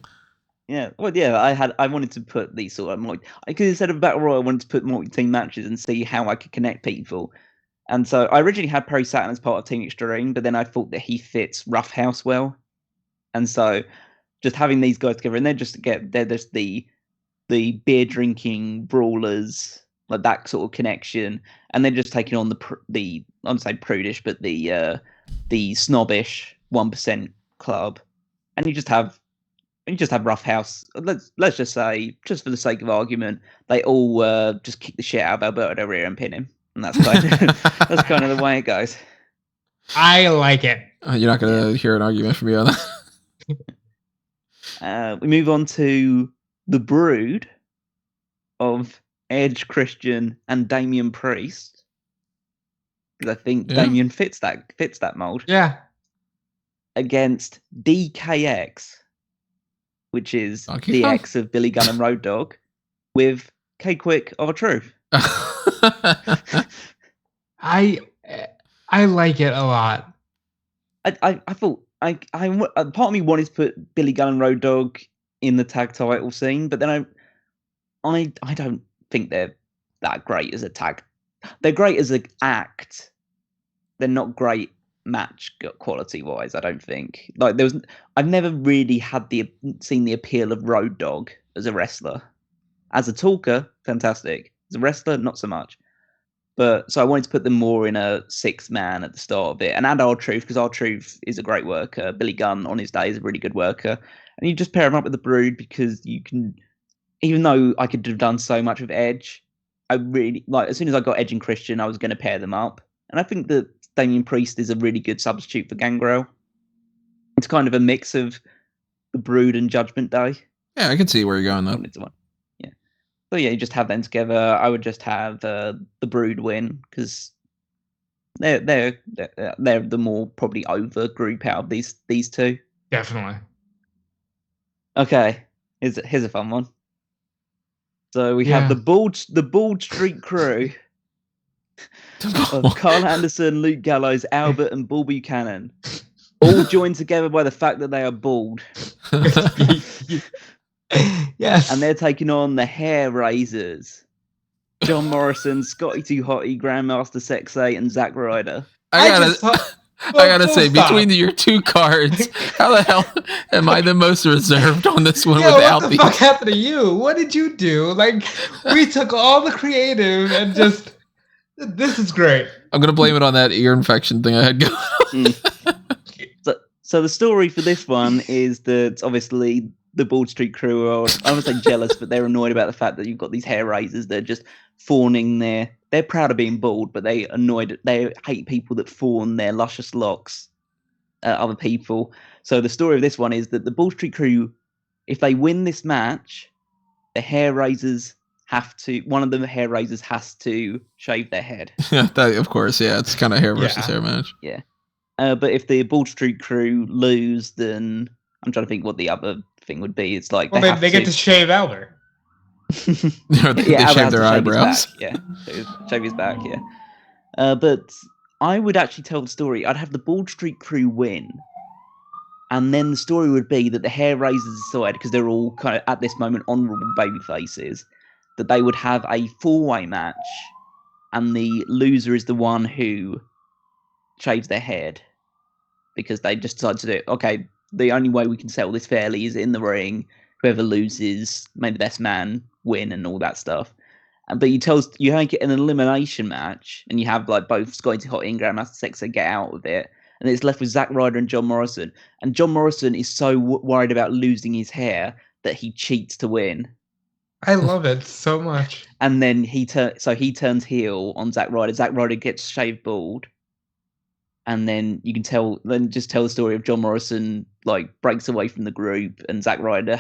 C: Yeah, well, yeah, I wanted to put these sort of because instead of Battle Royal, I wanted to put multi-team matches and see how I could connect people. And so I originally had Perry Saturn as part of Team Extreme, but then I thought that he fits Rough House well. And so just having these guys together, and they're just the beer drinking brawlers, like that sort of connection, and they're just taking on the I wouldn't say prudish, but the snobbish 1% club, and you just have Rough House. Let's just say, just for the sake of argument, they all just kick the shit out of Alberto Del Rio and pin him, and that's kind of the way it goes.
B: I like it.
A: You're not gonna hear an argument from me on
C: that. We move on to the Brood of Edge, Christian, and Damian Priest, because I think Damian fits that mold.
B: Yeah.
C: Against DKX, which is the ex of Billy Gunn and Road Dogg, with K-Quick of a Truth.
B: I like it a lot.
C: I thought part of me wanted to put Billy Gunn and Road Dogg in the tag title scene, but then I don't think they're that great as a tag. They're great as an act. They're not great match quality wise, I don't think. Like I've never really seen the appeal of Road Dogg as a wrestler. As a talker, fantastic. As a wrestler, not so much. But so I wanted to put them more in a 6-man at the start of it, and add R-Truth, because R-Truth is a great worker. Billy Gunn on his day is a really good worker, and you just pair him up with the Brood, because you can. Even though I could have done so much with Edge, I really as soon as I got Edge and Christian, I was going to pair them up, and I think that Damian Priest is a really good substitute for Gangrel. It's kind of a mix of the Brood and Judgment Day.
A: Yeah, I can see where you're going though.
C: Yeah. So yeah, you just have them together. I would just have the Brood win, because they're the more probably over group out of these two.
B: Definitely.
C: Okay, here's a fun one. So we have the Bald Street Crew of Carl Anderson, Luke Gallows, Albert, and Bull Buchanan, all joined together by the fact that they are bald.
B: Yes.
C: And they're taking on the Hair Raisers, John Morrison, Scotty Too Hotty, Grandmaster Sexay, and Zack Ryder.
A: I gotta say, between your two cards, how the hell am I the most reserved on this one without
B: what the fuck happened to you? What did you do? Like, we took all the creative and just... This is great.
A: I'm gonna blame it on that ear infection thing I had going on.
C: So the story for this one is that obviously the Bald Street Crew are, I wouldn't say jealous, but they're annoyed about the fact that you've got these hair raisers that are just fawning they're proud of being bald, but they hate people that fawn their luscious locks at other people. So the story of this one is that the Ball Street Crew, if they win this match, the hair raisers one of the hair raisers has to shave their head.
A: That, of course, yeah, it's kind of hair versus hair match.
C: Yeah. But if the Ball Street Crew lose, then I'm trying to think what the other thing would be. It's like
B: they get to shave Albert.
A: They shave their eyebrows.
C: Shave his back. Yeah. But I would actually tell the story. I'd have the Ball Street Crew win, and then the story would be that the hair raisers decide, because they're all kind of at this moment honourable baby faces, that they would have a 4-way match, and the loser is the one who shaves their head, because they just decide to do it. Okay, the only way we can settle this fairly is in the ring. Whoever loses, may the best man win, and all that stuff. But you make it an elimination match, and you have like both Scotty Hot Ingram and Sexer get out of it, and it's left with Zack Ryder and John Morrison. And John Morrison is so worried about losing his hair that he cheats to win.
B: I love it so much.
C: And then he turns heel on Zack Ryder. Zack Ryder gets shaved bald. And then you can tell the story of John Morrison like breaks away from the group, and Zack Ryder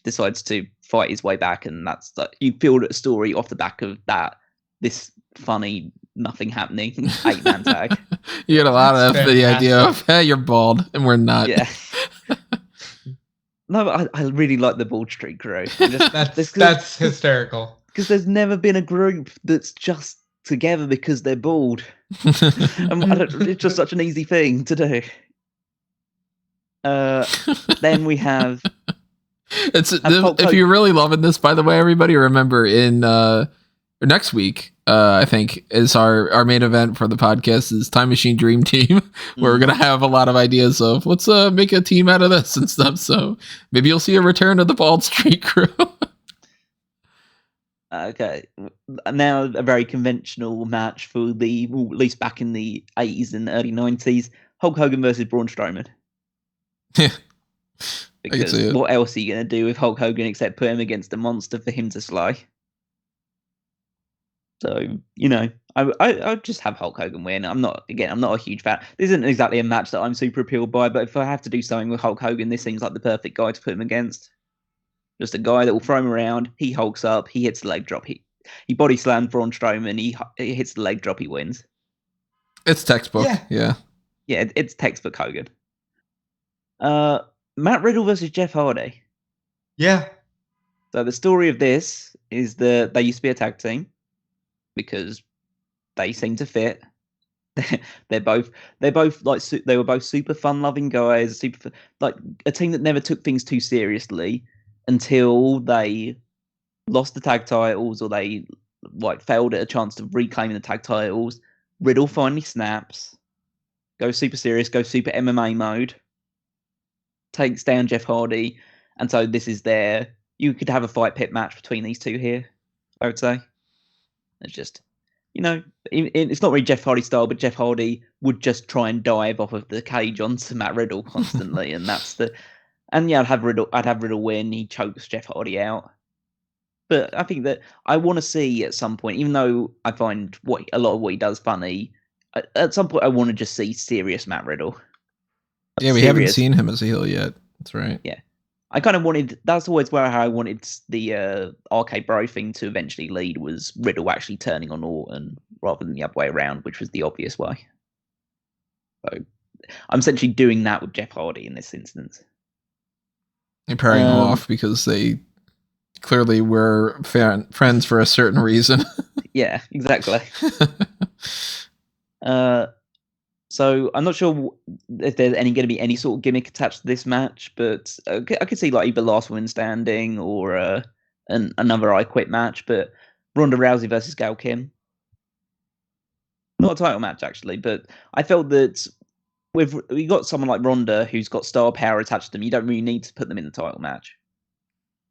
C: decides to fight his way back, and that's you build a story off the back of that. This funny nothing happening 8-man tag.
A: You get a lot of the idea of, hey, you're bald and we're not.
C: Yeah. No, but I really like the Ball Street Crew.
B: That's hysterical.
C: Because there's never been a group that's just together because they're bald. It's just such an easy thing to do. Then we have.
A: If you're really loving this, by the way, everybody, remember in next week, I think is our main event for the podcast is Time Machine Dream Team, where we're gonna have a lot of ideas of let's make a team out of this and stuff. So maybe you'll see a return of the Bald Street Crew.
C: Okay, now a very conventional match for at least back in the 80s and early 90s, Hulk Hogan versus Braun Strowman.
A: Yeah.
C: Because what else are you going to do with Hulk Hogan except put him against a monster for him to slay? So, I just have Hulk Hogan win. I'm not a huge fan. This isn't exactly a match that I'm super appealed by, but if I have to do something with Hulk Hogan, this seems like the perfect guy to put him against. Just a guy that will throw him around. He hulks up. He hits the leg drop. He body slams Braun Strowman. He hits the leg drop. He wins.
A: It's textbook. Yeah.
C: It's textbook Hogan. Matt Riddle versus Jeff Hardy.
B: Yeah.
C: So the story of this is that they used to be a tag team because they seem to fit. They were both super fun-loving guys, like a team that never took things too seriously until they lost the tag titles, or they failed at a chance of reclaiming the tag titles. Riddle finally snaps, goes super serious, goes super MMA mode, takes down Jeff Hardy, and so this is you could have a fight pit match between these two here, I would say. It's just, it's not really Jeff Hardy style, but Jeff Hardy would just try and dive off of the cage onto Matt Riddle constantly, and I'd have Riddle win. He chokes Jeff Hardy out. But I think that I want to see at some point, even though I find a lot of what he does funny, at some point I want to just see serious Matt Riddle.
A: Yeah, we haven't seen him as a heel yet. That's right.
C: Yeah. I kind of wanted, that's always how I wanted the RK Bro thing to eventually lead, was Riddle actually turning on Orton rather than the other way around, which was the obvious way. So I'm essentially doing that with Jeff Hardy in this instance.
A: You're pairing them off because they clearly were friends for a certain reason.
C: Yeah, exactly. So I'm not sure if there's going to be any sort of gimmick attached to this match, but I could see either Last Woman Standing or another I Quit match. But Ronda Rousey versus Gail Kim, not a title match actually, but I felt that we got someone like Ronda who's got star power attached to them. You don't really need to put them in the title match.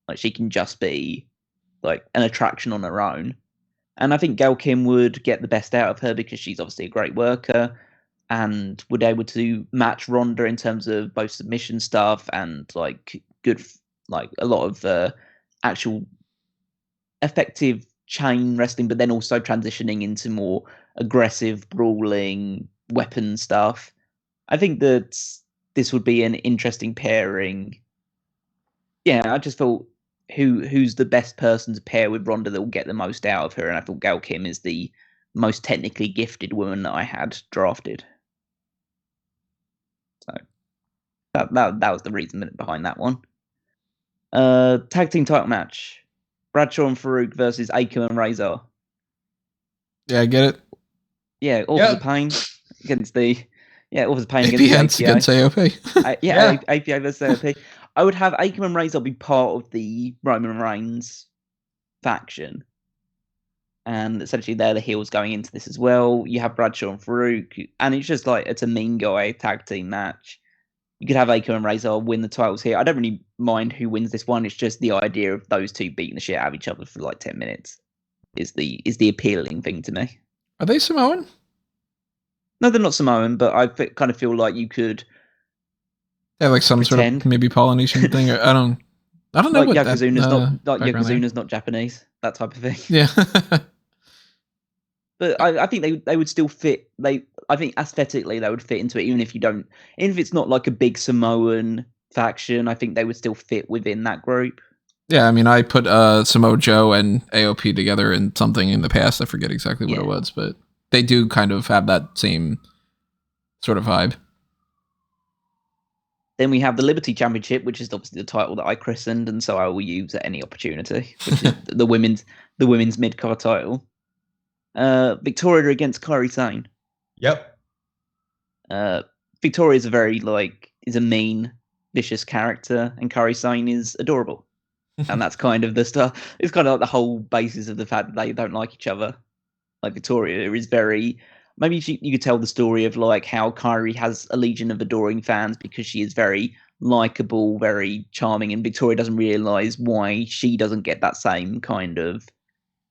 C: Like, she can just be like an attraction on her own, and I think Gail Kim would get the best out of her because she's obviously a great worker, and would be able to match Ronda in terms of both submission stuff and a lot of actual effective chain wrestling, but then also transitioning into more aggressive, brawling, weapon stuff. I think that this would be an interesting pairing. Yeah, I just thought who's the best person to pair with Ronda that will get the most out of her, and I thought Gail Kim is the most technically gifted woman that I had drafted. So that was the reason behind that one. Tag team title match: Bradshaw and Farouk versus Akam and Razor.
A: Yeah, I get it.
C: Yeah, Authors of Pain against the Authors of Pain
A: against
C: APA.
A: AOP.
C: APA versus AOP. I would have Akam and Razor be part of the Roman Reigns faction, and essentially they're the heels going into this as well. You have Bradshaw and Farouk, and it's just like it's a mean guy tag team match. You could have Akam and Razor win the titles here. I don't really mind who wins this one. It's just the idea of those two beating the shit out of each other for like 10 minutes is the appealing thing to me.
A: Are they Samoan?
C: No, they're not Samoan, but I kind of feel like you could.
A: Yeah, like some
C: pretend.
A: sort of maybe Polynesian thing. I don't know
C: like
A: what
C: Yokozuna's
A: that,
C: Yokozuna's not Japanese, that type of thing.
A: Yeah.
C: But I think they would still fit. I think aesthetically they would fit into it, even if it's not like a big Samoan faction. I think they would still fit within that group.
A: Yeah, I mean, I put Samoa Joe and AOP together in something in the past. I forget exactly what it was, but they do kind of have that same sort of vibe.
C: Then we have the Liberty Championship, which is obviously the title that I christened, and so I will use at any opportunity, which is the women's mid-card title. Victoria against Kairi Sane.
B: Yep.
C: Victoria is a mean, vicious character, and Kairi Sane is adorable. And that's kind of the stuff. It's kind of like the whole basis of the fact that they don't like each other. Like Victoria is very. Maybe you could tell the story of like how Kairi has a legion of adoring fans because she is very likable, very charming, and Victoria doesn't realize why she doesn't get that same kind of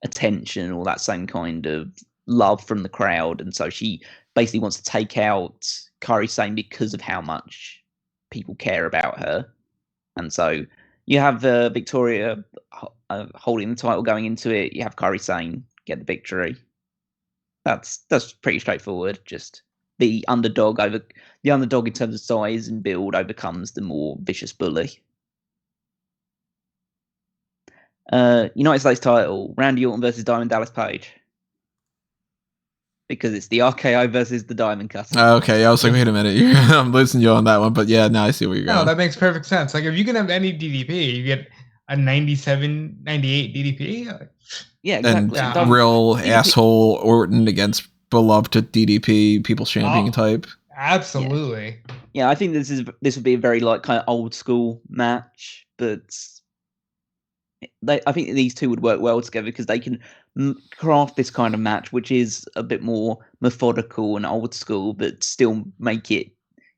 C: attention or that same kind of love from the crowd, and so she basically wants to take out Kairi Sane because of how much people care about her. And so you have Victoria holding the title going into it. You have Kairi Sane get the victory. That's pretty straightforward. Just the underdog in terms of size and build overcomes the more vicious bully. United States title: Randy Orton versus Diamond Dallas Page. Because it's the RKO versus the Diamond Cutter.
A: Okay, I was like, wait a minute, I'm losing you on that one, but yeah, now I see where you're going.
B: No, that makes perfect sense. Like, if you can have any DDP, you get a 97, 98 DDP.
C: Yeah, exactly.
A: And real DDP. Asshole Orton against beloved DDP, people's champion type.
B: Absolutely.
C: Yeah, I think this would be a very like kind of old school match, but I think these two would work well together because they can craft this kind of match, which is a bit more methodical and old school, but still make it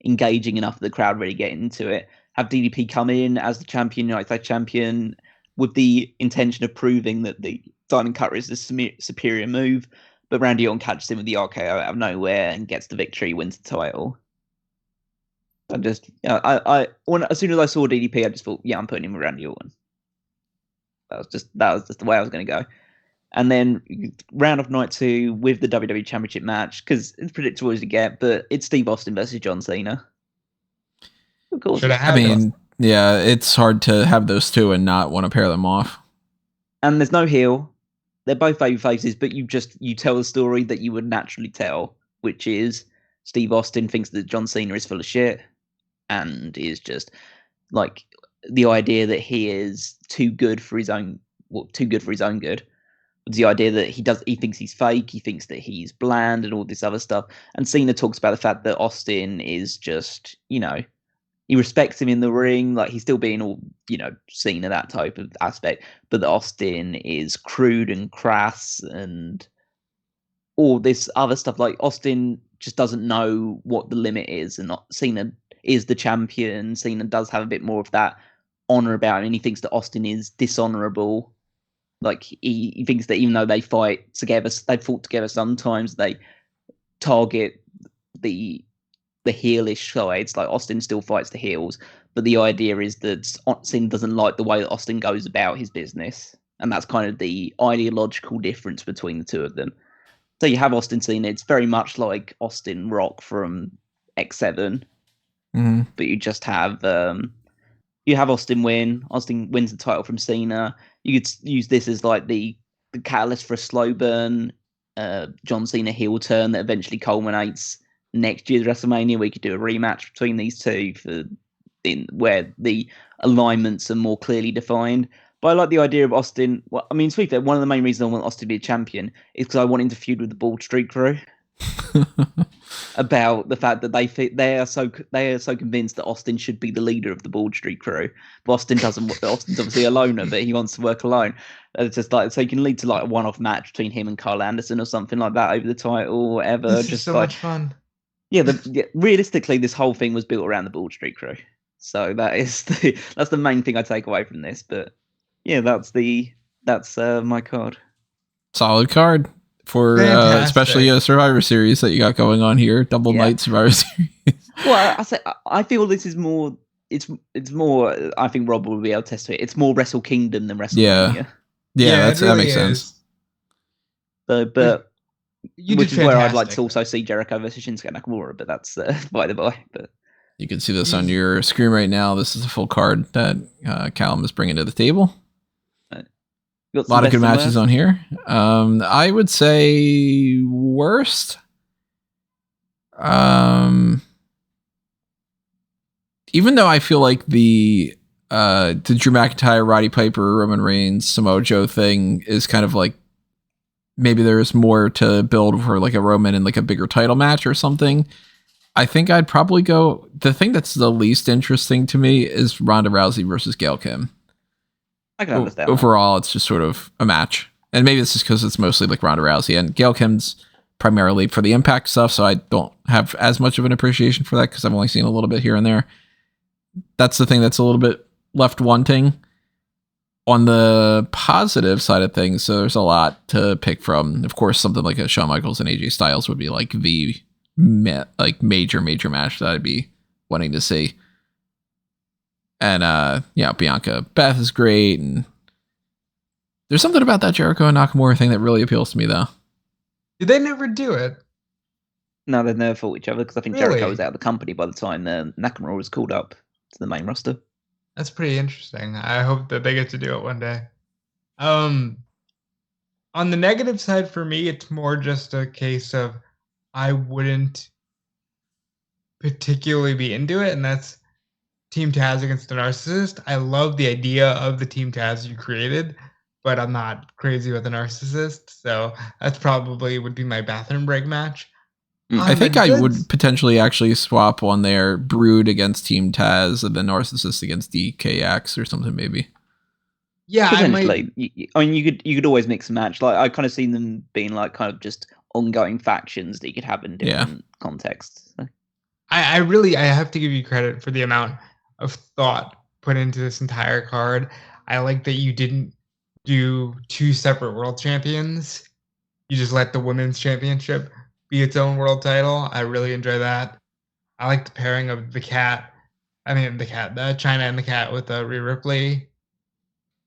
C: engaging enough that the crowd really get into it. Have DDP come in as the champion, United States champion, with the intention of proving that the Diamond Cutter is the superior move, but Randy Orton catches him with the RKO out of nowhere and gets the victory, wins the title. I just, as soon as I saw DDP, I just thought, yeah, I'm putting him with Randy Orton. That was just the way I was going to go. And then round of night 2 with the WWE Championship match, because it's predictable as you get, but it's Steve Austin versus John Cena. Of course.
A: Yeah, it's hard to have those two and not want to pair them off.
C: And there's no heel. They're both baby faces, but you tell the story that you would naturally tell, which is Steve Austin thinks that John Cena is full of shit and is just like the idea that he is too good for his own good. The idea that he thinks he's fake, he thinks that he's bland and all this other stuff. And Cena talks about the fact that Austin is just, he respects him in the ring, like he's still being all, Cena, that type of aspect, but that Austin is crude and crass and all this other stuff. Like Austin just doesn't know what the limit is, and Cena is the champion. Cena does have a bit more of that honor about him, and he thinks that Austin is dishonorable. Like he thinks that even though they fight together, they've fought together sometimes, they target the heelish sides. Like Austin still fights the heels, but the idea is that Cena doesn't like the way that Austin goes about his business. And that's kind of the ideological difference between the two of them. So you have Austin Cena. It's very much like Austin Rock from X7, but you just have Austin win. Austin wins the title from Cena. You could use this as like the catalyst for a slow burn John Cena heel turn that eventually culminates next year's WrestleMania. We could do a rematch between these two where the alignments are more clearly defined. But I like the idea of Austin. Well, I mean, to be fair, one of the main reasons I want Austin to be a champion is because I want him to feud with the Bald Street Crew. About the fact that they are so convinced that Austin should be the leader of the Bald Street Crew, but Austin doesn't. Austin's obviously a loner, but he wants to work alone. It's just like, so you can lead to like a one-off match between him and Carl Anderson or something like that over the title, or whatever.
B: This
C: just
B: is so
C: like,
B: much fun.
C: Yeah, realistically, this whole thing was built around the Bald Street Crew, so that's the main thing I take away from this. But yeah, that's my card.
A: Solid card for especially a Survivor Series that you got going on here, double night Survivor Series.
C: Well, I feel this is more. It's more. I think Rob will be able to test it. It's more Wrestle Kingdom than WrestleMania.
A: Yeah, that makes sense.
C: But which is where I'd like to also see Jericho versus Shinsuke Nakamura, but that's by the by. But
A: you can see this on your screen right now. This is a full card that Callum is bringing to the table. A lot of good matches on here. I would say worst. Even though I feel like the Drew McIntyre, Roddy Piper, Roman Reigns, Samoa Joe thing is kind of like maybe there's more to build for like a Roman and like a bigger title match or something. I think I'd probably go. The thing that's the least interesting to me is Ronda Rousey versus Gail Kim.
C: I can understand.
A: Overall, it's just sort of a match. And maybe it's just because it's mostly like Ronda Rousey, and Gail Kim's primarily for the Impact stuff, so I don't have as much of an appreciation for that because I've only seen a little bit here and there. That's the thing that's a little bit left wanting. On the positive side of things, so there's a lot to pick from. Of course, something like a Shawn Michaels and AJ Styles would be like the major match that I'd be wanting to see. And Bianca Beth is great, and there's something about that Jericho and Nakamura thing that really appeals to me, though.
B: Did they never do it?
C: No, they never fought each other because I think Jericho was out of the company by the time Nakamura was called up to the main roster.
B: That's pretty interesting. I hope that they get to do it one day. On the negative side for me, it's more just a case of I wouldn't particularly be into it, and that's Team Taz against the Narcissist. I love the idea of the Team Taz you created, but I'm not crazy with a Narcissist, so that's probably would be my bathroom break match.
A: I think I would potentially actually swap on there Brood against Team Taz and then Narcissist against DKX or something, maybe.
B: Yeah,
C: potentially. I mean, you could always mix and match. Like I kind of seen them being like kind of just ongoing factions that you could have in different contexts. So.
B: I have to give you credit for the amount of thought put into this entire card. I like that you didn't do two separate world champions. You just let the women's championship be its own world title. I really enjoy that. I like the pairing of the China and the Cat with Rhea Ripley.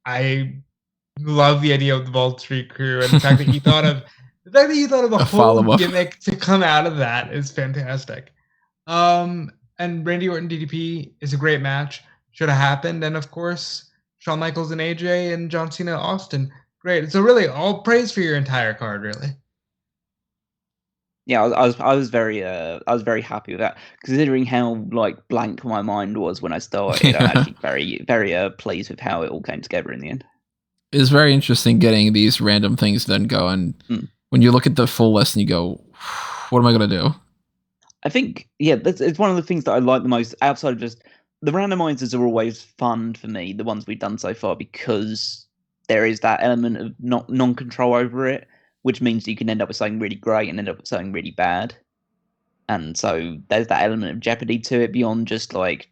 B: I love the idea of the Bald Street Crew, and the fact that you thought of a whole gimmick to come out of that is fantastic. And Randy Orton DDP is a great match. Should have happened. And of course, Shawn Michaels and AJ and John Cena Austin. Great. So really all praise for your entire card, really.
C: Yeah, I was very happy with that, considering how like blank my mind was when I started. I'm actually very, very pleased with how it all came together in the end.
A: It's very interesting getting these random things then going. When you look at the full list and you go, what am I going to do?
C: I think, it's one of the things that I like the most outside of just the randomizers are always fun for me, the ones we've done so far, because there is that element of non-control over it, which means you can end up with something really great and end up with something really bad. And so there's that element of jeopardy to it beyond just like,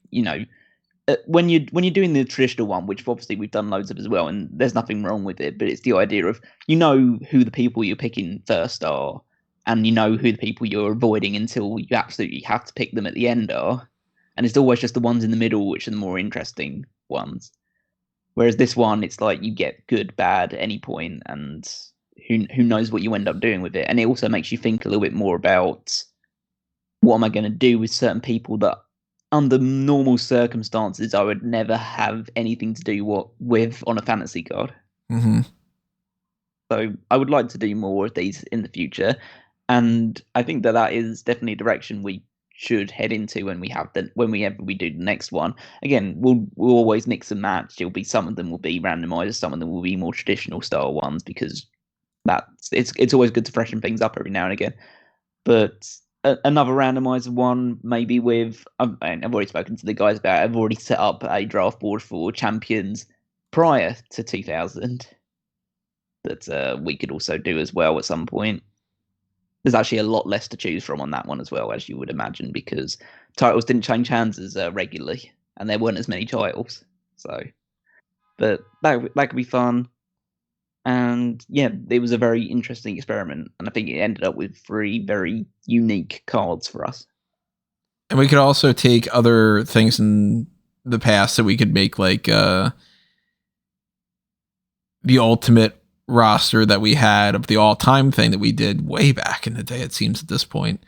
C: when you're doing the traditional one, which obviously we've done loads of as well, and there's nothing wrong with it, but it's the idea of, who the people you're picking first are, and who the people you're avoiding until you absolutely have to pick them at the end are. And it's always just the ones in the middle which are the more interesting ones. Whereas this one, it's like you get good, bad, any point, and who knows what you end up doing with it. And it also makes you think a little bit more about what am I going to do with certain people that under normal circumstances I would never have anything to do with on a fantasy card.
A: Mm-hmm.
C: So I would like to do more of these in the future, and I think that is definitely a direction we should head into when we do the next one. Again, we'll always mix and match. Some of them will be randomized, some of them will be more traditional style ones, because it's always good to freshen things up every now and again. But another randomizer one, maybe with I've already spoken to the guys about it. I've already set up a draft board for champions prior to 2000 that we could also do as well at some point. There's actually a lot less to choose from on that one as well, as you would imagine, because titles didn't change hands as regularly, and there weren't as many titles. So, but that could be fun. And yeah, it was a very interesting experiment, and I think it ended up with 3 very unique cards for us.
A: And we could also take other things in the past that we could make, like the ultimate roster that we had of the all-time thing that we did way back in the day, it seems at this point.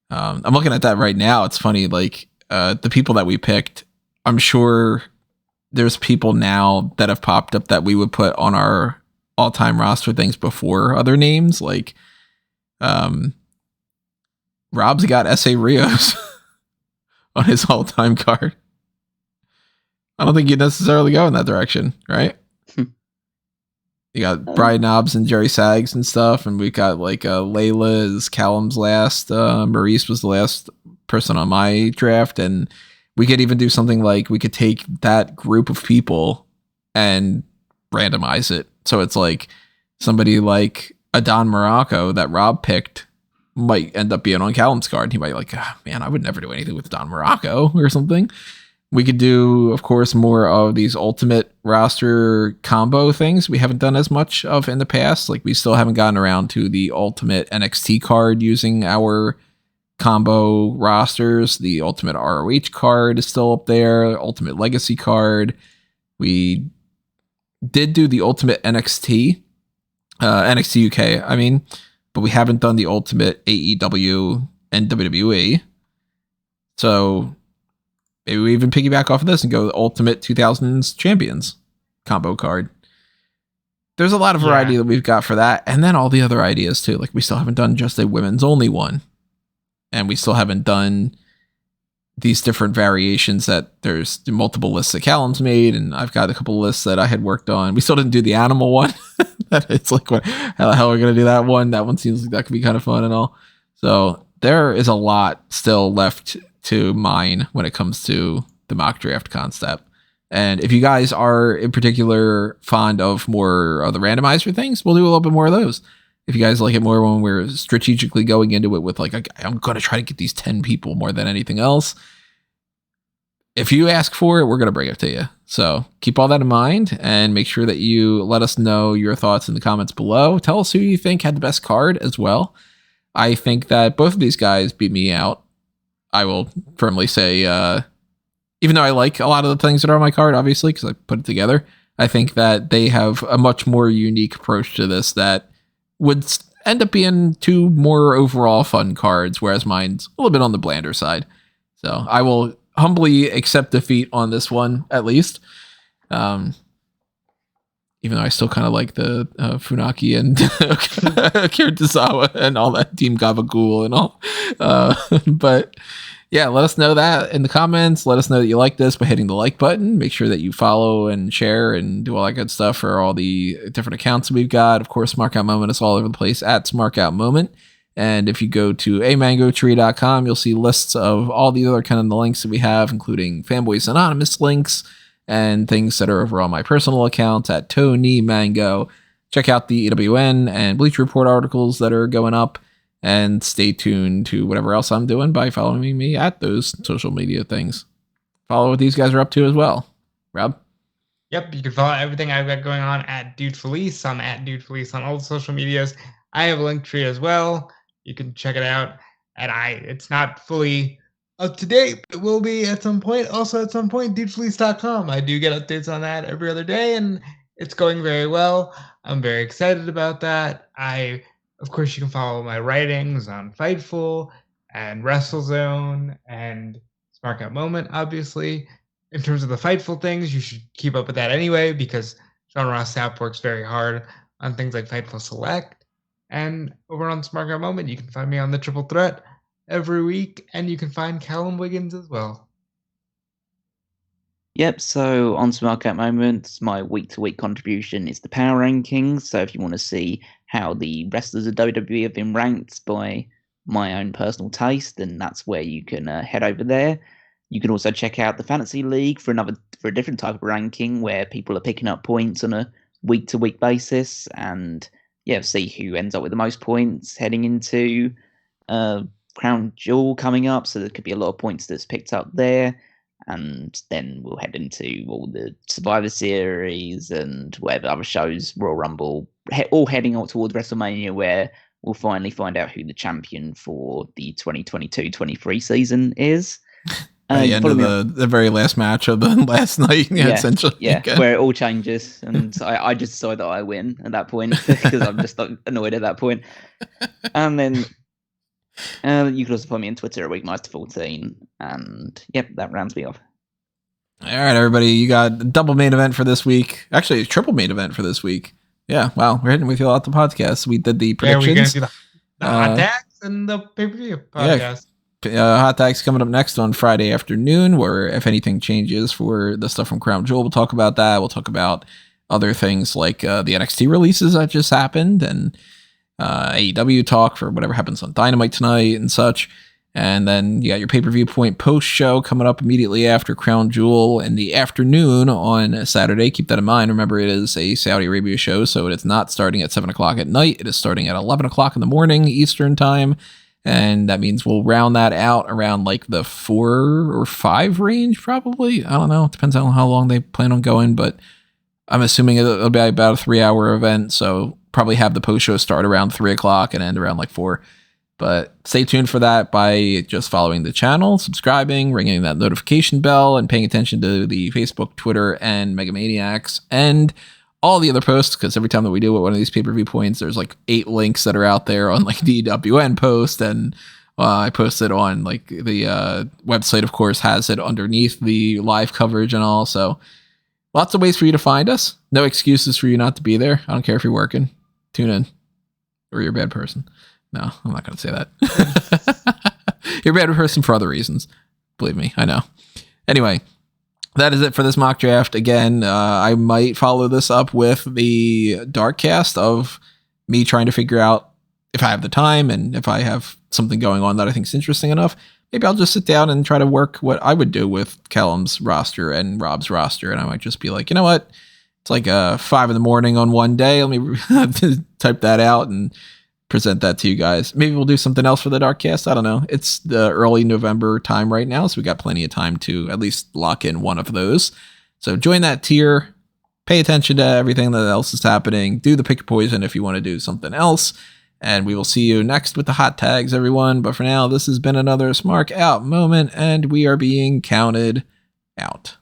A: I'm looking at that right now. It's funny, like the people that we picked, I'm sure there's people now that have popped up that we would put on our all-time roster things before other names. Like Rob's got S.A. Rios on his all-time card. I don't think you'd necessarily go in that direction, right? You got Brian Knobs and Jerry Sags and stuff, and we got like Layla is Callum's last. Maurice was the last person on my draft, and we could even do something like we could take that group of people and randomize it. So it's like somebody like a Don Morocco that Rob picked might end up being on Callum's card. He might be like, man, I would never do anything with Don Morocco or something. We could do, of course, more of these ultimate roster combo things we haven't done as much of in the past. Like, we still haven't gotten around to the ultimate NXT card using our combo rosters. The ultimate ROH card is still up there. Ultimate Legacy card. We did do the ultimate NXT UK, I mean, but we haven't done the ultimate AEW and WWE. So maybe we even piggyback off of this and go the ultimate 2000s champions combo card. There's a lot of variety that we've got for that. And then all the other ideas too. Like, we still haven't done just a women's only one. And we still haven't done these different variations that there's multiple lists that Callum's made. And I've got a couple of lists that I had worked on. We still didn't do the animal one. It's like, how the hell are we going to do that one? That one seems like that could be kind of fun and all. So there is a lot still left to mine when it comes to the mock draft concept. And if you guys are in particular fond of more of the randomizer things, we'll do a little bit more of those. If you guys like it more when we're strategically going into it with like, I'm going to try to get these 10 people more than anything else. If you ask for it, we're going to bring it to you. So keep all that in mind and make sure that you let us know your thoughts in the comments below. Tell us who you think had the best card as well. I think that both of these guys beat me out. I will firmly say, even though I like a lot of the things that are on my card, obviously, because I put it together, I think that they have a much more unique approach to this that would end up being 2 more overall fun cards, whereas mine's a little bit on the blander side. So I will humbly accept defeat on this one, at least. Even though I still kind of like the Funaki and Kiritazawa and all that Team Gabagool and all. But yeah, let us know that in the comments. Let us know that you like this by hitting the like button. Make sure that you follow and share and do all that good stuff for all the different accounts we've got. Of course, Smark Out Moment is all over the place at Smark Out Moment. And if you go to amangotree.com, you'll see lists of all the other kind of the links that we have, including Fanboys Anonymous links and things that are over on my personal accounts at Tony Mango. Check out the EWN and Bleacher Report articles that are going up, and stay tuned to whatever else I'm doing by following me at those social media things. Follow what these guys are up to as well. Rob?
B: Yep, you can follow everything I've got going on at Dude Felice. I'm at Dude Felice on all the social medias. I have a link tree as well. You can check it out. And it's not fully up to date. It will be at some point. Also, at some point, deepfleece.com. I do get updates on that every other day, and it's going very well. I'm very excited about that. Of course, you can follow my writings on Fightful and WrestleZone and Smark Out Moment, obviously. In terms of the Fightful things, you should keep up with that anyway, because Sean Ross Sapp works very hard on things like Fightful Select. And over on Smark Out Moment, you can find me on the Triple Threat every week, and you can find Callum Wiggins as well.
C: Yep, so on Smark Out Moments, my week-to-week contribution is the power rankings. So if you want to see how the wrestlers of WWE have been ranked by my own personal taste, then that's where you can head over there. You can also check out the Fantasy League for a different type of ranking where people are picking up points on a week-to-week basis, and see who ends up with the most points heading into Crown Jewel coming up. So there could be a lot of points that's picked up there. And then we'll head into all the Survivor Series and whatever other shows, Royal Rumble, all heading up towards WrestleMania, where we'll finally find out who the champion for the 2022-23 season is.
A: At the end of the very last match of the last night, essentially.
C: Yeah, where it all changes. And I just decide that I win at that point because I'm just annoyed at that point. And then you can also find me on Twitter at Weekmeister14. And that rounds me off.
A: All right, everybody. You got a double main event for this week. Actually, a triple main event for this week. Yeah, wow. We're hitting with you a lot the podcast. We did the predictions.
B: Yeah, we're going to do the hot tags and the pay-per-view podcast.
A: Hot tags coming up next on Friday afternoon, where if anything changes for the stuff from Crown Jewel, we'll talk about that. We'll talk about other things like the NXT releases that just happened and AEW talk for whatever happens on Dynamite tonight and such. And then you got your pay-per-view point post show coming up immediately after Crown Jewel in the afternoon on Saturday. Keep that in mind. Remember, it is a Saudi Arabia show, so it is not starting at 7 o'clock at night. It is starting at 11 o'clock in the morning Eastern time. And that means we'll round that out around like the 4 or 5 range, probably. I don't know. It depends on how long they plan on going, but I'm assuming it'll be about a 3-hour event. So probably have the post show start around 3 o'clock and end around like 4. But stay tuned for that by just following the channel, subscribing, ringing that notification bell, and paying attention to the Facebook, Twitter, and Megamaniacs, and all the other posts, because every time that we do one of these pay-per-view points, there's like 8 links that are out there on like the WN post, and I posted on like the website, of course, has it underneath the live coverage and all. So lots of ways for you to find us. No excuses for you not to be there. I don't care if you're working. Tune in. Or you're a bad person. No, I'm not going to say that. You're a bad person for other reasons. Believe me, I know. Anyway, that is it for this mock draft. Again, I might follow this up with the dark cast of me trying to figure out if I have the time and if I have something going on that I think is interesting enough. Maybe I'll just sit down and try to work what I would do with Callum's roster and Rob's roster. And I might just be like, you know what? It's like 5 in the morning on one day. Let me type that out and present that to you guys. Maybe we'll do something else for the dark cast. I don't know. It's the early November time right now, so we got plenty of time to at least lock in one of those. So join that tier, pay attention to everything that else is happening, do the pick your poison if you want to do something else, and we will see you next with the hot tags, everyone. But for now, this has been another Smark Out moment, and we are being counted out.